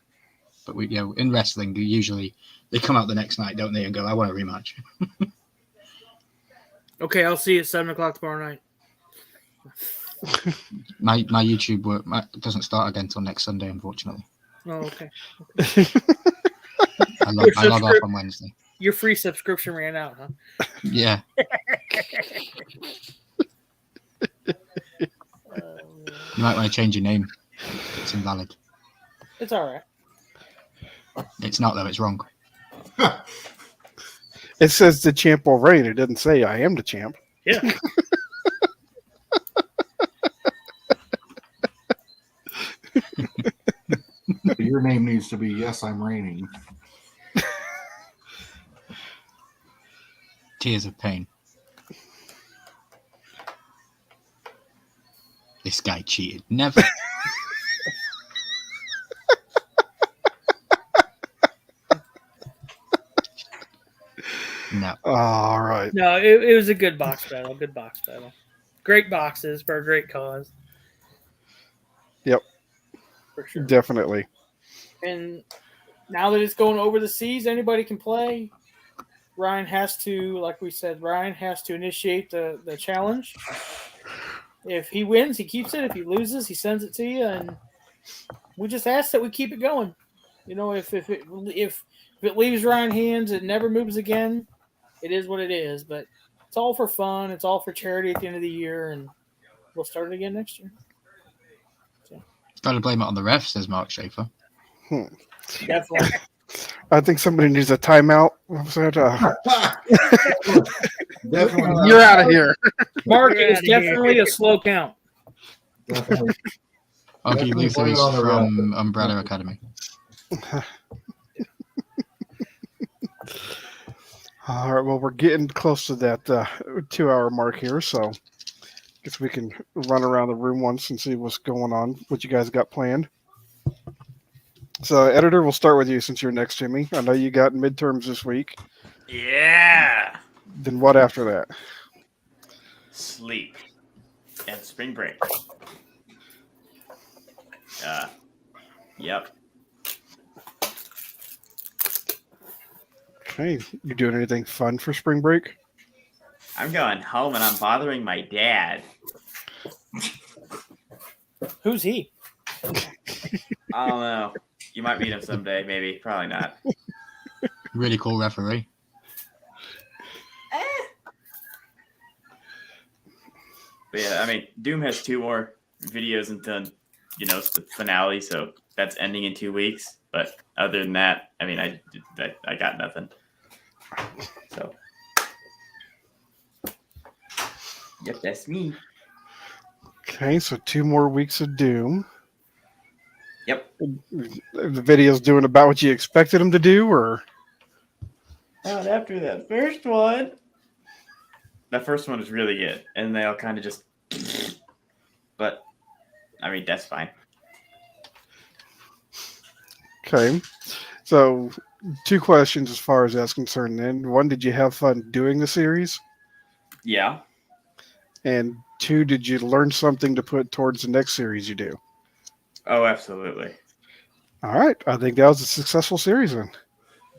D: but in wrestling, usually they come out the next night, don't they, and go, "I want a rematch."
C: Okay, I'll see you at 7:00 tomorrow night.
D: My YouTube work doesn't start again until next Sunday, unfortunately.
C: Oh, okay.
D: I log off on Wednesday.
C: Your free subscription ran out, huh?
D: Yeah. You might want to change your name. It's invalid.
C: It's all right.
D: It's not, though. It's wrong.
A: It says the champ will reign. It doesn't say I am the champ.
C: Yeah.
B: Your name needs to be Yes, I'm Reigning.
D: Tears of pain. This guy cheated. Never. No.
A: All right.
C: No, it was a good box battle. Good box battle. Great boxes for a great cause.
A: Yep.
C: For sure.
A: Definitely.
C: And now that it's going over the seas, anybody can play. Ryan has to, like we said, initiate the challenge. If he wins, he keeps it. If he loses, he sends it to you. And we just ask that we keep it going. If it leaves Ryan's hands, it never moves again. It is what it is. But it's all for fun. It's all for charity at the end of the year. And we'll start it again next year.
D: Got to blame it on the ref, says Mark Schaefer.
C: Definitely.
A: I think somebody needs a timeout. What was that?
B: Definitely.
A: You're out of here.
C: Mark,
F: You're
C: it is
F: outta here.
C: definitely a slow count.
B: Definitely.
D: Augie
B: Definitely
D: Luther
B: blame
D: is
B: it on the ref.
D: from Umbrella Academy.
A: All right. Well, we're getting close to that 2-hour mark here, so guess we can run around the room once and see what's going on, what you guys got planned. So, editor, we'll start with you since you're next, Jimmy. I know you got midterms this week.
E: Yeah.
A: Then what after that?
E: Sleep and spring break. Yep.
A: Okay. You doing anything fun for spring break?
E: I'm going home and I'm bothering my dad.
C: Who's he?
E: I don't know. You might meet him someday, maybe. Probably not.
D: Really cool referee.
E: But yeah, I mean, Doom has 2 more videos until the finale, so that's ending in 2 weeks. But other than that, I mean, I got nothing. So, yep, that's me.
A: Okay, so 2 more weeks of Doom.
E: Yep.
A: The video's doing about what you expected them to do, or
E: Not after that first one. That first one is really good, and they all kind of just. But, I mean, that's fine.
A: okay. So 2 questions as far as that's concerned. Then, 1, did you have fun doing the series?
E: Yeah.
A: And 2, did you learn something to put towards the next series you do?
E: Oh, absolutely.
A: All right, I think that was a successful series then.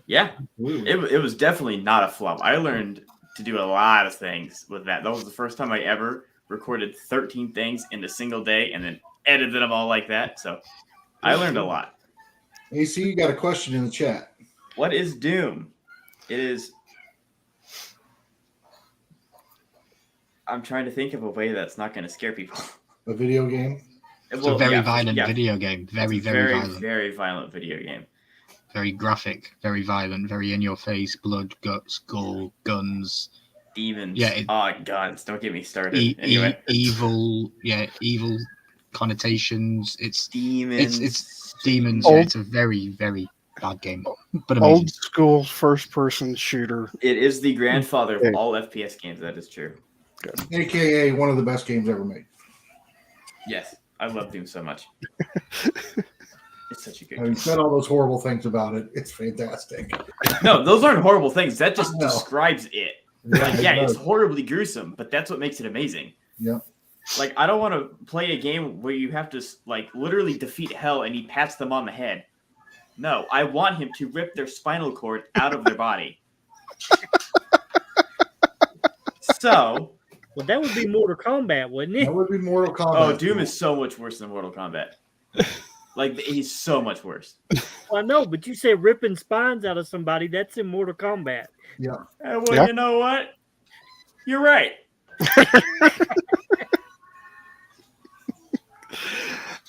E: Yeah.
B: Ooh.
E: It was definitely not a flop. I learned to do a lot of things with that. That was the first time I ever recorded 13 things in a single day and then edited them all like that. So I learned a lot.
B: AC, you got a question in the chat.
E: What is Doom? It is. I'm trying to think of a way that's not going to scare people.
B: A video game?
D: It's a very violent video game. Very,
E: It's a
D: very violent.
E: very violent video game.
D: Very graphic, very violent, very in your face, blood, guts, gore, guns,
E: Demons.
D: Yeah,
E: guns. Don't get me started. Anyway,
D: evil connotations. It's
E: demons.
D: it's demons.
A: Old-
D: Yeah, it's a very, very bad game, but amazing.
A: Old school first-person shooter.
E: It is the grandfather
A: Okay.
E: of all FPS games. That is true.
B: AKA one of the best games ever made.
E: Yes, I love Doom so much. It's such a good
B: Having
E: game.
B: said all those horrible things about it, it's fantastic.
E: No, those aren't horrible things. That just
B: No.
E: describes it.
B: Yeah,
E: Yeah,
B: it
E: it's
B: does.
E: horribly gruesome, but that's what makes it amazing.
B: Yep.
E: Like, I don't want to play a game where you have to, like, literally defeat hell and he pats them on the head. No, I want him to rip their spinal cord out of their body. So,
F: Well, that would be Mortal Kombat, wouldn't it?
B: That would be Mortal Kombat.
E: oh, Doom is so much worse than Mortal Kombat. Like, he's so much worse.
F: Well, I know, but you said ripping spines out of somebody. That's in Mortal Kombat.
B: Yeah.
E: Well,
A: Yeah.
E: you know what? You're right.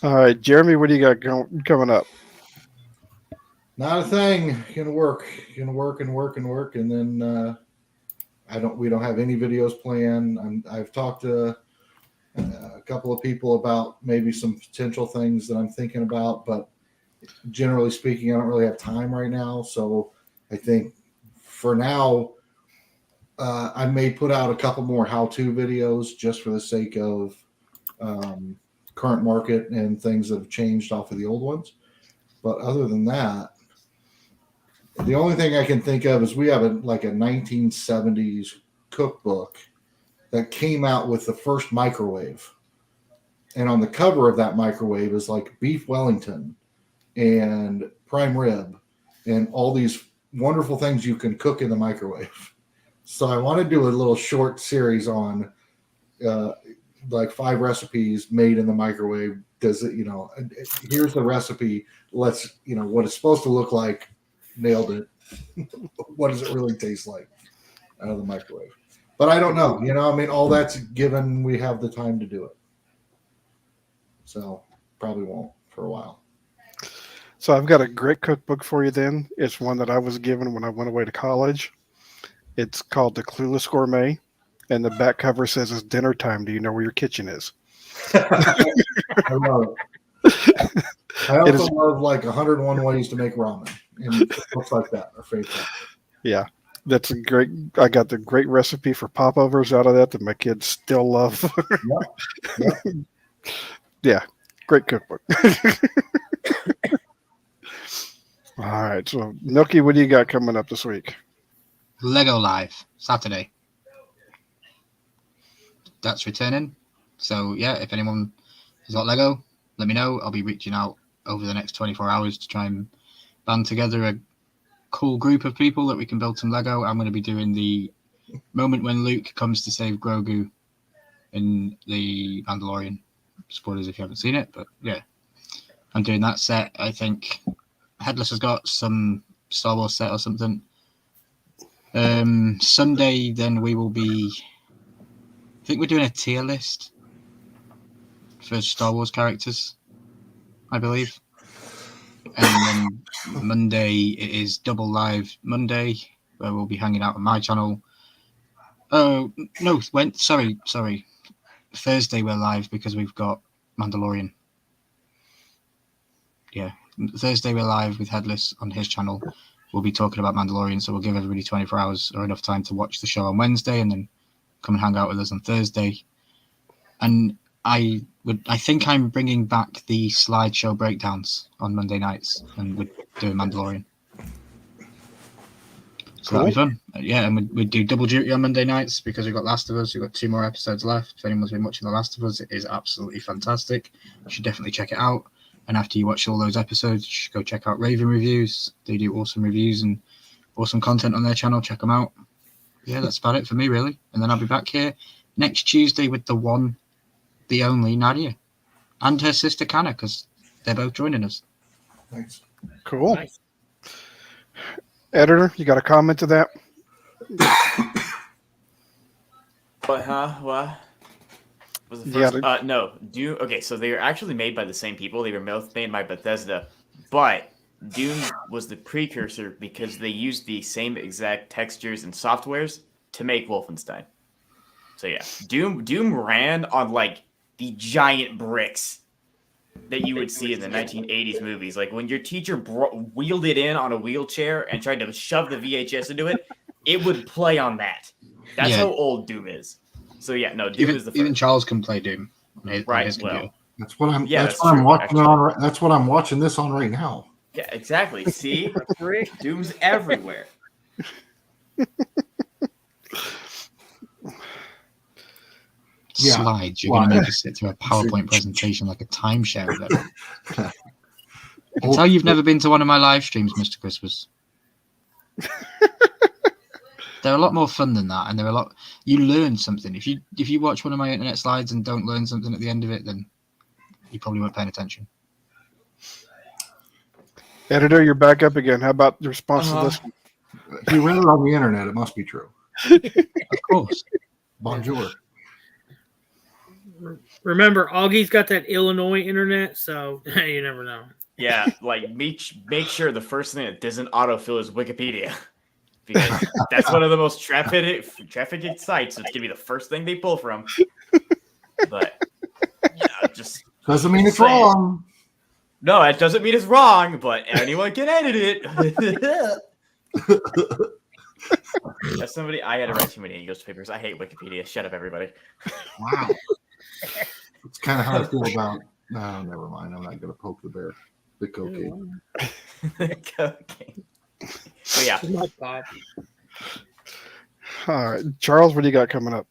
A: All right, Jeremy, what do you got coming up?
B: Not a thing. Gonna work, and then we don't have any videos planned. I've talked to a couple of people about maybe some potential things that I'm thinking about, but generally speaking, I don't really have time right now. So I think for now, I may put out a couple more how-to videos just for the sake of current market and things that have changed off of the old ones. But other than that, the only thing I can think of is we have a 1970s cookbook that came out with the first microwave. And on the cover of that microwave is like beef Wellington and prime rib and all these wonderful things you can cook in the microwave. So I want to do a little short series on like 5 recipes made in the microwave. Does it, here's the recipe. Let's, what it's supposed to look like. Nailed it. What does it really taste like out of the microwave? But I don't know. All that's given we have the time to do it. So probably won't for a while.
A: So I've got a great cookbook for you then. It's one that I was given when I went away to college. It's called The Clueless Gourmet. And the back cover says it's dinner time. Do you know where your kitchen is?
B: I love it. I
A: It
B: also
A: is-
B: love 101 ways to make ramen and books like that are favorite.
A: Yeah. That's a great. I got the great recipe for popovers out of that my kids still love.
B: Yep.
A: Yeah, great cookbook. All right, so Milky, what do you got coming up this week?
D: Lego Live Saturday. That's returning. So yeah, if anyone has got Lego, let me know. I'll be reaching out over the next 24 hours to try and band together a cool group of people that we can build some Lego. I'm going to be doing the moment when Luke comes to save Grogu in the Mandalorian. Spoilers if you haven't seen it, but yeah, I'm doing that set. I think Headless has got some Star Wars set or something. Sunday, then we will be. I think we're doing a tier list for Star Wars characters, I believe. And then Monday it is double live Monday, where we'll be hanging out on my channel. Oh no, sorry. Thursday we're live because we've got Mandalorian. Yeah, Thursday we're live with Headless on his channel. We'll be talking about Mandalorian, so we'll give everybody 24 hours or enough time to watch the show on Wednesday and then come and hang out with us on Thursday. And I think I'm bringing back the slideshow breakdowns on Monday nights, and we're doing Mandalorian. So that'll be fun. Yeah, and we'd do double duty on Monday nights because we've got Last of Us. We've got 2 more episodes left. If anyone's been watching The Last of Us, it is absolutely fantastic. You should definitely check it out. And after you watch all those episodes, you should go check out Raven Reviews. They do awesome reviews and awesome content on their channel. Check them out. Yeah, that's about it for me, really. And then I'll be back here next Tuesday with the one, the only Nadia and her sister Kana, because they're both joining us.
B: Thanks.
A: Cool.
C: Nice.
A: Editor, you got a comment to that?
E: What? What? Was the
A: Yeah,
E: first? No. Doom. Okay, so they were actually made by the same people. They were both made by Bethesda, but Doom was the precursor because they used the same exact textures and softwares to make Wolfenstein. So yeah, Doom ran on like the giant bricks that you would see in the 1980s movies. Like when your teacher wheeled it in on a wheelchair and tried to shove the VHS into it, it would play on that. That's
D: Yeah.
E: how old Doom is. So yeah, no, Doom is the first.
D: Even Charles can play Doom on his computer.
E: Well,
B: That's what I'm.
E: Yeah,
B: that's
E: that's
B: what I'm
E: true,
B: watching
E: actually.
B: on. That's what I'm watching this on right now.
E: yeah, exactly. See, Doom's everywhere.
B: Yeah.
D: Slides. You're going to make us sit through a PowerPoint presentation like a timeshare. That's how you've never been to one of my live streams, Mr. Christmas. They're a lot more fun than that, and they're a lot. You learn something. If you watch one of my internet slides and don't learn something at the end of it, then you probably weren't paying attention.
A: Editor, you're back up again. How about the response to this one?
B: If you read it on the internet, it must be true.
D: Of course.
B: Bonjour.
C: Remember, Augie's got that Illinois internet, so you never know.
E: Yeah, like make sure the first thing that doesn't autofill is Wikipedia, because that's one of the most trafficked sites. So it's gonna be the first thing they pull from. But yeah, just
B: Doesn't mean it's
E: saying.
B: wrong.
E: No, it doesn't mean it's wrong, but anyone can edit it. As somebody, I had to write too many English papers. I hate Wikipedia. Shut up, everybody.
B: Wow. It's kind of how I feel about. No, never mind. I'm not going to poke the bear. The cocaine.
E: Okay. So yeah,
C: My God.
A: All right, Charles, what do you got coming up?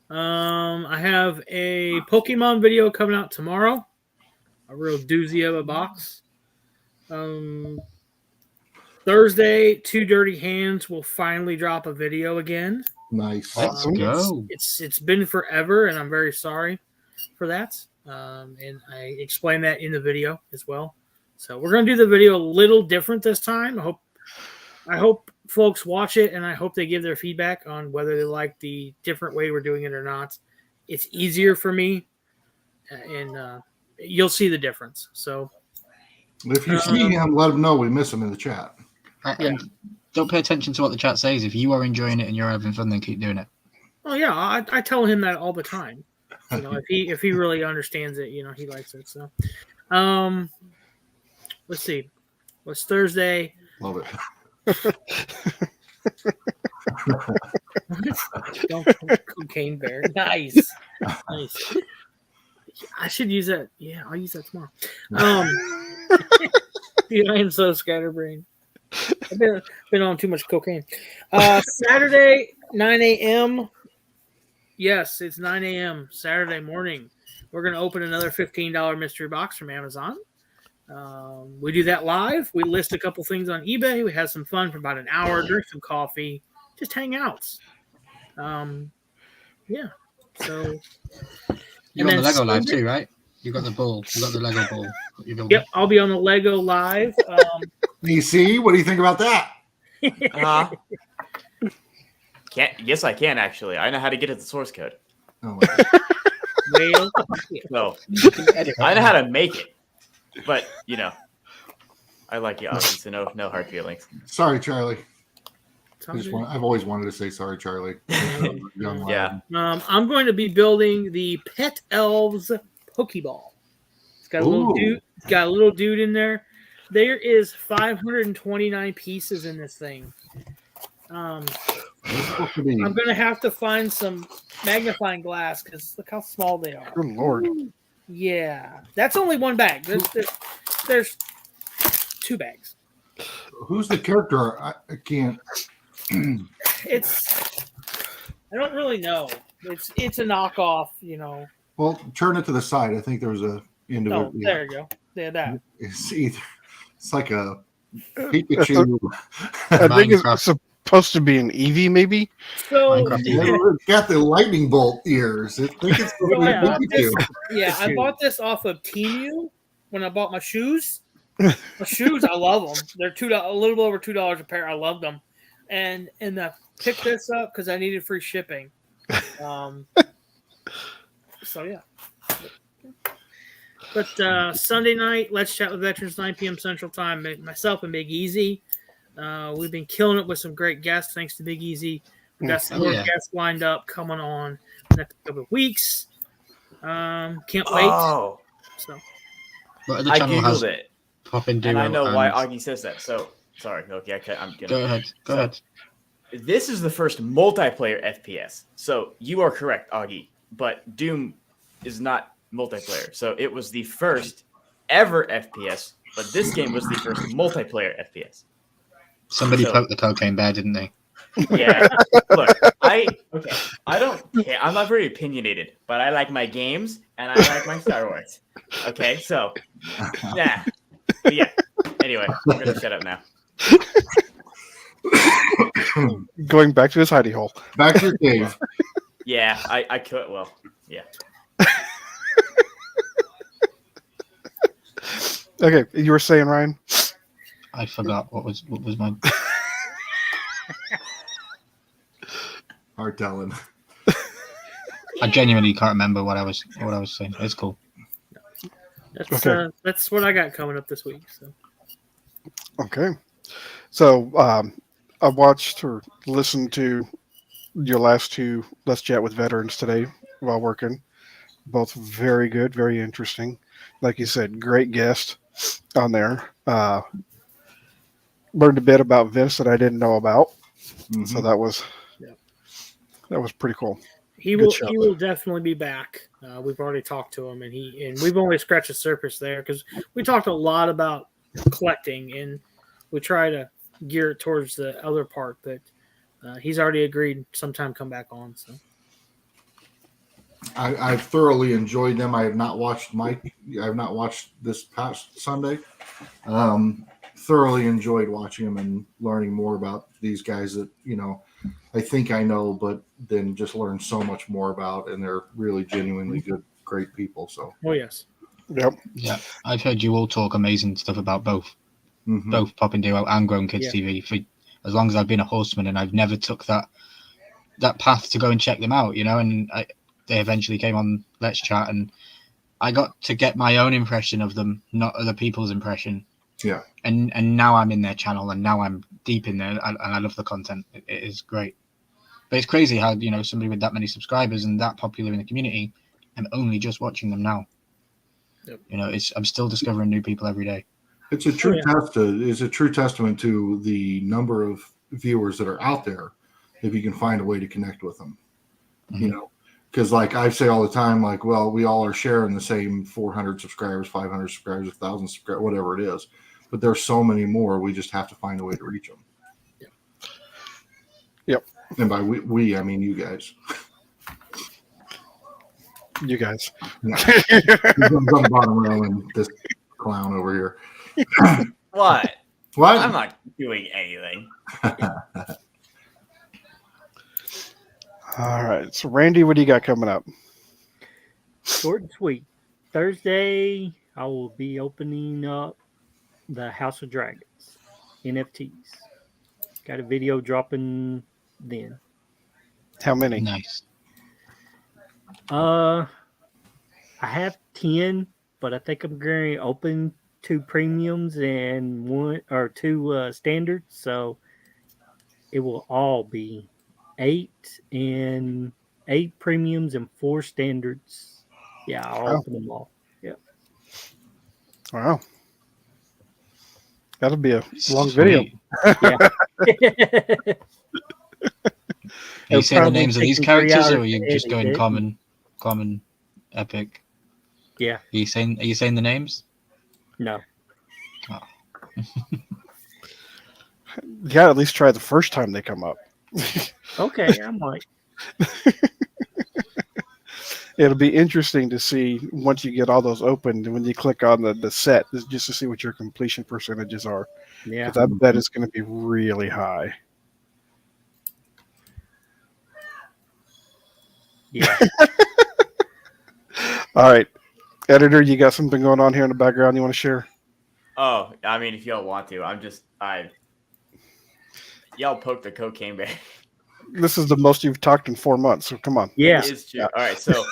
C: I have a Pokemon video coming out tomorrow. A real doozy of a box. Thursday, Two Dirty Hands will finally drop a video again.
B: Nice.
D: Let's
A: Awesome.
D: go.
C: It's been forever, and I'm very sorry for that. And I explained that in the video as well. So we're gonna do the video a little different this time. I hope folks watch it, and I hope they give their feedback on whether they like the different way we're doing it or not. It's easier for me, and you'll see the difference. So
B: If you see him, let him know we miss him in the chat.
D: And don't pay attention to what the chat says. If you are enjoying it and you're having fun, then keep doing it.
C: oh yeah, I tell him that all the time. You know, if he really understands it, you know, he likes it. So, let's see, what's Thursday?
B: Love it.
C: Don't cocaine bear. Nice. I should use that. Yeah, I'll use that tomorrow. Dude, I am so scatterbrained. I've been on too much cocaine. Saturday, 9 a.m. Yes, it's 9 a.m. Saturday morning. We're going to open another $15 mystery box from Amazon. We do that live. We list a couple things on eBay. We have some fun for about an hour, drink some coffee, just hang out. Yeah. So
D: You're on the
C: then
D: Lego live
C: Sunday-
D: too, right? You got the ball. You got the Lego ball. that you're building.
C: Yep, I'll be on the Lego live.
B: DC, what do you think about that?
E: can't. Yes, I can actually. I know how to get at the source code.
B: Oh my God.
C: Well,
E: So I know how to make it. But I like you, Augie, so no hard feelings.
B: Sorry, Charlie.
C: it's all good.
B: I've always wanted to say sorry, Charlie. Young
E: Yeah.
B: lad.
C: I'm going to be building the Pet Elves Pokeball. It's got a little
B: Ooh.
C: dude. It's got a little dude in there. There is 529 pieces in this thing.
B: It's supposed to be-
C: I'm going to have to find some magnifying glass because look how small they are.
A: Good lord.
C: Yeah, that's only one bag. There's 2 bags.
B: Who's the character? I can't.
C: It's I don't really know. It's a knockoff,
B: Well, turn it to the side. I think there was a individual.
C: Oh, there you go. Yeah, that.
B: It's like a Pikachu.
A: I think
D: Minecraft.
A: it's supposed to be an Eevee, maybe.
C: So
D: Minecraft
B: It's got the lightning bolt ears. I think it's
C: Oh, yeah.
B: Pikachu.
C: yeah, I bought this off of Temu when I bought my shoes. My shoes, I love them. They're a little over $2 a pair. I love them, and I picked this up because I needed free shipping. So yeah. But Sunday night, let's chat with veterans, 9 p.m. Central Time. Myself and Big Easy. We've been killing it with some great guests, thanks to Big Easy. We got some
D: Oh,
C: more
D: yeah.
C: guests lined up coming on next couple of weeks. Can't wait.
E: Oh,
C: So
D: But the
E: I
D: channel has
E: googled it,
D: Poppin' Duo.
E: and I know why
D: and-
E: Augie says that. So sorry, okay, I'm
D: Go
E: gonna.
D: ahead. Go ahead.
E: This is the first multiplayer FPS. So you are correct, Augie. But Doom is not multiplayer. So it was the first ever FPS, but this game was the first multiplayer FPS.
D: Somebody
E: So-
D: poked the cocaine bear, didn't they?
E: Yeah. Look, I don't care. I'm not very opinionated, but I like my games and I like my Star Wars. Okay, so yeah. But yeah. Anyway, I'm gonna shut up now.
A: Going back to his hidey hole.
B: Back to your cave.
E: Yeah, I could. Well, yeah.
A: Okay, you were saying, Ryan?
D: I forgot what was my.
B: Hard telling.
D: I genuinely can't remember what I was saying. It's cool.
C: that's what I got coming up this week. So
A: Okay. So I watched or listened to your last 2 Let's Chat with Veterans today while working. Both very good, very interesting. Like you said, great guest on there. Learned a bit about Vince that I didn't know about.
B: Mhm.
A: So that was
C: Yeah.
A: that was pretty cool.
C: he
A: Good
C: will
A: show.
C: he will definitely be back. We've already talked to him, and we've only scratched the surface there because we talked a lot about collecting, and we try to gear it towards the other part. But he's already agreed sometime come back on. So
B: I've thoroughly enjoyed them. I have not watched Mike. I have not watched this past Sunday. Thoroughly enjoyed watching them and learning more about these guys that I think I know, but then just learn so much more about, and they're really genuinely good, great people. So
C: oh yes,
A: Yep.
D: Yeah, I've heard you all talk amazing stuff about both
B: mhm.
D: Poppin' Duo and Grown Kids
C: Yeah.
D: TV for as long as I've been a horseman, and I've never took that path to go and check them out. And they eventually came on Let's Chat, and I got to get my own impression of them, not other people's impression.
B: Yeah.
D: And now I'm in their channel, and now I'm deep in there, and I love the content. It is great. But it's crazy how somebody with that many subscribers and that popular in the community, I'm only just watching them now.
C: Yep.
D: I'm still discovering new people every day.
B: It's a true
C: yeah.
B: It's a true testament to the number of viewers that are out there. If you can find a way to connect with them,
D: Mhm.
B: because like I say all the time, like, well, we all are sharing the same 400 subscribers, 500 subscribers, 1,000 subscribers, whatever it is. But there's so many more. We just have to find a way to reach them.
A: Yep.
B: And by we, I mean you guys.
A: You guys.
B: Who's on the bottom row and this clown over here.
E: What?
B: What?
E: I'm not doing anything.
A: All right. So Randy, what do you got coming up?
F: Short and sweet. Thursday, I will be opening up the House of Dragons NFTs. Got a video dropping then.
A: How many?
D: Nice.
F: I have 10, but I think I'm going to open 2 premiums and 1 or 2 standards. So it will all be 8 and 8 premiums and 4 standards. Yeah, I'll
A: Wow.
F: open them all.
A: Wow. That'll be a long video.
D: Sweet. Are you
F: It'll
D: saying the
F: probably
D: names of
F: take
D: these
F: me 3
D: characters,
F: hours
D: or are you
F: to
D: just
F: edit
D: going
F: it.
D: common, epic?
F: Yeah.
D: Are you saying the names?
F: No.
A: Yeah, at least try the first time they come up.
F: Okay, I might.
A: It'll be interesting to see once you get all those opened and when you click on the set, just to see what your completion percentages are.
F: Yeah.
A: 'Cause I bet it's going to be really high.
F: Yeah.
A: All right, editor, you got something going on here in the background you want to share?
E: Oh, I mean, if y'all want to, y'all poke the cocaine bear.
A: This is the most you've talked in 4 months, so come on.
F: Yeah.
E: It's true. All right, so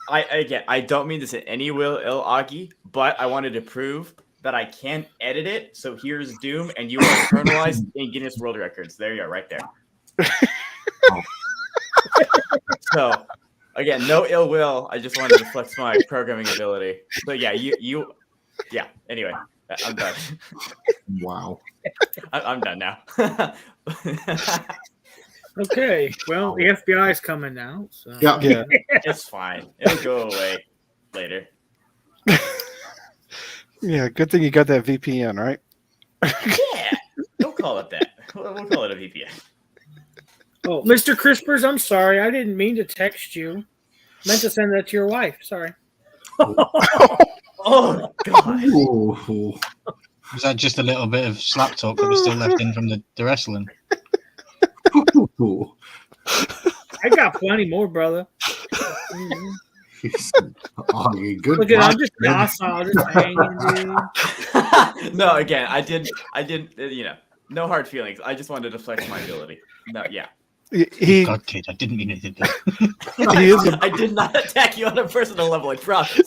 E: I don't mean this in any ill, Augie, but I wanted to prove that I can edit it. So here's Doom, and you are internalized in Guinness World Records. There you are, right there. So again, no ill will. I just wanted to flex my programming ability. So yeah, yeah. Anyway, I'm done.
B: Wow.
E: I'm done now.
C: Okay. Well, the FBI is coming now. So.
B: Yeah.
A: Yeah.
E: It's fine. It'll go away later.
A: Yeah, good thing you got that VPN, right?
E: Yeah. Don't call it that. We'll call it a VPN.
C: Oh, Mr. Crispers, I'm sorry. I didn't mean to text you. Meant to send that to your wife. Sorry.
E: Oh God.
B: Ooh.
D: Was that just a little bit of slap talk that was still left in from the wrestling?
B: Ooh.
C: I got plenty more, brother.
B: Augie, good.
C: Look at I'm
B: luck,
C: just
B: man.
C: docile, just hanging, dude.
E: No, again, I didn't. No hard feelings. I just wanted to flex my ability. No, yeah.
A: He
D: God, kid, I didn't mean anything.
A: he is a
E: I did not attack you on a personal level. I promise.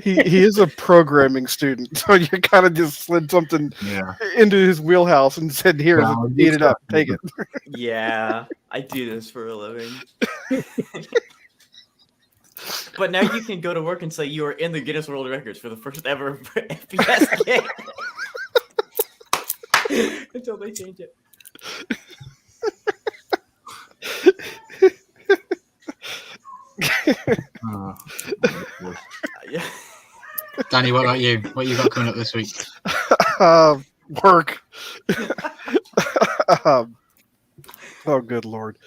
A: he is a programming student, so you kind of just slid something
B: Yeah.
A: into his wheelhouse and said, "Here,
B: Wow,
A: eat it up, take it."
E: Yeah, I do this for a living. But now you can go to work and say you are in the Guinness World Records for the first ever FPS game. Until they change it. Yeah.
D: Danny, what about you? What you got coming up this week?
A: Work. Oh, good Lord.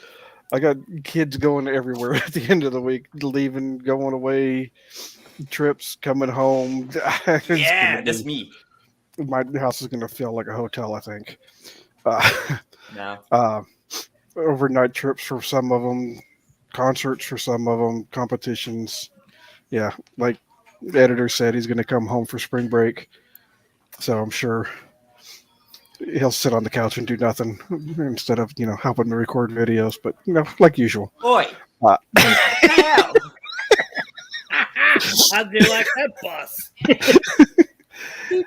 A: I got kids going everywhere at the end of the week, leaving, going away, trips, coming home. It's
E: Yeah,
A: gonna
E: that's
A: be-
E: me.
A: My house is going to feel like a hotel, I think.
E: No.
A: Overnight trips for some of them, concerts for some of them, competitions. Yeah, like the editor said, he's going to come home for spring break. So I'm sure he'll sit on the couch and do nothing instead of, helping to record videos. But, like usual.
E: Oi.
A: Uh,
E: What the hell?
C: I do like that bus.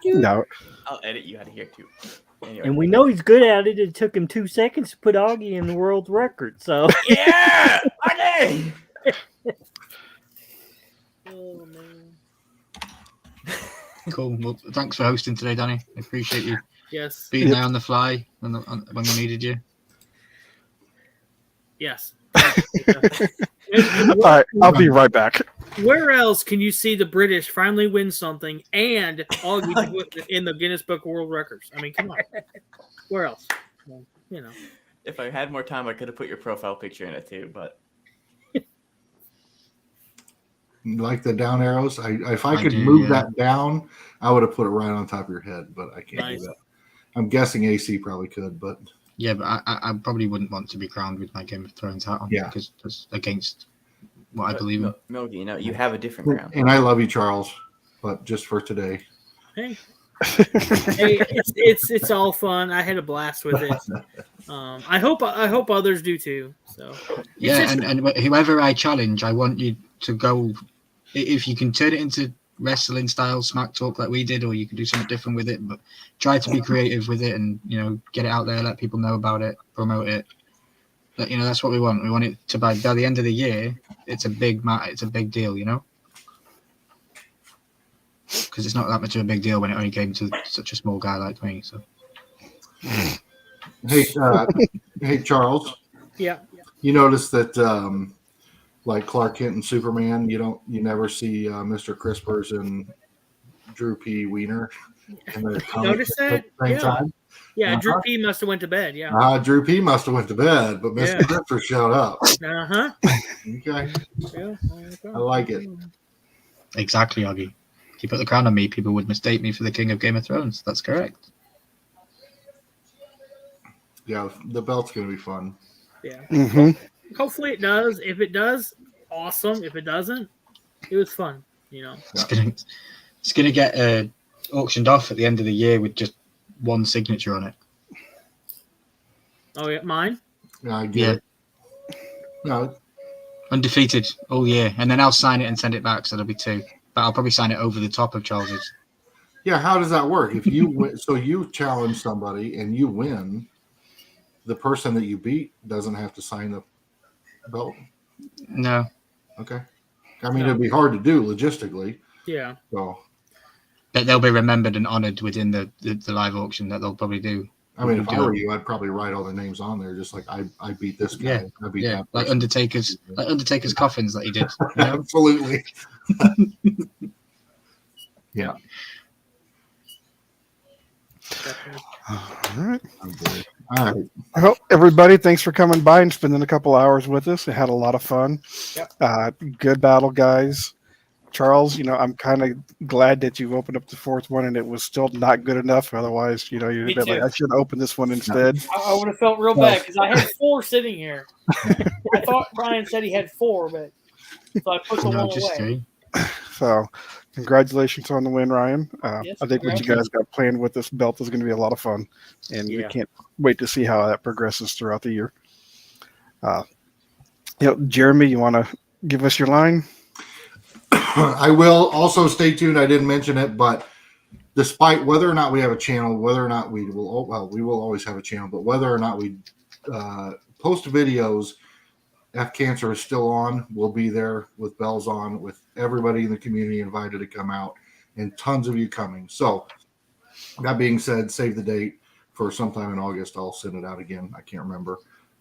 A: No,
E: I'll edit you out of here too. Anyway.
F: And we know he's good at it. It took him 2 seconds to put Augie in the world record. So
E: Yeah! Okay!
C: Oh, man.
D: Cool. Well, thanks for hosting today, Danny. I appreciate you
C: Yes.
D: being
A: Yep.
D: there on the fly when we needed you.
C: Yes.
A: all right, I'll be right back.
C: Where else can you see the British finally win something and Augie put it in the Guinness Book of World Records? I mean, come on. Where else? Well,
E: If I had more time, I could have put your profile picture in it too, but
B: Like the down arrows. If I
D: I
B: could
D: do,
B: move
D: yeah.
B: that down, I would have put it right on top of your head, but I can't
C: Nice.
B: do that. I'm guessing AC probably could, but
D: Yeah, but I probably wouldn't want to be crowned with my Game of Thrones hat on
B: Yeah.
D: because that's against what I believe in.
E: Milky, you have a different crown.
B: and I love you, Charles, but just for today.
C: hey, Hey, it's all fun. I had a blast with it. I hope others do too. So
D: Yeah,
C: just-
D: and whoever I challenge, I want you to go. If you can turn it into wrestling style smack talk like we did, or you can do something different with it, but try to be creative with it and get it out there, let people know about it, promote it. But, that's what we want. We want it to by the end of the year. It's a big it's a big deal, because it's not that much of a big deal when it only came to such a small guy like me. So
B: Hey, Charles.
C: yeah.
B: You notice that, like Clark Kent and Superman, you never see Mr. Crispers and Drew P. Wiener. In the
C: Notice that?
B: at the same
C: Yeah.
B: time.
C: Yeah, Drew
B: Uh-huh.
C: P must have went to bed. Yeah.
B: Drew P. must have went to bed, but Mr.
C: Yeah.
B: Crisper showed up.
C: Uh-huh.
B: Okay,
C: Yeah.
B: I like it.
D: exactly, Augie. If you put the crown on me, people would mistake me for the king of Game of Thrones. That's correct.
B: Yeah, the belt's gonna be fun.
C: Yeah.
A: Hmm.
C: Hopefully it does. If it does, awesome. If it doesn't, it was fun.
D: It's gonna get auctioned off at the end of the year with just one signature on it.
C: Oh yeah, mine.
B: Yeah, I get
D: Yeah.
B: it. No,
D: Undefeated all year, and then I'll sign it and send it back, so there'll be two. But I'll probably sign it over the top of Charles's.
B: yeah. How does that work? If you win, so you challenge somebody and you win, the person that you beat doesn't have to sign the belt.
D: No,
B: Okay. I mean, it'd be hard to do logistically.
C: Yeah.
B: So,
D: but they'll be remembered and honoured within the live auction that they'll probably do.
B: I mean, if I were you, I'd probably write all their names on there, just like I beat this guy.
D: Yeah.
B: I beat
D: Yeah,
B: that
D: like
B: person.
D: Undertaker's coffins that he did.
B: Absolutely. Yeah.
A: All right.
B: All right.
A: Well, everybody, thanks for coming by and spending a couple hours with us. We had a lot of fun.
C: Yep.
A: Good battle, guys. Charles, I'm kind of glad that you opened up the fourth one and it was still not good enough. Otherwise, you'd
C: Me
A: have been like,
C: too.
A: I should have opened this one instead.
C: I would have felt real bad because I had 4 sitting here. I thought Brian said he had 4, but so I put the
D: No,
C: one
D: just
C: away.
D: 3.
A: So, congratulations on the win, Ryan.
C: Yes,
A: I think what you guys got planned with this belt is going to be a lot of fun, and we
F: Yeah.
A: can't wait to see how that progresses throughout the year. Jeremy, you want to give us your line?
B: I will also stay tuned. I didn't mention it, but despite whether or not we have a channel, whether or not we will always have a channel, but whether or not we post videos, F Cancer is still on. We'll be there with bells on, with everybody in the community invited to come out, and tons of you coming. So, that being said, save the date for sometime in August. I'll send it out again. I can't remember.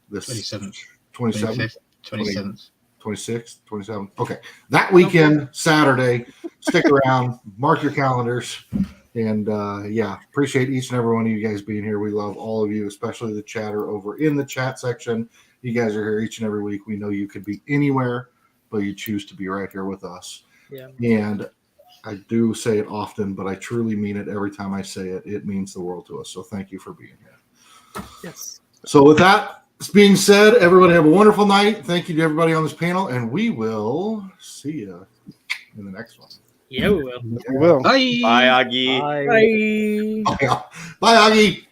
B: This
D: 27th,
B: 27th.
D: 27th.
B: 26th, 27th. Okay. That weekend, Saturday. Stick around, mark your calendars. And appreciate each and every one of you guys being here. We love all of you, especially the chatter over in the chat section. You guys are here each and every week. We know you could be anywhere, but you choose to be right here with us.
C: Yeah.
B: And I do say it often, but I truly mean it every time I say it. It means the world to us. So thank you for being here.
C: Yes.
B: So with that being said, everybody have a wonderful night. Thank you to everybody on this panel, and we will see you in the next one.
C: Yeah, we will.
A: We will.
D: Bye.
E: Bye, Augie.
F: Bye.
C: Bye.
B: Bye, Augie.